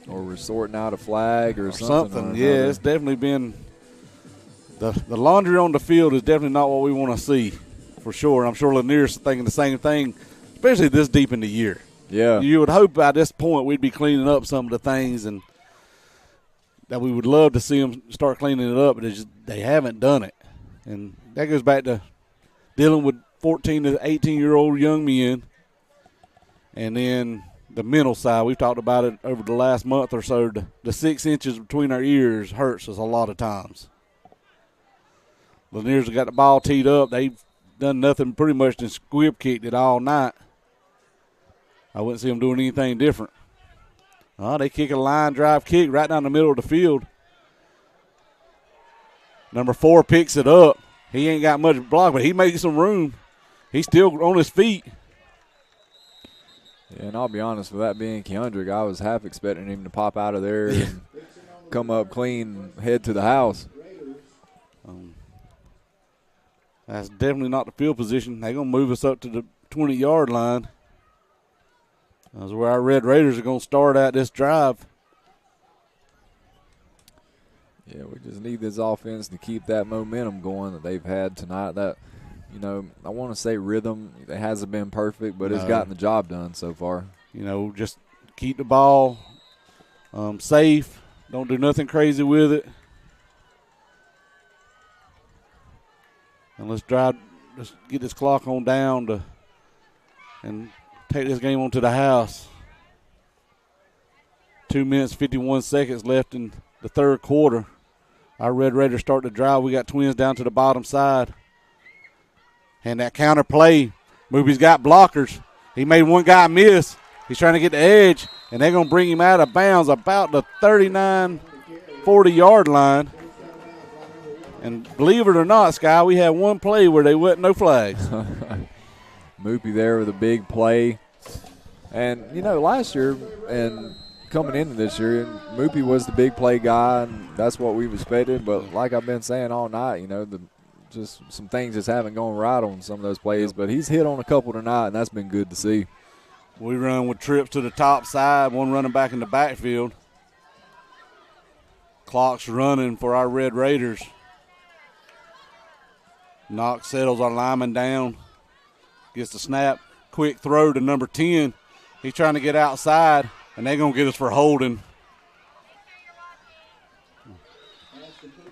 Or we're sorting out a flag or something. Yeah, it's definitely been the laundry on the field is definitely not what we want to see, for sure. I'm sure Lanier's thinking the same thing, especially this deep in the year. Yeah. You would hope by this point we'd be cleaning up some of the things and that we would love to see them start cleaning it up, but they haven't done it. And that goes back to dealing with 14 to 18-year-old young men. And then the mental side, we've talked about it over the last month or so. The 6 inches between our ears hurts us a lot of times. Lanier's got the ball teed up. They've done nothing pretty much than squib kicked it all night. I wouldn't see them doing anything different. They kick a line drive kick right down the middle of the field. Number 4 picks it up. He ain't got much block, but he makes some room. He's still on his feet. Yeah, and I'll be honest, with that being Keandrick, I was half expecting him to pop out of there and come up clean, head to the house. That's definitely not the field position. They're going to move us up to the 20-yard line. That's where our Red Raiders are going to start out this drive. Yeah, we just need this offense to keep that momentum going that they've had tonight. That, you know, I want to say rhythm. It hasn't been perfect, but it's gotten the job done so far. You know, just keep the ball safe. Don't do nothing crazy with it. And let's get this clock on down and take this game on to the house. 2 minutes, 51 seconds left in the third quarter. Our Red Raiders start the drive. We got Twins down to the bottom side. And that counter play, Moopy's got blockers. He made one guy miss. He's trying to get the edge, and they're going to bring him out of bounds about the 39, 40-yard line. And believe it or not, Sky, we had one play where there wasn't no flags. Moopy there with a big play. And, you know, last year and coming into this year, Moopy was the big play guy, and that's what we've expected. But like I've been saying all night, you know, just some things just haven't gone right on some of those plays. But he's hit on a couple tonight, and that's been good to see. We run with trips to the top side, one running back in the backfield. Clock's running for our Red Raiders. Knox settles our lineman down. Gets the snap. Quick throw to number 10. He's trying to get outside, and they're going to get us for holding.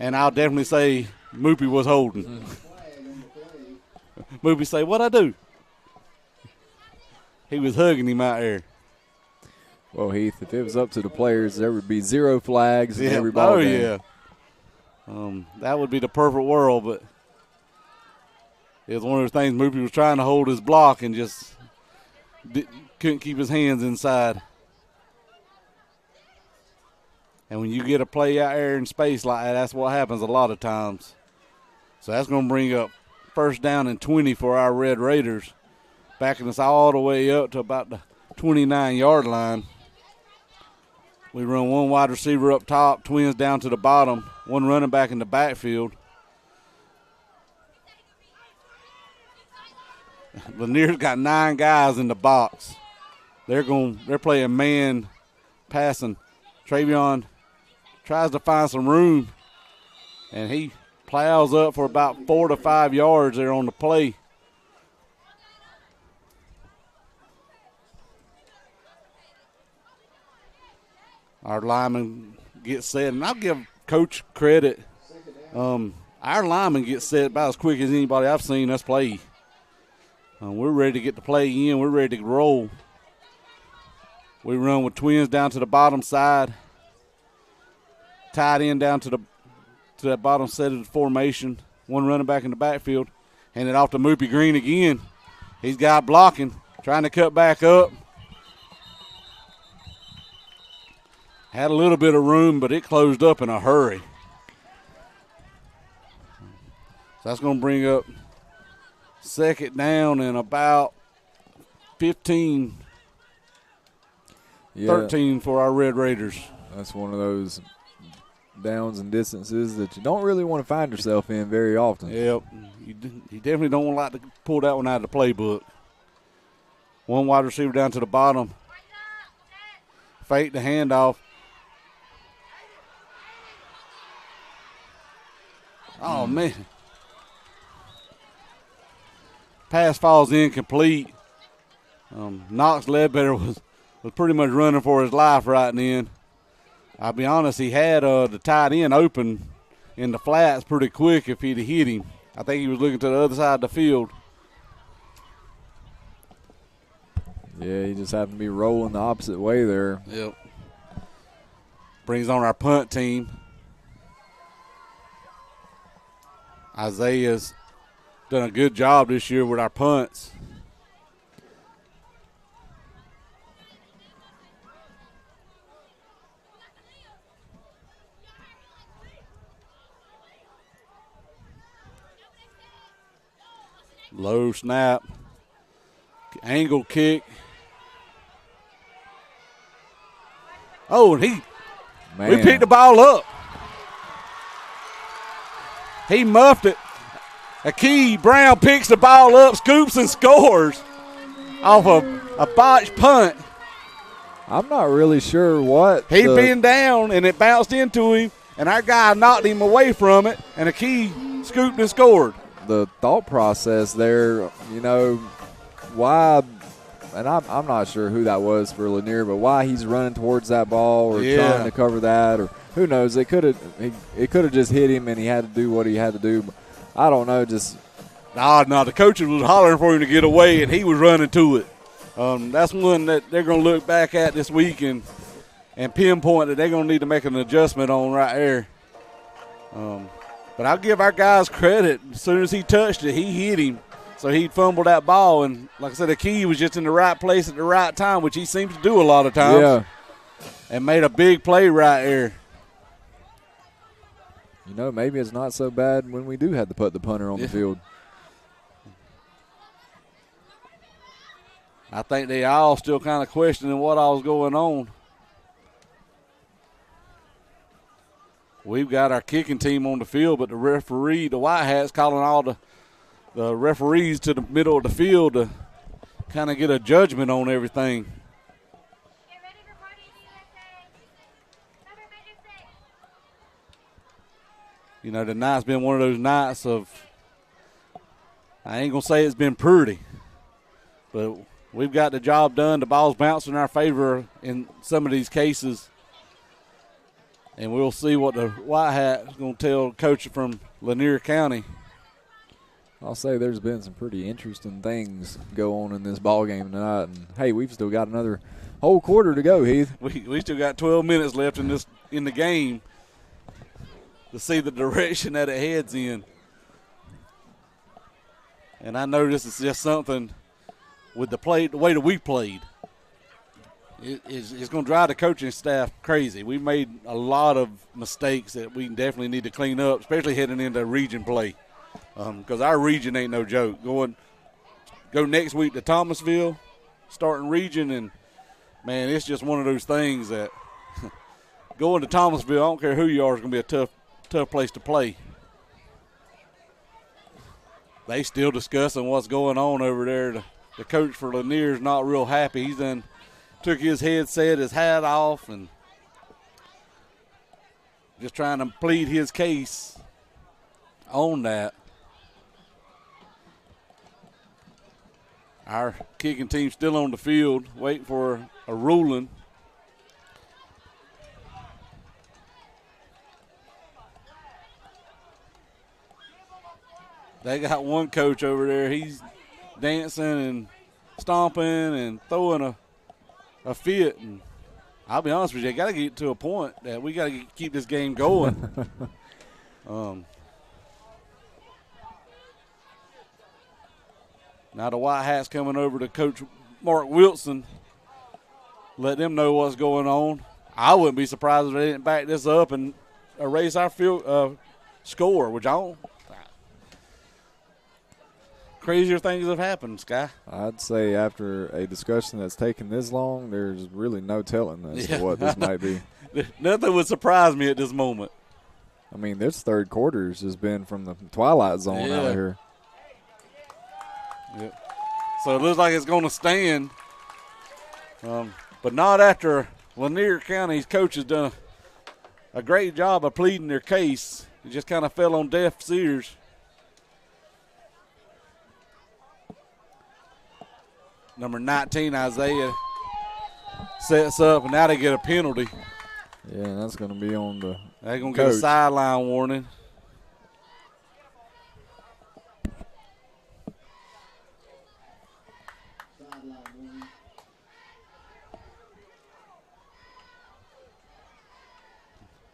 And I'll definitely say Moopy was holding. Moopy say, what'd I do? He was hugging him out there. Well, Heath, if it was up to the players, there would be 0 flags in every ball game. Yeah. That would be the perfect world, but it was one of those things. Moopy was trying to hold his block and just couldn't keep his hands inside. And when you get a play out there in space like that, that's what happens a lot of times. So that's going to bring up first down and 20 for our Red Raiders, backing us all the way up to about the 29-yard line. We run one wide receiver up top, Twins down to the bottom, one running back in the backfield. Lanier's got 9 guys in the box. They're playing man passing. Travion tries to find some room, and he plows up for about 4 to 5 yards there on the play. Our lineman gets set, and I'll give Coach credit. Our lineman gets set about as quick as anybody I've seen us play. We're ready to get the play in. We're ready to roll. We run with Twins down to the bottom side. Tied in down to that bottom set of the formation. One running back in the backfield. Hand it off to Moopy Green again. He's got blocking, trying to cut back up. Had a little bit of room, but it closed up in a hurry. So that's going to bring up second down and about 15, 13 for our Red Raiders. That's one of those downs and distances that you don't really want to find yourself in very often. Yep. You definitely don't like to pull that one out of the playbook. One wide receiver down to the bottom. Fake the handoff. Oh, man. Pass falls incomplete. Knox Ledbetter was pretty much running for his life right then. I'll be honest, he had the tight end open in the flats pretty quick if he'd have hit him. I think he was looking to the other side of the field. Yeah, he just happened to be rolling the opposite way there. Yep. Brings on our punt team. Isaiah's done a good job this year with our punts. Low snap. Angle kick. Oh, and he Man. We picked the ball up. He muffed it. Akey Brown picks the ball up, scoops and scores off a botched punt. I'm not really sure what. He'd been down, and it bounced into him, and our guy knocked him away from it, and Akey scooped and scored. The thought process there, you know, why, and I'm not sure who that was for Lanier, but why he's running towards that ball or trying to cover that, or who knows. It could have just hit him, and he had to do what he had to do. I don't know, just. No, the coaches was hollering for him to get away, and he was running to it. That's one that they're going to look back at this week and pinpoint that they're going to need to make an adjustment on right there. But I'll give our guys credit. As soon as he touched it, he hit him. So he fumbled that ball. And like I said, the key was just in the right place at the right time, which he seems to do a lot of times. Yeah. And made a big play right there. You know, maybe it's not so bad when we do have to put the punter on the field. I think they all still kind of questioning what all was going on. We've got our kicking team on the field, but the referee, the White Hats, calling all the referees to the middle of the field to kind of get a judgment on everything. You know, the night's been one of those nights of, I ain't going to say it's been pretty, but we've got the job done. The ball's bouncing in our favor in some of these cases. And we'll see what the White Hat is going to tell the coach from Lanier County. I'll say there's been some pretty interesting things go on in this ball game tonight. And, hey, we've still got another whole quarter to go, Heath. We still got 12 minutes left in the game to see the direction that it heads in. And I know this is just something with the way that we played. It's going to drive the coaching staff crazy. We made a lot of mistakes that we definitely need to clean up, especially heading into region play, because our region ain't no joke. Go next week to Thomasville, starting region, and, man, it's just one of those things that going to Thomasville, I don't care who you are, is going to be a tough place to play. They still discussing what's going on over there. The coach for Lanier is not real happy. He's done took his headset, his hat off, and just trying to plead his case on that. Our kicking team still on the field, waiting for a ruling. They got one coach over there. He's dancing and stomping and throwing a fit, and I'll be honest with you, got to get to a point that we got to keep this game going. Now the White Hats coming over to Coach Mark Wilson, let them know what's going on. I wouldn't be surprised if they didn't back this up and erase our field score, which I don't. Crazier things have happened, Sky. I'd say after a discussion that's taken this long, there's really no telling as to what this might be. Nothing would surprise me at this moment. I mean, this third quarters has been from the twilight zone out here. Yep. So it looks like it's going to stand, but not after Lanier County's coach has done a great job of pleading their case. It just kind of fell on deaf ears. Number 19, Isaiah, sets up, and now they get a penalty. Yeah, and that's going to be on the They're going to get a sideline warning.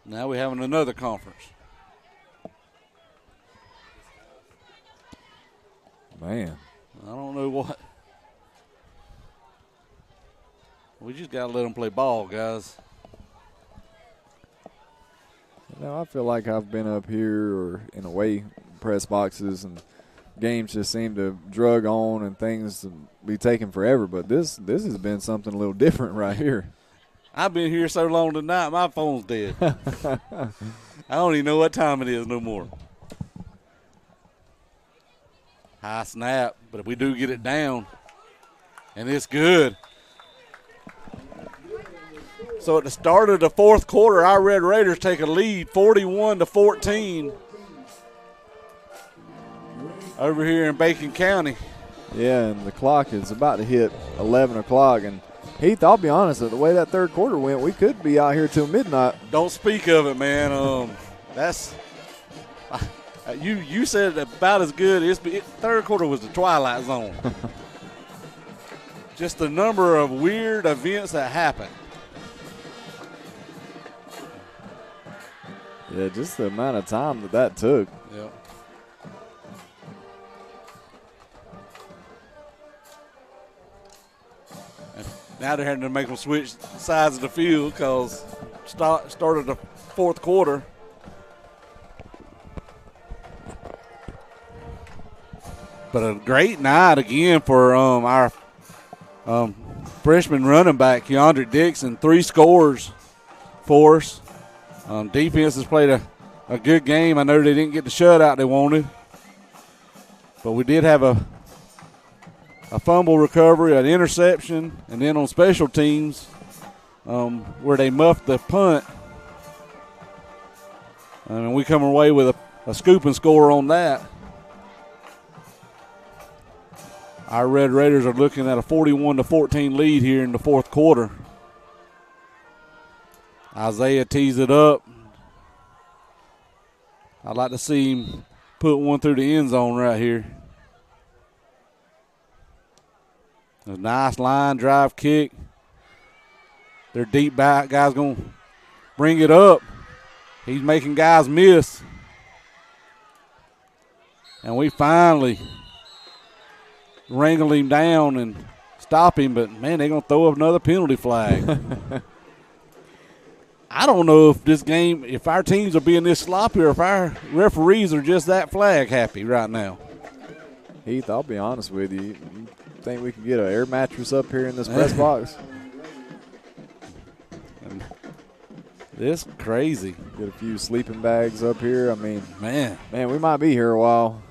Now we're having another conference. Man. I don't know what. We just got to let them play ball, guys. You know, I feel like I've been up here or in away press boxes, and games just seem to drug on and things to be taking forever. But this has been something a little different right here. I've been here so long tonight, my phone's dead. I don't even know what time it is no more. High snap, but we do get it down, and it's good. So at the start of the fourth quarter, our Red Raiders take a lead, 41-14, over here in Bacon County. Yeah, and the clock is about to hit 11 o'clock. And, Heath, I'll be honest, the way that third quarter went, we could be out here till midnight. Don't speak of it, man. That's you said it about as good. Third quarter was the twilight zone. Just the number of weird events that happened. Yeah, just the amount of time that took. Yep. And now they're having to make them switch sides of the field because started the fourth quarter. But a great night again for our freshman running back, Keandre Dixon. 3 scores for us. Defense has played a good game. I know they didn't get the shutout they wanted. But we did have a fumble recovery, an interception, and then on special teams where they muffed the punt. And we come away with a scooping score on that. Our Red Raiders are looking at a 41-14 lead here in the fourth quarter. Isaiah tees it up. I'd like to see him put one through the end zone right here. A nice line drive kick. Their deep back guy's going to bring it up. He's making guys miss. And we finally wrangle him down and stop him, but, man, they're going to throw up another penalty flag. I don't know if this game, if our teams are being this sloppy or if our referees are just that flag happy right now. Heath, I'll be honest with you. You think we could get an air mattress up here in this press box? This crazy. Get a few sleeping bags up here. I mean, man, we might be here a while.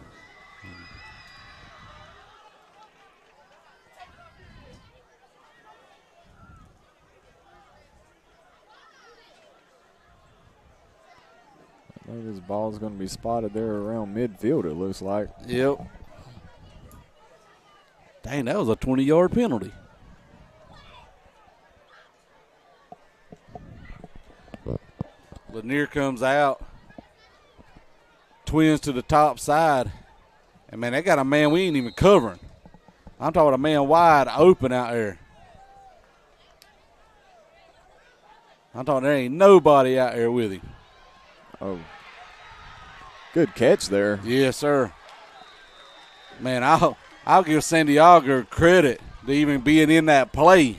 I think this ball is going to be spotted there around midfield, it looks like. Yep. Dang, that was a 20-yard penalty. Lanier comes out. Twins to the top side. And, man, they got a man we ain't even covering. I'm talking about a man wide open out there. I'm talking there ain't nobody out there with him. Oh. Good catch there. Yes, sir. Man, I'll give Santiago credit to even being in that play.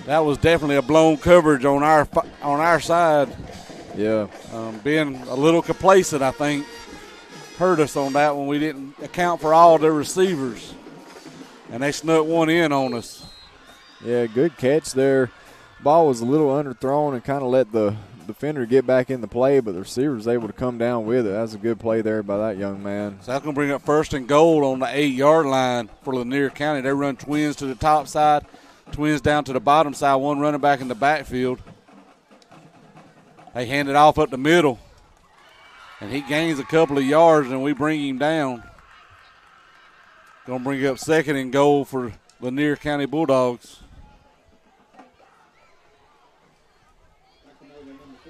That was definitely a blown coverage on our side. Yeah. Being a little complacent, I think, hurt us on that when we didn't account for all the receivers. And they snuck one in on us. Yeah, good catch there. Ball was a little underthrown and kind of let the defender get back in the play, but the receiver was able to come down with it. That was a good play there by that young man. So that's going to bring up 1st and goal on the 8-yard line for Lanier County. They run twins to the top side, twins down to the bottom side, one running back in the backfield. They hand it off up the middle, and he gains a couple of yards, and we bring him down. Going to bring up 2nd and goal for Lanier County Bulldogs.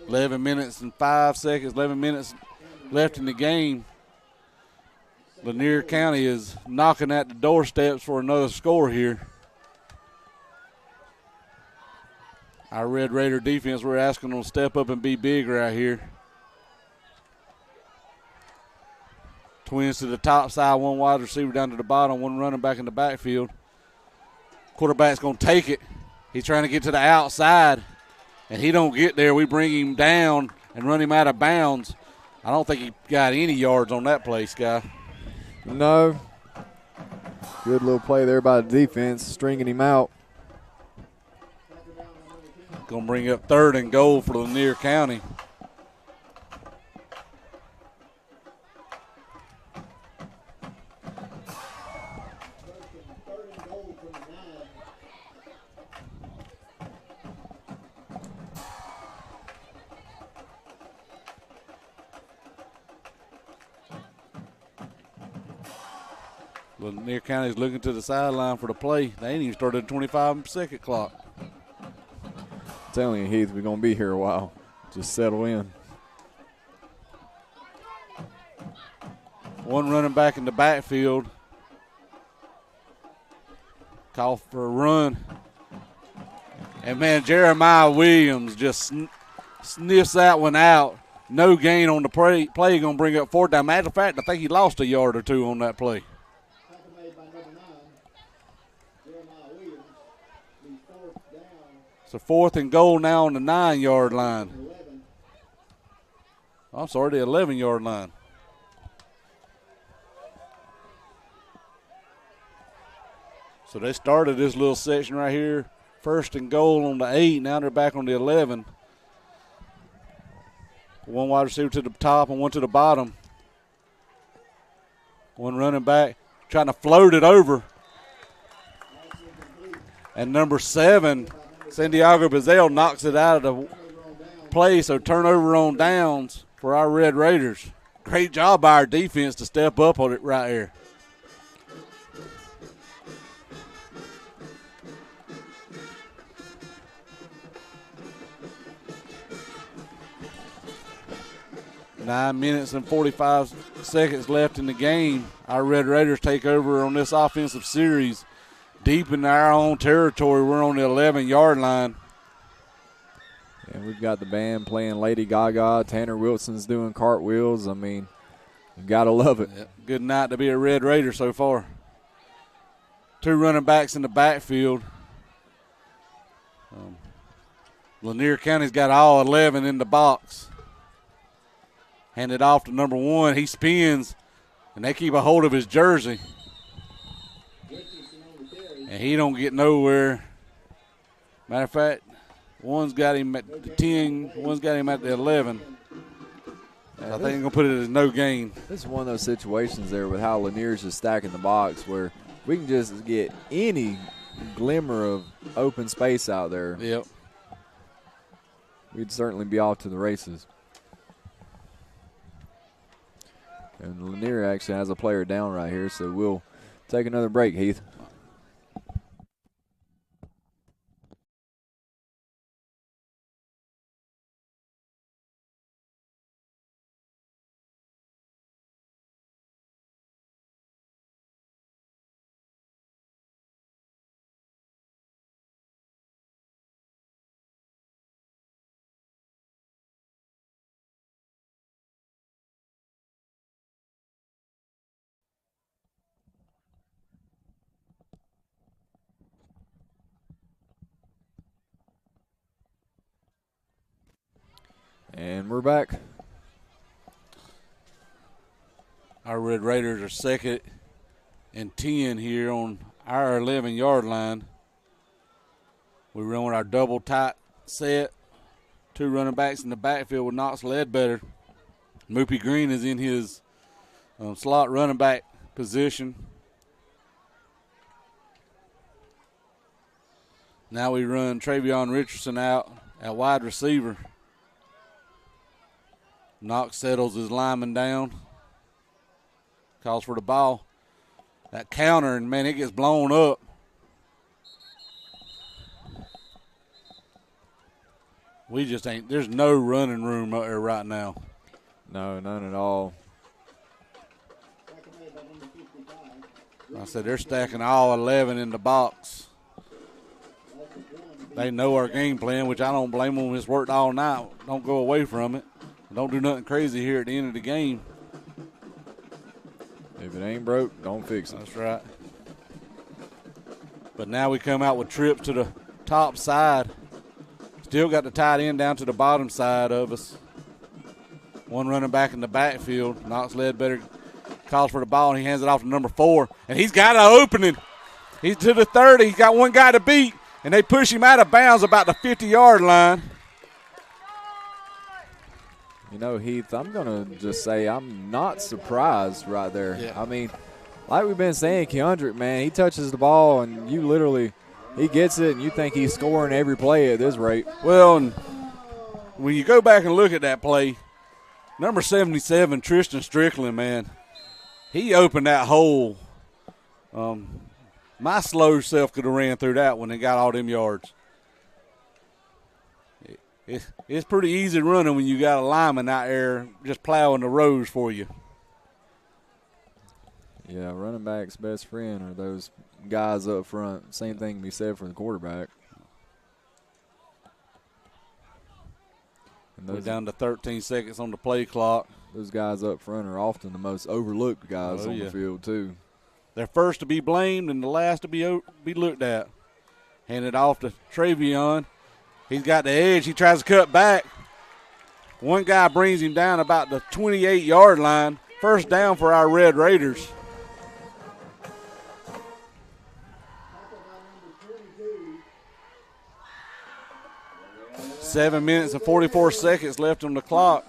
11 minutes and 5 seconds, 11 minutes left in the game. Lanier County is knocking at the doorsteps for another score here. Our Red Raider defense, we're asking them to step up and be big right here. Twins to the top side, one wide receiver down to the bottom, one running back in the backfield. Quarterback's going to take it. He's trying to get to the outside, and he don't get there. We bring him down and run him out of bounds. I don't think he got any yards on that play, Sky. No. Good little play there by the defense, stringing him out. Going to bring up 3rd and goal for Lanier County. Lanier County's looking to the sideline for the play. They ain't even started the 25-second clock. I'm telling you, Heath, we're going to be here a while. Just settle in. One running back in the backfield. Call for a run. And, man, Jeremiah Williams just sniffs that one out. No gain on the play. Going to bring up 4th down. Matter of fact, I think he lost a yard or 2 on that play. So 4th and goal now on the 9-yard line. I'm sorry, the 11-yard line. So they started this little section right here. 1st and goal on the 8. Now they're back on the 11. One wide receiver to the top and one to the bottom. One running back trying to float it over. And number 7, Santiago Bazell, knocks it out of the play, so turnover on downs for our Red Raiders. Great job by our defense to step up on it right here. Nine minutes and 45 seconds left in the game. Our Red Raiders take over on this offensive series. Deep in our own territory, we're on the 11-yard line. And we've got the band playing Lady Gaga. Tanner Wilson's doing cartwheels. I mean, you got to love it. Good night to be a Red Raider so far. 2 running backs in the backfield. Lanier County's got all 11 in the box. Handed off to number 1. He spins, and they keep a hold of his jersey. And he don't get nowhere. Matter of fact, one's got him at the 10, one's got him at the 11. I think they're going to put it as no gain. This is one of those situations there with how Lanier's just stacking the box where we can just get any glimmer of open space out there. Yep. We'd certainly be off to the races. And Lanier actually has a player down right here, so we'll take another break, Heath. And we're back. Our Red Raiders are 2nd and 10 here on our 11-yard line. We run with our double tight set. 2 running backs in the backfield with Knox Ledbetter. Moopy Green is in his slot running back position. Now we run Travion Richardson out at wide receiver. Knox settles his lineman down. Calls for the ball. That counter, and, man, it gets blown up. We just ain't – there's no running room out there right now. No, none at all. I said they're stacking all 11 in the box. They know our game plan, which I don't blame them. It's worked all night. Don't go away from it. Don't do nothing crazy here at the end of the game. If it ain't broke, don't fix it. That's right. But now we come out with trips to the top side. Still got the tight end down to the bottom side of us. One running back in the backfield. Knox Ledbetter calls for the ball, and he hands it off to number 4. And he's got an opening. He's to the 30. He's got one guy to beat, and they push him out of bounds about the 50-yard line. You know, Heath, I'm going to just say I'm not surprised right there. Yeah. I mean, like we've been saying, Keandrick, man, he touches the ball, and you literally – he gets it, and you think he's scoring every play at this rate. Well, and when you go back and look at that play, number 77, Tristan Strickland, man, he opened that hole. My slow self could have ran through that one and got all them yards. It's pretty easy running when you got a lineman out there just plowing the rows for you. Yeah, running back's best friend are those guys up front. Same thing can be said for the quarterback. And We're down to 13 seconds on the play clock. Those guys up front are often the most overlooked guys on the field, too. They're first to be blamed and the last to be looked at. Handed off to Travion. He's got the edge. He tries to cut back. One guy brings him down about the 28-yard line. First down for our Red Raiders. Seven minutes and 44 seconds left on the clock.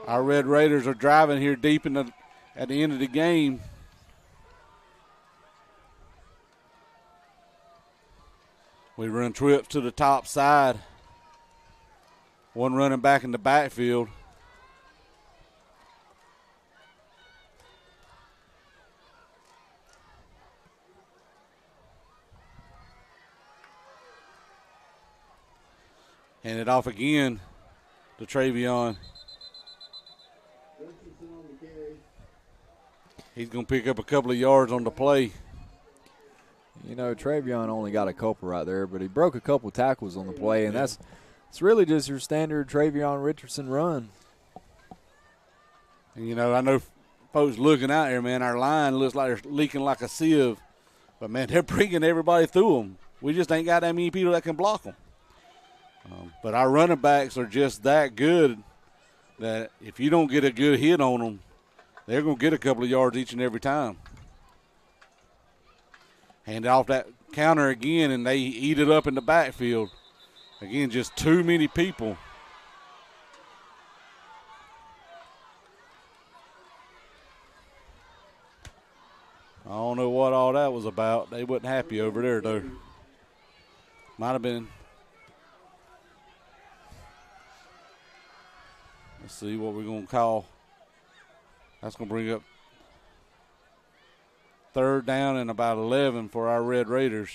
Our Red Raiders are driving here deep at the end of the game. We run trips to the top side. One running back in the backfield. Hand it off again to Travion. He's going to pick up a couple of yards on the play. You know, Travion only got a couple right there, but he broke a couple tackles on the play, and it's really just your standard Travion Richardson run. And, you know, I know folks looking out there, man, our line looks like they're leaking like a sieve. But, man, they're bringing everybody through them. We just ain't got that many people that can block them. But our running backs are just that good that if you don't get a good hit on them, they're going to get a couple of yards each and every time. Hand off that counter again, and they eat it up in the backfield. Again, just too many people. I don't know what all that was about. They wasn't happy over there, though. Might have been. Let's see what we're going to call. That's going to bring up third down and about 11 for our Red Raiders.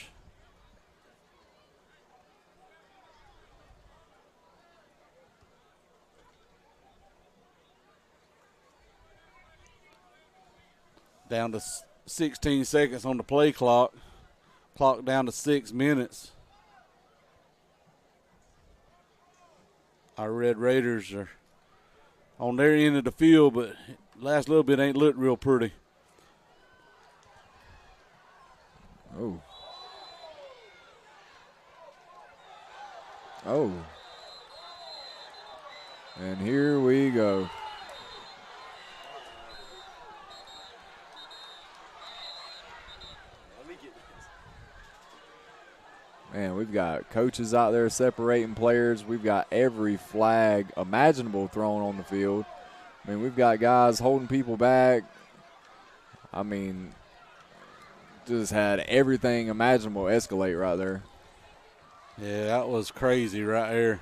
Down to 16 seconds on the play clock. Clock down to 6 minutes. Our Red Raiders are on their end of the field, but last little bit ain't looked real pretty. Oh. Oh. And here we go. Man, we've got coaches out there separating players. We've got every flag imaginable thrown on the field. I mean, we've got guys holding people back. I mean, just had everything imaginable escalate right there. Yeah, that was crazy right there.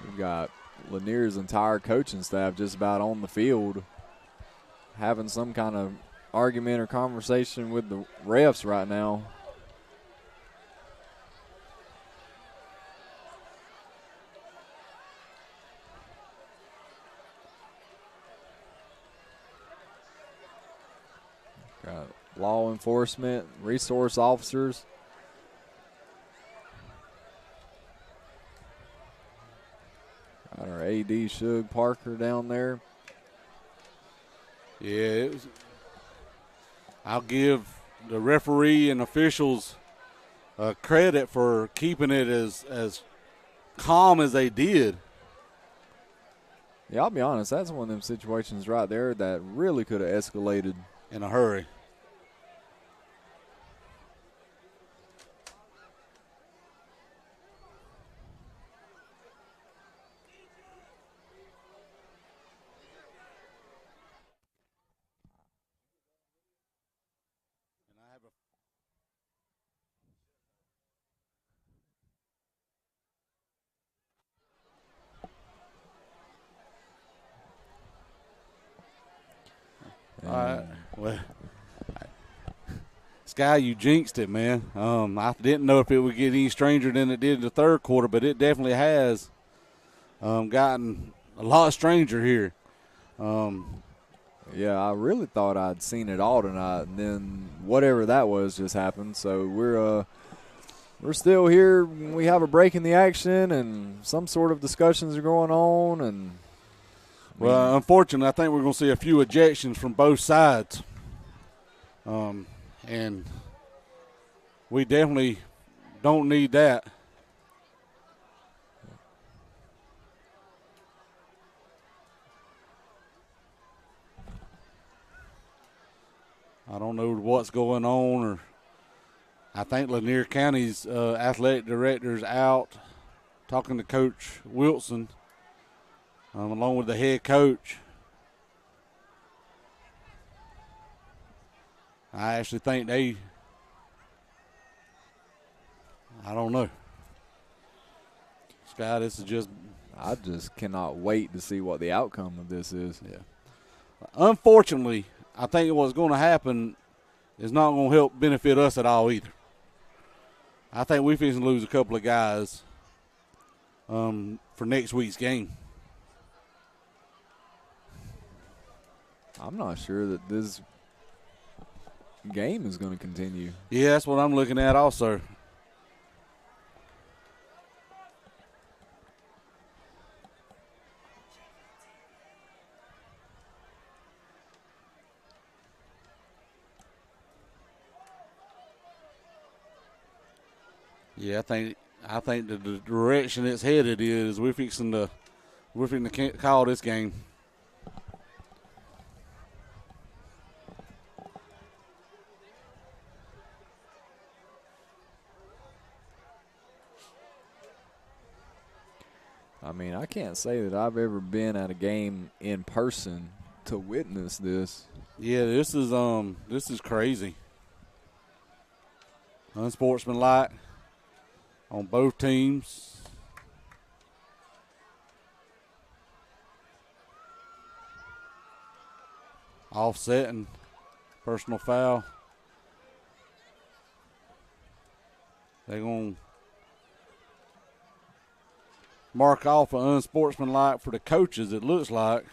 We've got Lanier's entire coaching staff just about on the field having some kind of argument or conversation with the refs right now. Got law enforcement, resource officers. Got our AD Shug Parker down there. Yeah, I'll give the referee and officials credit for keeping it as calm as they did. Yeah, I'll be honest, that's one of them situations right there that really could have escalated in a hurry. All right. Well, Sky, you jinxed it, man. I didn't know if it would get any stranger than it did in the third quarter, but it definitely has gotten a lot stranger here. Yeah, I really thought I'd seen it all tonight, and then whatever that was just happened. So we're still here. We have a break in the action, and some sort of discussions are going on, and well, unfortunately, I think we're going to see a few ejections from both sides. And we definitely don't need that. I don't know what's going on, or I think Lanier County's athletic director is out talking to Coach Wilson, along with the head coach. I actually think I don't know. Sky, this is just. I just cannot wait to see what the outcome of this is. Yeah. Unfortunately, I think what's going to happen is not going to help benefit us at all either. I think we're fixing to lose a couple of guys for next week's game. I'm not sure that this game is going to continue. Yeah, that's what I'm looking at also. Yeah, I think the direction it's headed is we're fixing to call this game. I mean, I can't say that I've ever been at a game in person to witness this. Yeah, this is crazy. Unsportsmanlike on both teams. Offsetting, personal foul. They're going to mark off an unsportsmanlike for the coaches, it looks like.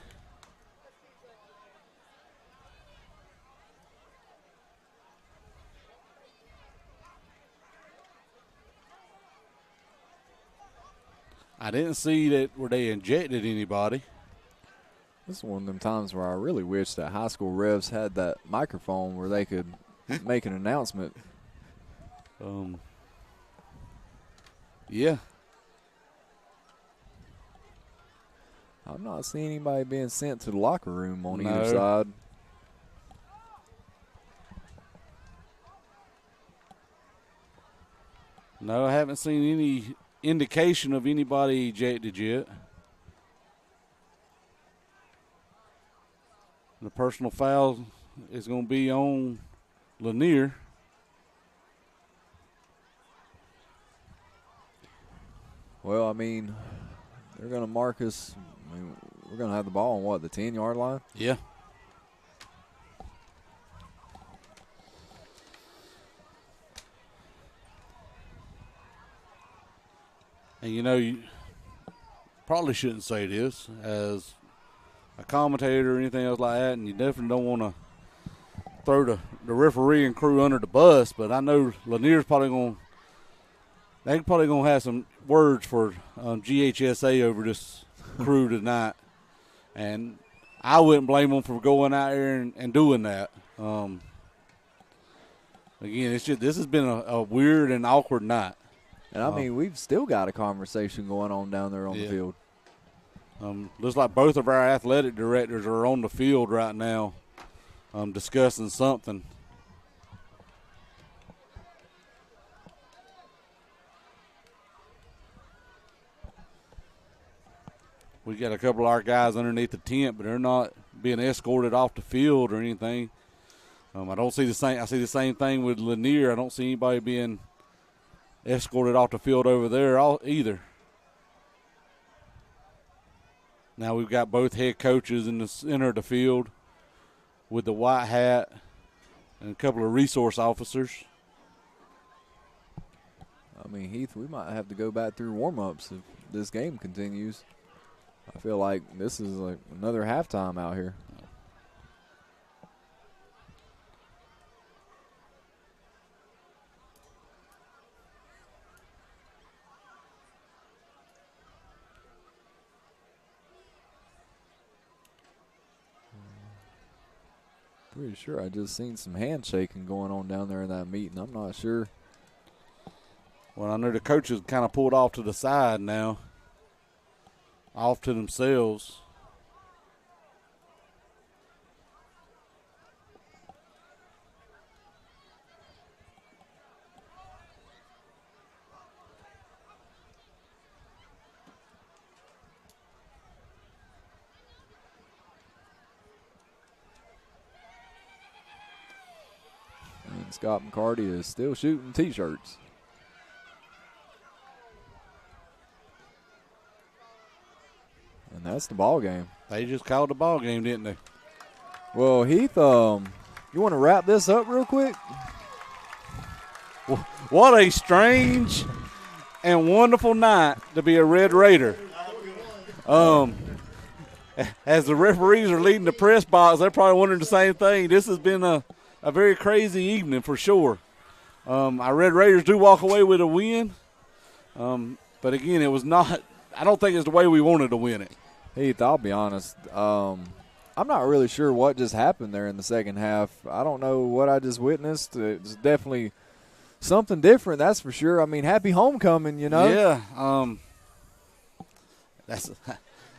I didn't see that where they injected anybody. This is one of them times where I really wish that high school refs had that microphone where they could make an announcement. Yeah. I'm not seeing anybody being sent to the locker room on either No. side. No, I haven't seen any indication of anybody ejected yet. The personal foul is going to be on Lanier. Well, I mean, they're going to mark us. I mean, we're going to have the ball on, what, the 10-yard line? Yeah. And, you probably shouldn't say this as a commentator or anything else like that, and you definitely don't want to throw the referee and crew under the bus, but I know Lanier's probably going to have some words for GHSA over this crew tonight, and I wouldn't blame them for going out there and doing that. again, this has been a weird and awkward night. And, I mean, we've still got a conversation going on down there on the field. Looks like both of our athletic directors are on the field right now discussing something. We got a couple of our guys underneath the tent, but they're not being escorted off the field or anything. I don't see the same. I see the same thing with Lanier. I don't see anybody being escorted off the field over there either. Now we've got both head coaches in the center of the field with the white hat and a couple of resource officers. I mean, Heath, we might have to go back through warm-ups if this game continues. I feel like this is like another halftime out here. Pretty sure I just seen some handshaking going on down there in that meeting. I'm not sure. Well, I know the coaches kind of pulled off to the side now, off to themselves. And Scott McCarty is still shooting T-shirts. And that's the ball game. They just called the ball game, didn't they? Well, Heath, you want to wrap this up real quick? What a strange and wonderful night to be a Red Raider. As the referees are leading the press box, they're probably wondering the same thing. This has been a very crazy evening for sure. Our Red Raiders do walk away with a win. But, again, it was not – I don't think it's the way we wanted to win it. Heath, I'll be honest. I'm not really sure what just happened there in the second half. I don't know what I just witnessed. It's definitely something different, that's for sure. I mean, happy homecoming, you know? Yeah.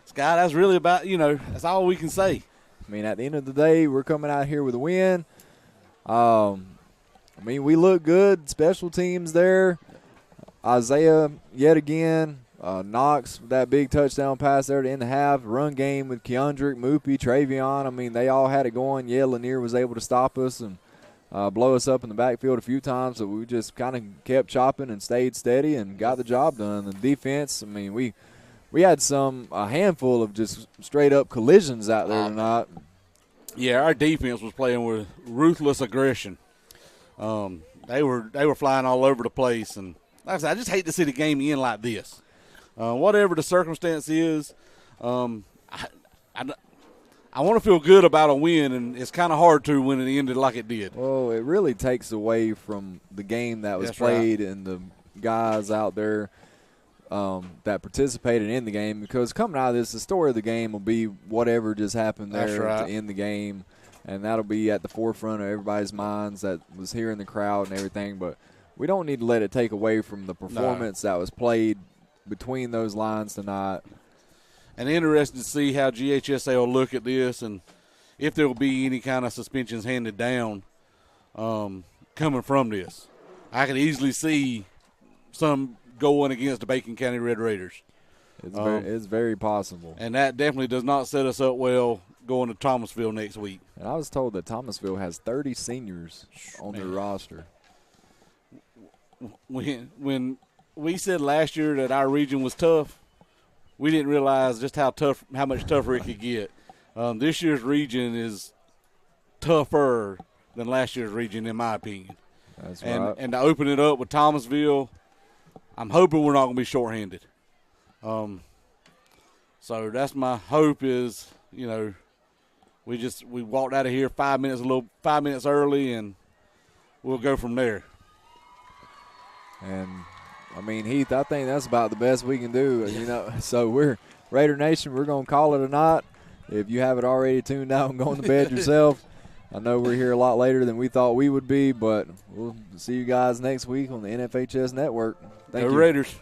Scott, that's really about, that's all we can say. I mean, at the end of the day, we're coming out here with a win. I mean, we look good. Special teams there. Isaiah, yet again. Knox, that big touchdown pass there to end the half. Run game with Keandrick, Moopy, Travion. I mean, they all had it going. Yeah, Lanier was able to stop us and blow us up in the backfield a few times, but we just kind of kept chopping and stayed steady and got the job done. The defense, I mean, we had a handful of just straight-up collisions out there tonight. Yeah, our defense was playing with ruthless aggression. They were flying all over the place, and like I said, I just hate to see the game end like this. Whatever the circumstance is, I want to feel good about a win, and it's kind of hard to when it ended like it did. Well, it really takes away from the game that was played and the guys out there that participated in the game, because coming out of this, the story of the game will be whatever just happened there to end the game, and that'll be at the forefront of everybody's minds that was here in the crowd and everything. But we don't need to let it take away from the performance that was played between those lines tonight. And interested to see how GHSA will look at this and if there will be any kind of suspensions handed down coming from this. I could easily see some going against the Bacon County Red Raiders. It's very possible. And that definitely does not set us up well going to Thomasville next week. And I was told that Thomasville has 30 seniors on their roster. When we said last year that our region was tough, we didn't realize just how much tougher it could get. This year's region is tougher than last year's region, in my opinion. That's right. And to open it up with Thomasville, I'm hoping we're not going to be shorthanded. So that's my hope is, we walked out of here 5 minutes early, and we'll go from there. And I mean, Heath, I think that's about the best we can do, So we're Raider Nation. We're going to call it a night. If you have it already tuned out and going to bed yourself, I know we're here a lot later than we thought we would be, but we'll see you guys next week on the NFHS Network. Thank Go you. Raiders.